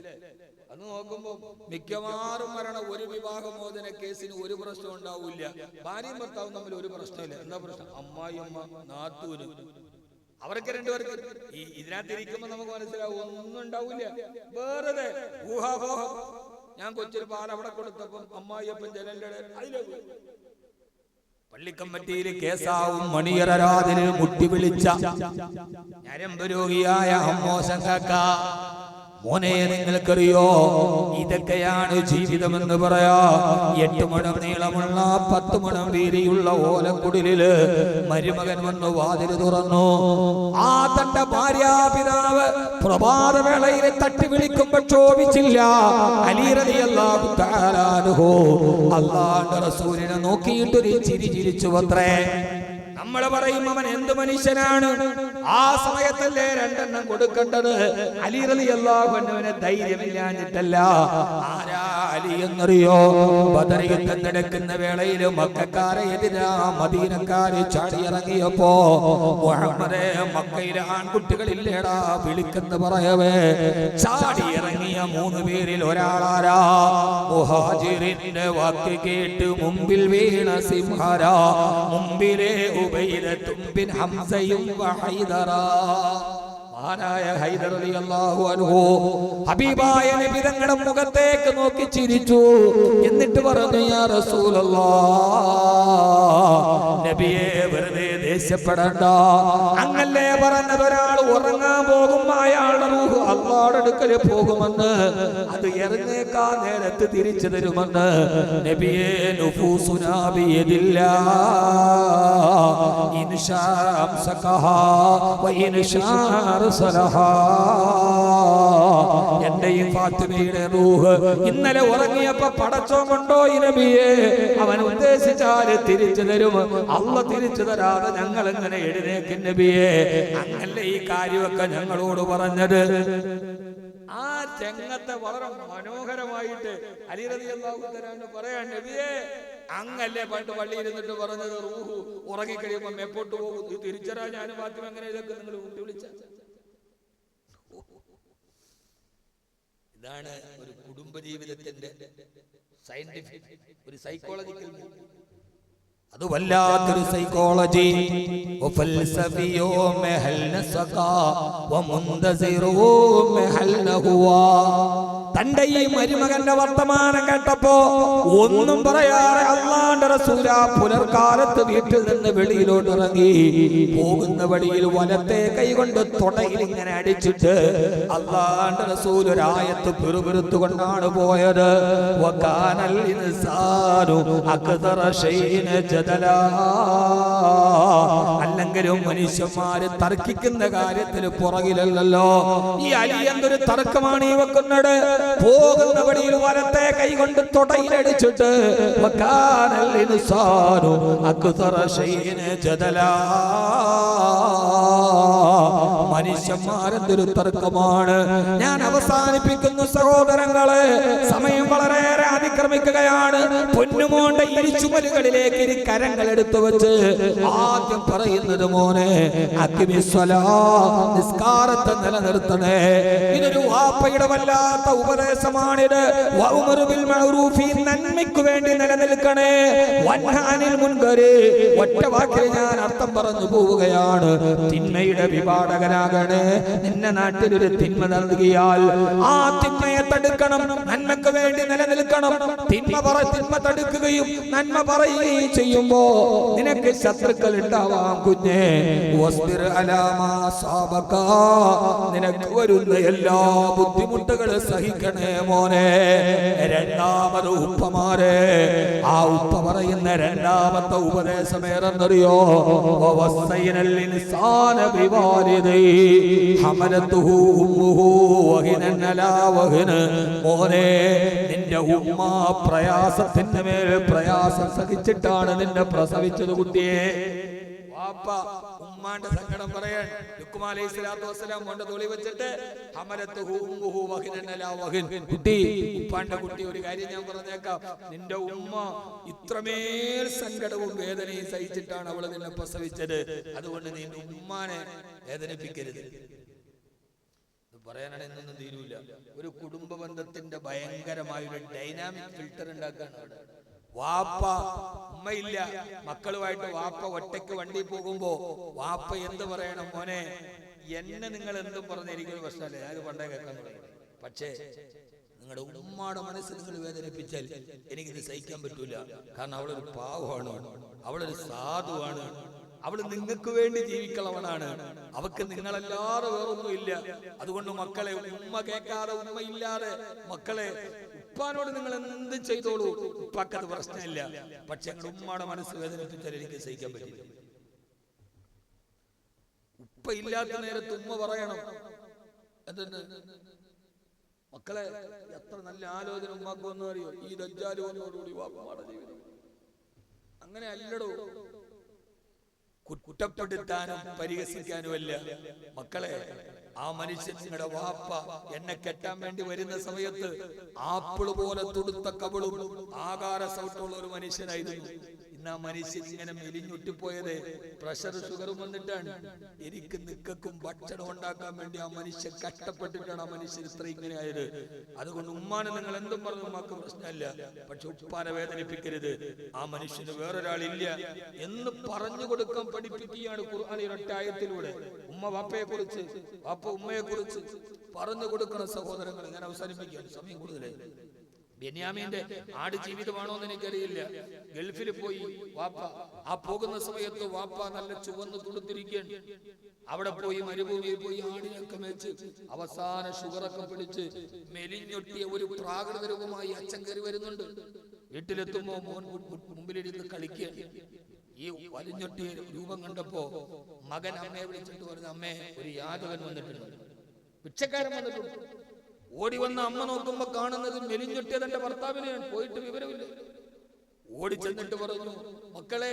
അത് നോക്കുമ്പോ മിക്കവാറും മരണ ഒരു വിവാഹമോചന കേസിന് ഒരു പ്രശ്നം ഉണ്ടാവില്ല. ഭാര്യയും ഭർത്താവും തമ്മിൽ ഒരു പ്രശ്നമില്ല. എന്താ പ്രശ്നം? അമ്മായി അമ്മ നാത്തൂര്, അവർക്ക് രണ്ടുപേർക്ക് ഈ ഇതിനകത്തിരിക്കുമ്പോ നമുക്ക് മനസ്സിലാവും ഒന്നും ഉണ്ടാവില്ല, വെറുതെ ഊഹാപോഹം. ഞാൻ കൊച്ചൊരു പാൽ അവിടെ കൊടുത്തപ്പം അമ്മായിയപ്പൻ ജനലിന്റെ അതിലെ പള്ളിക്കമ്പറ്റിയിൽ കേസാവും മണിയറാതിന് മുട്ടി വിളിച്ച ഞരമ്പ് രോഗിയായ അമ്മോശൻ കാക്ക, മോനെ നിങ്ങൾക്കറിയോ ഇതൊക്കെയാണ് ജീവിതമെന്ന് പറയാ. 8 മുഴം നീളമുള്ള 10 മുഴം വീതിയുള്ള ഓലക്കുടിലില് മരുമകൻ വന്നു വാതില് തുറന്നു. ആ തന്റെ ഭാര്യാപിതാവ് പ്രഭാതവേളയിൽ തട്ടി വിളിക്കുമ്പോ ക്ഷോഭിച്ചില്ല. അലി റളിയല്ലാഹു തആല അൻഹു അല്ലാഹുവിന്റെ റസൂലിനെ നോക്കിയിട്ടൊരു ചിരി ചിരിച്ചു അത്രേ. നമ്മള് പറയും അവൻ എന്ത് മനുഷ്യനാണ്, ആ സമയത്തല്ലേ 2 എണ്ണം കൊടുക്കേണ്ടത്. അലി റളിയല്ലാഹു അൻഹുവിനെ ധൈര്യമില്ലാഞ്ഞിട്ടല്ല. ആരാ അലി എന്നറിയോ? ബദർ യുദ്ധം നടക്കുന്ന വേളയിൽ മക്കക്കാരെ എതിരാ മദീനക്കാരെ ചാടിയിറങ്ങിയപ്പോ മുഹമ്മദേ മക്കയിലെ ആൺകുട്ടികളില്ലേടാ വിളിക്കെന്ന് പറയവേ ചാടിയിറങ്ങിയ 3 പേരിൽ ഒരാളാരാ? മുഹാജിറിന്റെ വാക്ക് കേട്ട് മുമ്പിൽ വീണ സിംഹരാ, മുമ്പിലെ ഉബൈദത്തും ബിൻ ഹംസയും വഹൈദറാ. മഹാനായ ഹൈദർ റളിയല്ലാഹു അൻഹു ഹബീബായ നബി തങ്ങളുടെ മുഖത്തേക്ക് നോക്കി ചിരിച്ചു. എന്നിട്ട് പറഞ്ഞു, യാ റസൂലല്ലാഹ്, നബിയെ വെറുതെ ദേഷ്യപ്പെടണ്ട. അങ്ങല്ലേ പറഞ്ഞത് ഒരാൾ ഉറങ്ങാൻ പോകും, അയാളുടെ റൂഹ് അല്ലാഹുവിന്റെ അടുക്കൽ പോകുമെന്ന്, അത് എറിഞ്ഞേക്കാ നേരത്ത് തിരിച്ചു തരുമെന്ന്. നബിയെ നുഫൂസുനാ ബിയദില്ലാഹ് ഇൻഷാ അംസകഹാ വ ഇൻഷാ എന്റെയും ഫാത്തിമയുടെ റൂഹ് ഇന്നലെ ഉറങ്ങിയപ്പോ പടച്ചോൻ കൊണ്ടോയി നബിയെ, അവൻ ഉദ്ദേശിച്ചാല് തിരിച്ചു തരും. അള്ള തിരിച്ചു തരാതെ ഞങ്ങൾ എങ്ങനെ എഴുന്നേക്കും നബിയെ? അങ്ങല്ലേ ഈ കാര്യമൊക്കെ ഞങ്ങളോട് പറഞ്ഞത്. ആ രംഗത്തെ വളരെ മനോഹരമായിട്ട് അലി റളിയല്ലാഹു തആല പറയാൻ, നബിയെ അങ്ങല്ലേ പണ്ട് പള്ളിയിൽ ഇരുന്നിട്ട് പറഞ്ഞത് റൂഹ് ഉറങ്ങിക്കഴിയുമ്പോ മേപ്പോട്ട് പോകും, തിരിച്ചറാ ഞാനും ഫാത്തിമ എങ്ങനെ ഇതൊക്കെ നിങ്ങൾ കൂട്ടി വിളിച്ച. ഇതാണ് ഒരു കുടുംബജീവിതത്തിന്റെ സയന്റിഫിക്, ഒരു സൈക്കോളജിക്കൽ. അത് വല്ലാത്തൊരു സൈക്കോളജി. വഫൽസഫിയോ മെഹൽ നസഖാ വമുന്തസിറോ മെഹൽ നഹുവാ. തന്റെ ഈ മരുമകന്റെ വർത്തമാനം കേട്ടപ്പോ ഒന്നും പറയാതെ അല്ലാഹുവിന്റെ റസൂൽ പുലർക്കാലത്ത് വീട്ടിൽ നിന്ന് വെളിയിലോട്ട് ഇറങ്ങി. പോകുന്ന വഴിയിൽ വലത്തെ കൈ കൊണ്ട് തൊടയിൽ ഇങ്ങനെ അടിച്ചിട്ട് അല്ലാഹുവിന്റെ റസൂൽ ഒരു ആയത്ത് പിറുപിറുത്തുകൊണ്ടാണ് പോയത്. വകാനൽ ഇൻസാനു അക്തറ ശൈഇൻ ജദലാ. അല്ലെങ്കിലും മനുഷ്യന്മാര് തർക്കിക്കുന്ന കാര്യത്തിൽ പുറകിലല്ലോ. ഈ അലി എന്തൊരു തർക്കമാണ് ഈ വെക്കുന്നത്? പോകുന്ന വഴിയിൽ വലത്തെ കൈ കൊണ്ട് തൊടയിലടിച്ചിട്ട് മനുഷ്യന്മാരെന്തൊരു തർക്കമാണ്. ഞാൻ അവസാനിപ്പിക്കുന്നു സഹോദരങ്ങളെ, സമയം വളരെയേറെ അതിക്രമിക്കുകയാണ്. പൊന്നുമോന്റെ ഇരിച്ചുമലുകളിലേക്ക് ഇരു കരങ്ങൾ എടുത്തു വെച്ച് ആദ്യം പറയുന്നത്, മോനെ അഖിമിസ്സലാ, നിസ്കാരത്തെ നിലനിർത്തണേ. ഇതൊരു വാപ്പയുടെ വല്ലാത്ത ഉപദേശമാണിത്. വഉമറു ബിൽ മഅറൂഫി, നന്മയ്ക്ക് വേണ്ടി നിലനിൽക്കണേ. വൻഹാനിൽ മുൻകരി, ഒറ്റ വാക്കിൽ ഞാൻ അർത്ഥം പറഞ്ഞു പോവുകയാണ്. തിന്മയുടെ വിപാടകനാകണേ. നിന്റെ നാട്ടിൽ ഒരു തിന്മ നൽകിയാൽ ആ തിന്മയെ തടുക്കണം, നന്മയ്ക്ക് വേണ്ടി നിലനിൽക്കണം. തിന്മ തടുക്കുകയും നന്മ പറയുകയും ചെയ്യുമ്പോ നിനക്ക് ശത്രുക്കൾ ഉണ്ടാവാം കുഞ്ഞേ. വസ്ബിർ അലാ മാ സാബക, നിനക്ക് വരുന്ന എല്ലാ ബുദ്ധിമുട്ടുകളും സഹിക്കണേ മോനെ. രണ്ടാമത് ഉപ്പമാരെ, ആ ഉപ്പ പറയുന്ന രണ്ടാമത്തെ ഉപദേശം ഏറെന്നറിയോ? വവസ്സൈനൽ ഇൻസാന ബിവാലിദൈഹി ഹമലതുഹു ഉമ്മുഹു വഹിനൻ അലാ വഹിൻ. മോനെ, നിന്റെ ഉമ്മ പ്രയാസത്തിന്റെ മേൽ പ്രയാസം സഹിച്ചിട്ടാണ് നിന്നെ പ്രസവിച്ചത് കുട്ടിയെ. വാപ്പ ഉമ്മാന്റെ സങ്കടം പറയാൻ ലുക്മാൻ അലൈഹിസ്സലാത്തു വസ്സലാം മോന്റെ തോളി വെച്ചിട്ട് ഹമലത്തുഹു ഉമ്മുഹു വഹിനൻ അലാ വഹിൻ. കുട്ടി, ഉപ്പാന്റെ കുട്ടി, ഒരു കാര്യം ഞാൻ പറഞ്ഞേക്കാം, നിന്റെ ഉമ്മ ഇത്രമേൽ സങ്കടവും വേദനയും സഹിച്ചിട്ടാണ് അവള് നിന്നെ പ്രസവിച്ചത്. അതുകൊണ്ട് നീ ഉമ്മാനെ വേദനിപ്പിക്കരുത്. പറയാനാണ് എന്നൊന്നും തീരൂല. ഒരു കുടുംബ ബന്ധത്തിന്റെ ഭയങ്കരമായ ഒരു ഡൈനാമിക് ഫിൽട്ടർ ഉണ്ടാക്കാണ് അവിടെ. വാപ്പ ഉമ്മയില്ല, മക്കളുമായിട്ട് വാപ്പ ഒറ്റയ്ക്ക് വണ്ടി പോകുമ്പോ വാപ്പ എന്ത് പറയണം? മോനെ, എന്നെ നിങ്ങൾ എന്തും പറഞ്ഞിരിക്കുന്ന പ്രശ്നമല്ലേ, ഞാൻ പണ്ടേ കേൾക്കാൻ തുടങ്ങി. പക്ഷേ നിങ്ങളുടെ ഉമ്മയുടെ മനസ്സ് നിങ്ങൾ വേദനിപ്പിച്ചാൽ എനിക്കിത് സഹിക്കാൻ പറ്റൂല. കാരണം അവളൊരു പാവമാണ്, അവളൊരു സാധുവാണ്, അവള് നിങ്ങൾക്ക് വേണ്ടി ജീവിക്കളവനാണ്, അവക്ക് നിങ്ങളല്ലാതെ വേറൊന്നും ഇല്ല. അതുകൊണ്ട് മക്കളെ, ഉമ്മ കേൾക്കാതെ ഉമ്മയില്ലാതെ മക്കളെ, ഉപ്പാനോട് നിങ്ങൾ എന്ത് ചെയ്തോളൂ, ഉപ്പാക്കത് പ്രശ്നമില്ല. പക്ഷെ ഞങ്ങളുടെ ഉമ്മയുടെ മനസ്സ് വേദനിപ്പിച്ചാൽ എനിക്ക് സഹിക്കാൻ പറ്റില്ല. ഉപ്പ ഇല്ലാത്ത നേരത്ത് ഉമ്മ പറയണം എന്തെന്ന്? മക്കളെ, എത്ര നല്ല ആലോചന ഉമ്മാക്ക് വന്നു അറിയോ? ഈ ദജ്ജാൽ വന്നതോടുകൂടി വാപ്പയുടെ ജീവിതം അങ്ങനെ അല്ലടോ. കുറ്റപ്പെടുത്താനും പരിഹസിക്കാനുമല്ല മക്കളെ. ആ മനുഷ്യൻ, നിങ്ങളുടെ വാപ്പ എന്നെ കെട്ടാൻ വേണ്ടി വരുന്ന സമയത്ത് ആപ്പിള് പോലെ തുടുത്ത കവിളും ആകാര സൗട്ടുള്ള ഒരു മനുഷ്യനായിരുന്നു. ഇന്ന് ആ മനുഷ്യൻ ഇങ്ങനെ മെലിഞ്ഞുട്ടിപ്പോയത് പ്രഷർ ഷുഗറും വന്നിട്ടാണ്. എനിക്ക് നിക്കും ഭക്ഷണം ഉണ്ടാക്കാൻ വേണ്ടി ആ മനുഷ്യൻ കഷ്ടപ്പെട്ടിട്ടാണ് ആ മനുഷ്യൻ ഇത്ര ഇങ്ങനെ ആയത്. അതുകൊണ്ട് ഉമ്മാനെ നിങ്ങൾ എന്തും പറഞ്ഞു ഉമ്മാക്ക് പ്രശ്നമില്ല, പക്ഷെ ഉപ്പാനെ വേദനിപ്പിക്കരുത്. ആ മനുഷ്യന് വേറൊരാളില്ല എന്ന് പറഞ്ഞു കൊടുക്കാൻ പഠിപ്പിക്കുകയാണ് ഖുർആനിൽ ഒരൊറ്റ ആയത്തിലൂടെ. ഉമ്മ വാപ്പയെ കുറിച്ച്, വാപ്പ ഉമ്മയെ കുറിച്ച് പറഞ്ഞു കൊടുക്കണം സഹോദരങ്ങളെ. ഞാൻ അവസാനിപ്പിക്കുകയാണ്, സമയം കൂടുതലായി. ബെന്യാമീന്റെ ആട് ജീവിതമാണോ എന്ന് എനിക്കറിയില്ല. ഗൾഫിൽ പോയി വാപ്പ, ആ പോകുന്ന സമയത്ത് വാപ്പ നല്ല ചുവന്ന് തുടുത്തിരിക്കുകയാണ്. അവിടെ പോയി മരുഭൂമിയിൽ പോയി ആടിനൊക്കെ മേച്ച് അവസാന ഷുഗറൊക്കെ പിടിച്ച് മെലിഞ്ഞൊട്ടിയ ഒരു പ്രാകൃതരൂപമായി അച്ഛൻ കയറി വരുന്നുണ്ട്. വീട്ടിലെത്തുമ്പോ മോൻ മുമ്പിലിരുന്ന് കളിക്കുക. ഈ വലിഞ്ഞൊട്ടിയ രൂപം കണ്ടപ്പോ മകൻ അമ്മയെ വിളിച്ചിട്ട് പറഞ്ഞു, അമ്മേ, ഒരു യാചകൻ വന്നിട്ടുണ്ട്, ഭിക്ഷക്കാരൻ വന്നിട്ടുണ്ട്. ഓടി വന്ന അമ്മ നോക്കുമ്പോ കാണുന്നത് മെലിഞ്ഞൊട്ടിയ തന്റെ ഭർത്താവിനെയാണ്. പോയിട്ട് വിവരമില്ല. ഓടി ചെന്നിട്ട് പറഞ്ഞു, മക്കളെ,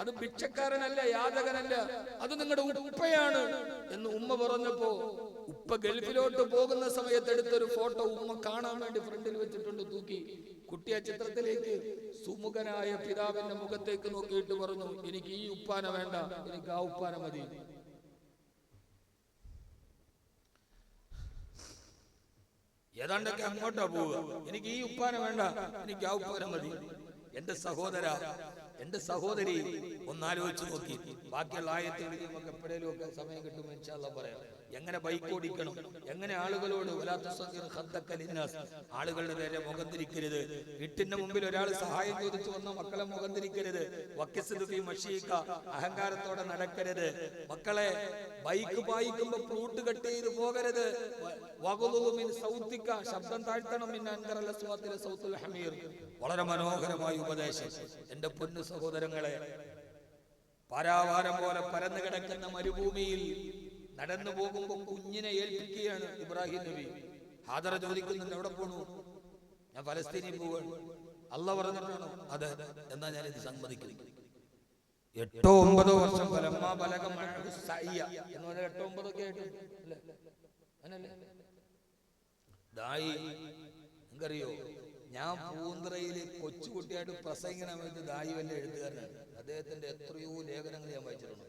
അത് ഭിക്ഷക്കാരനല്ല, യാചകനല്ല, അത് നിങ്ങളുടെ ഉപ്പയാണ് എന്ന് ഉമ്മ പറഞ്ഞപ്പോ ഉപ്പ ഗൾഫിലോട്ട് പോകുന്ന സമയത്ത് എടുത്തൊരു ഫോട്ടോ ഉമ്മ കാണാൻ വേണ്ടി ഫ്രണ്ടിൽ വെച്ചിട്ടുണ്ട് തൂക്കി. കുട്ടിയെ ചിത്രത്തിലേക്ക് സുമുഖനായ പിതാവിന്റെ മുഖത്തേക്ക് നോക്കിയിട്ട് പറഞ്ഞു, എനിക്ക് ഈ ഉപ്പാന വേണ്ട, എനിക്ക് ആ ഉപ്പാന മതി. ഏതാണ്ടൊക്കെ അങ്ങോട്ടാ പോവുക. എനിക്ക് ഈ ഉപ്പാന വേണ്ട, എനിക്ക് ആ ഉപ്പാന മതി. എന്റെ സഹോദര, എന്റെ സഹോദരി, ഒന്നാലോചിച്ച് നോക്കി. ബാക്കിയുള്ള ആയത്തുകളിൽ നമുക്ക് എപ്പോഴേലും ഒക്കെ സമയം കിട്ടുമ്പോൾ ഇൻഷാ അല്ലാഹ് പറയാം. എങ്ങനെ ബൈക്ക് ഓടിക്കണം, എങ്ങനെ ആളുകളോട് ആളുകളുടെ നേരെ മുഖം തിരിക്കരുത്. വീട്ടിന്റെ മുമ്പിൽ ഒരാൾ സഹായം ചോദിച്ചു വന്ന മക്കളെ മുഖം തിരിക്കരുത്. അഹങ്കാരത്തോടെ നടക്കരുത്. മക്കളെ, ബൈക്ക് പായിക്കുമ്പോ ഫ്ലൂട്ട് കട്ട് ചെയ്ത് പോകരുത്. ശബ്ദം താഴ്ത്തണം. വളരെ മനോഹരമായ ഉപദേശം. എന്റെ പൊന്നു സഹോദരങ്ങളെ, പാരാവാരം പോലെ പരന്നു കിടക്കുന്ന മരുഭൂമിയിൽ നടന്നു പോകുമ്പോ കുഞ്ഞിനെ ഏൽപ്പിക്കുകയാണ് ഇബ്രാഹിം നബി. ഹാദറ ചോദിക്കുന്നുണ്ട്, എവിടെ പോണു? ഞാൻ ഫലസ്തീനിൽ പോവാണ്. അള്ളാഹ് പറഞ്ഞിട്ടാണോ? അതെ. എന്നാ ഞാൻ ഇത് സമ്മതിക്കുന്നു. 8-9 വർഷം എന്ന് പറഞ്ഞാൽ 8-9 ഒക്കെ ആയിട്ട് ദായി എന്തറിയോ? ഞാൻ പൂന്തറയില് കൊച്ചുകുട്ടിയായിട്ട് പ്രസംഗിക്കാൻ വേണ്ടി ദായി വല്ല എഴുത്തുകാരനാണ്. അദ്ദേഹത്തിന്റെ എത്രയോ ലേഖനങ്ങൾ ഞാൻ വായിച്ചിട്ടുണ്ട്.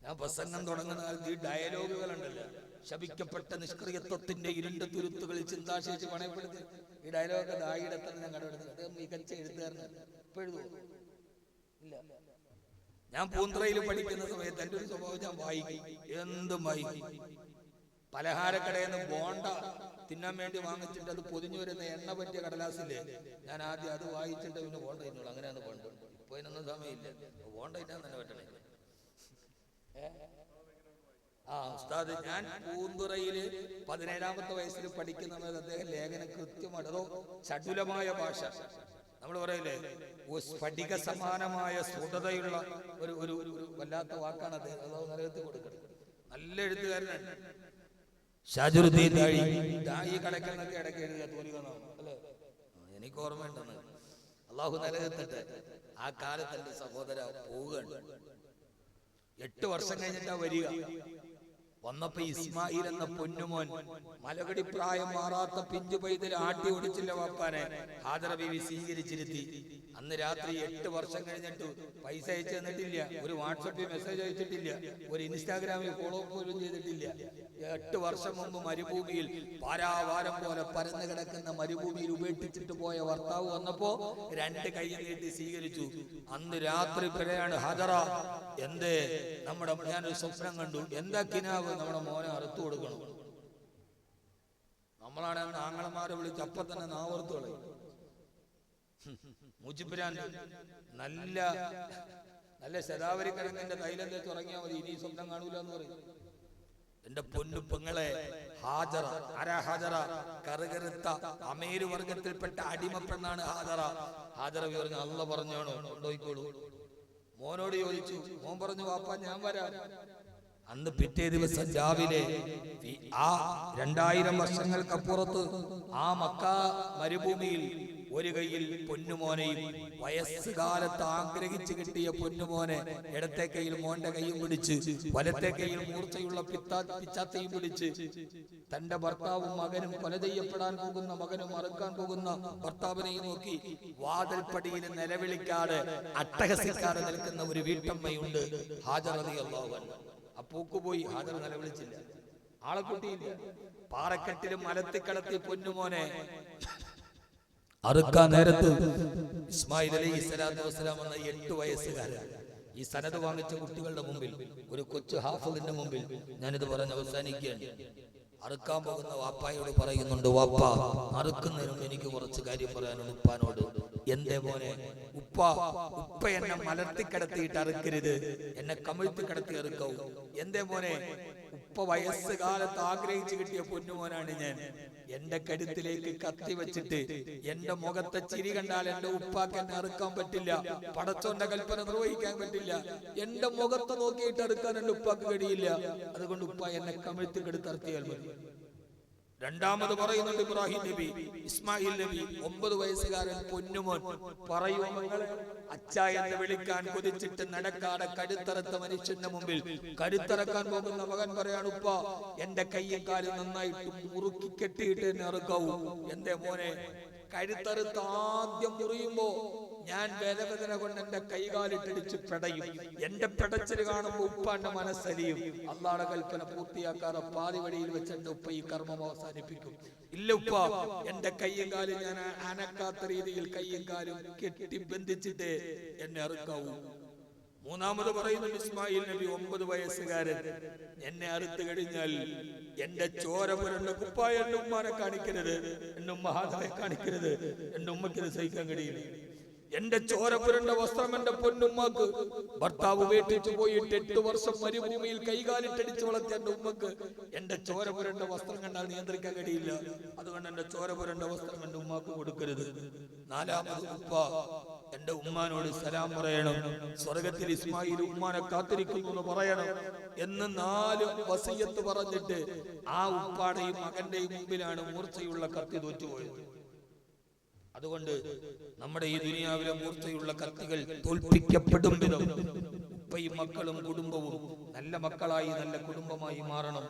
ഞാൻ പ്രസംഗം തുടങ്ങുന്ന കാലത്ത് ഈ ഡയലോഗുകളുണ്ടല്ലോ, ശപിക്കപ്പെട്ട നിഷ്ക്രിയത്വത്തിന്റെ ഇരുണ്ട തുരുത്തുകളിൽ ചിന്താശേഷി പണയപ്പെടുത്തി. ഈ ഡയലോഗൊക്കെ ദായിയുടെ എത്ര ഞാൻ കടമെടുത്തത്. അദ്ദേഹം മികച്ച എഴുത്തുകാരനാണ്. ഇപ്പൊ എഴുതുമോ? ഇല്ല. ഞാൻ പൂന്തറയിൽ പഠിക്കുന്ന സമയത്ത് എന്റെ ഒരു സ്വഭാവം, ഞാൻ വായിക്കും, എന്തും വായിക്കും. പലഹാരക്കടയിൽ നിന്ന് ബോണ്ട തിന്നാൻ വേണ്ടി വാങ്ങിച്ചിട്ട് അത് പൊതിഞ്ഞു വരുന്ന എണ്ണ പറ്റിയ കടലാസില്ലേ, ഞാൻ ആദ്യം അത് വായിച്ചിട്ട് പിന്നെ ബോണ്ട തിന്നുള്ളൂ. അങ്ങനെയാണ് ബോണ്ട. ഇപ്പൊ ഇതിനൊന്നും സമയമില്ല. ബോണ്ട തിന്നാൻ തന്നെ പറ്റണേ. ഉസ്താദ്, ഞാൻ പൂന്തുറയില് 17-ാമത്തെ വയസ്സിൽ പഠിക്കുന്ന സമയത്ത് അദ്ദേഹം ലേഖനം കൃത്യമായിട്ട്, അതോ ചടുലമായ ഭാഷ, നമ്മൾ പറയില്ലേ, സ്ഫടിക സമാനമായ സ്ഫുടതയുള്ള ഒരു വല്ലാത്ത വാക്കാണ് അദ്ദേഹം. അതോ നരകത്തിൽ കൊടുക്കണം. നല്ല എഴുത്തുകാരനാണ്. ഷാജുറുദ്ദീൻ ദായി കടക്കുന്നൊക്കെ ഇടയ്ക്ക് എഴുതുക തോന്നിക്കണോ അല്ലേ? എനിക്ക് ഓർമ്മയുണ്ടെന്ന്. അള്ളാഹു നിലനിർത്തട്ടെ. ആ കാലത്ത് എന്റെ സഹോദര പോവുകയാണ്. 8 വർഷം കഴിഞ്ഞിട്ടാ വരിക. വന്നപ്പോ ഇസ്മായിൽ എന്ന പൊന്നുമോൻ മലകടി പ്രായം മാറാത്ത പിഞ്ചു പൈതൽ ആട്ടി ഓടിച്ചില്ല വാപ്പാനെ ഹാജറ ബീവി സ്വീകരിച്ചിരുത്തി. അന്ന് രാത്രി 8 വർഷം കഴിഞ്ഞിട്ട് പൈസ അയച്ചു തന്നിട്ടില്ല, ഒരു വാട്സപ്പിൽ മെസ്സേജ് അയച്ചിട്ടില്ല, ഒരു ഇൻസ്റ്റാഗ്രാമിൽ ഫോളോ പോലും ചെയ്തിട്ടില്ല. 8 വർഷം മുമ്പ് മരുഭൂമിയിൽ പാരാവാരം പോലെ പരന്നു കിടക്കുന്ന മരുഭൂമിയിൽ ഉപേക്ഷിച്ചിട്ട് പോയ ഭർത്താവ് വന്നപ്പോ 2 കൈ നീട്ടി സ്വീകരിച്ചു. അന്ന് രാത്രി പിഴയാണ് ഹാജറ, എന്തേ ഞാനൊരു സ്വപ്നം കണ്ടു, എന്താ കിനാവ്, നമ്മുടെ മോനെ അറുത്തു കൊടുക്കണം. നമ്മളാണ് ആങ്ങളമാരെ വിളിച്ച് അപ്പൊ തന്നെ നാവർത്തു കളയും. മുജിബ്രാൻ നല്ല നല്ല ശതാവരി കിഴങ്ങിന്റെ തൈലം തേച്ച് ഉറങ്ങിയാൽ മതി, ഇനി സ്വപ്നം കാണൂല എന്ന് പറയും. എന്റെ പൊന്നു പെങ്ങളെ ഹാജറ, ആരാ ഹാജറ? കറുകറുത്ത അമേരു വർഗത്തിൽപ്പെട്ട അടിമ പെണ്ണാണ് ഹാജറ. ഹാജറ പറഞ്ഞു, അള്ള പറഞ്ഞാണോ കൊണ്ടുപോയിക്കോളൂ. മോനോട് ചോദിച്ചു, മോൻ പറഞ്ഞു, വാപ്പാ ഞാൻ വരാം. അന്ന് പിറ്റേ ദിവസം രാവിലെ ആ 2000 വർഷങ്ങൾക്കപ്പുറത്ത് ആ മക്ക മരുഭൂമിയിൽ ഒരു കൈയിൽ പൊന്നുമോനെയും വയസ്സുകാലത്ത് ആഗ്രഹിച്ചു കിട്ടിയ പൊന്നുമോനെ ഇടത്തെ കൈയിൽ മോന്റെ കൈയും പിടിച്ച് വലത്തെ കൈയിൽ മൂർച്ചയുള്ള പിച്ചാത്തയും പിടിച്ച് തന്റെ ഭർത്താവും മകനും കൊല ചെയ്യപ്പെടാൻ പോകുന്ന മകനും അറുക്കാൻ പോകുന്ന ഭർത്താവിനെയും നോക്കി വാതിൽപ്പടിയിൽ നിലവിളിക്കാതെ അട്ടഹസിക്കാതെ നിൽക്കുന്ന ഒരു വീട്ടമ്മയുണ്ട്, ഹാജറ റളിയല്ലാഹു അൻഹ. അപ്പൂക്ക് പോയി, ഹാജർ നിലവിളിച്ചില്ല, ആളെ കൂട്ടിയില്ല. പാറക്കെട്ടിലും മലത്തിക്കടത്തി പൊന്നുമോനെ അറുക്കാൻ നേരത്ത് ഇസ്മായിൽ അലൈഹിസ്സലാത്തു വസ്സലാം എന്ന 8 വയസ്സുകാരൻ ഈ സനത് വാങ്ങിച്ച കുട്ടികളുടെ മുമ്പിൽ, ഒരു കൊച്ചു ഹാഫിളിന്റെ മുമ്പിൽ ഞാനിത് പറഞ്ഞ് അവസാനിക്കുകയാണ്. അറുക്കാൻ പോകുന്ന വാപ്പായോട് പറയുന്നുണ്ട്, വാപ്പ അറുക്കുന്നതിനും എനിക്ക് കുറച്ച് കാര്യം പറയാനുണ്ട് ഉപ്പാനോട്. എന്റെ മോനെ, ഉപ്പ എന്നെ മലർത്തിക്കിടത്തിയിട്ട് അറുക്കരുത്, എന്നെ കമിഴ്ത്തി കിടത്തി അറുക്കാവൂ. എന്റെ മോനെ, ഉപ്പ വയസ്സുകാലത്ത് ആഗ്രഹിച്ചു കിട്ടിയ പൊന്നുമോനാണ് ഞാൻ. എന്റെ കഴുത്തിലേക്ക് കത്തി വെച്ചിട്ട് എന്റെ മുഖത്തെ ചിരി കണ്ടാൽ എന്റെ ഉപ്പാക്ക് എന്നെ അറുക്കാൻ പറ്റില്ല, പടച്ചോന്റെ കൽപ്പന നിർവഹിക്കാൻ പറ്റില്ല. എന്റെ മുഖത്ത് നോക്കിയിട്ട് അറുക്കാൻ എന്റെ ഉപ്പാക്ക് കഴിയില്ല. അതുകൊണ്ട് ഉപ്പ എന്നെ കമിഴ്ത്തി കെടുത്ത് അറുത്തിയാൽ മതി. രണ്ടാമത് പറയുന്നുണ്ട് ഇബ്രാഹിം നബി, ഇസ്മായിൽ നബി, 9 വയസ്സുകാരൻ പൊന്നുമോൻ. പറയൂ മകളെ, അച്ഛ എന്ന് വിളിക്കാൻ കൊതിച്ചിട്ട് നടക്കാതെ കഴുത്തറത്ത മനുഷ്യന്റെ മുമ്പിൽ കഴുത്തറക്കാൻ പോകുന്ന മകൻ പറയാണ്, ഉപ്പ എന്റെ കയ്യും കാലും നന്നായിട്ട് മുറുക്കി കെട്ടിയിട്ട് എന്നെ അറുക്കാവൂ. എന്റെ മോനെ, കഴുത്തറുത്ത് ആദ്യം മുറിയുമ്പോ ഞാൻ വേദവേദന കൊണ്ട് എന്റെ കൈകാലിട്ടടിച്ച് പെടയും. എന്റെ പെടച്ചില് കാണുമ്പോ ഉപ്പാന്റെ മനസ്സലിയും. അള്ളാഹുവിന്റെ കൽപ്പന പൂർത്തിയാക്കാതെ പാതി വഴിയിൽ വെച്ച് എന്റെ ഉപ്പ ഈ കർമ്മം അവസാനിപ്പിക്കും. ഇല്ല ഉപ്പ, എന്റെ കയ്യും കാലും ഞാൻ അനക്കാത്ത രീതിയിൽ കയ്യും കാലും കെട്ടി ബന്ധിച്ചിട്ട് എന്നെ അറുക്കാവൂ. മൂന്നാമത് പറയുന്നത് ഇസ്മായിൽ നബി, 9 വയസ്സുകാരൻ, എന്നെ അറുത്ത് കഴിഞ്ഞാൽ എന്റെ ചോര പുരണ്ട കുപ്പായ എന്റെ ഉമ്മാനെ കാണിക്കരുത്, എന്റെ ഉമ്മ ഹാജറെ കാണിക്കരുത്, എന്റെ ഉമ്മയ്ക്ക് സഹിക്കാൻ കഴിയില്ല. എന്റെ ചോര പുരണ്ട വസ്ത്രം എന്റെ പൊന്നുമ്മക്ക്, ഭർത്താവ് വേട്ടിച്ചു പോയിട്ട് 8 വർഷം മരുഭൂമിയിൽ കൈകാലിട്ടടിച്ചു വളർത്തിയ എന്റെ ഉമ്മക്ക് എന്റെ ചോര പുരണ്ട വസ്ത്രം കണ്ടാൽ നിയന്ത്രിക്കാൻ കഴിയില്ല. അതുകൊണ്ട് എന്റെ ചോര പുരണ്ട വസ്ത്രം എന്റെ ഉമ്മാക്ക് കൊടുക്കരുത്. നാലാമത് ഉപ്പ, എന്റെ ഉമ്മാനോട് സലാം പറയണം, സ്വർഗത്തിൽ ഇസ്മായിൽ ഉമ്മാനെ കാത്തിരിക്കുന്നു എന്ന് പറയണം എന്ന് 4 വസിയത്ത് പറഞ്ഞിട്ട് ആ ഉപ്പാടെയും മകന്റെയും മുമ്പിലാണ് മൂർച്ചയുള്ള കത്തി തോറ്റുപോയത്. അതുകൊണ്ട് നമ്മുടെ ഈ ദുനിയാവിലെ മൂർച്ചയുള്ള കത്തികൾ തോൽപ്പിക്കപ്പെടും വിധം ഉപ്പയും മക്കളും കുടുംബവും നല്ല മക്കളായി നല്ല കുടുംബമായി മാറണം.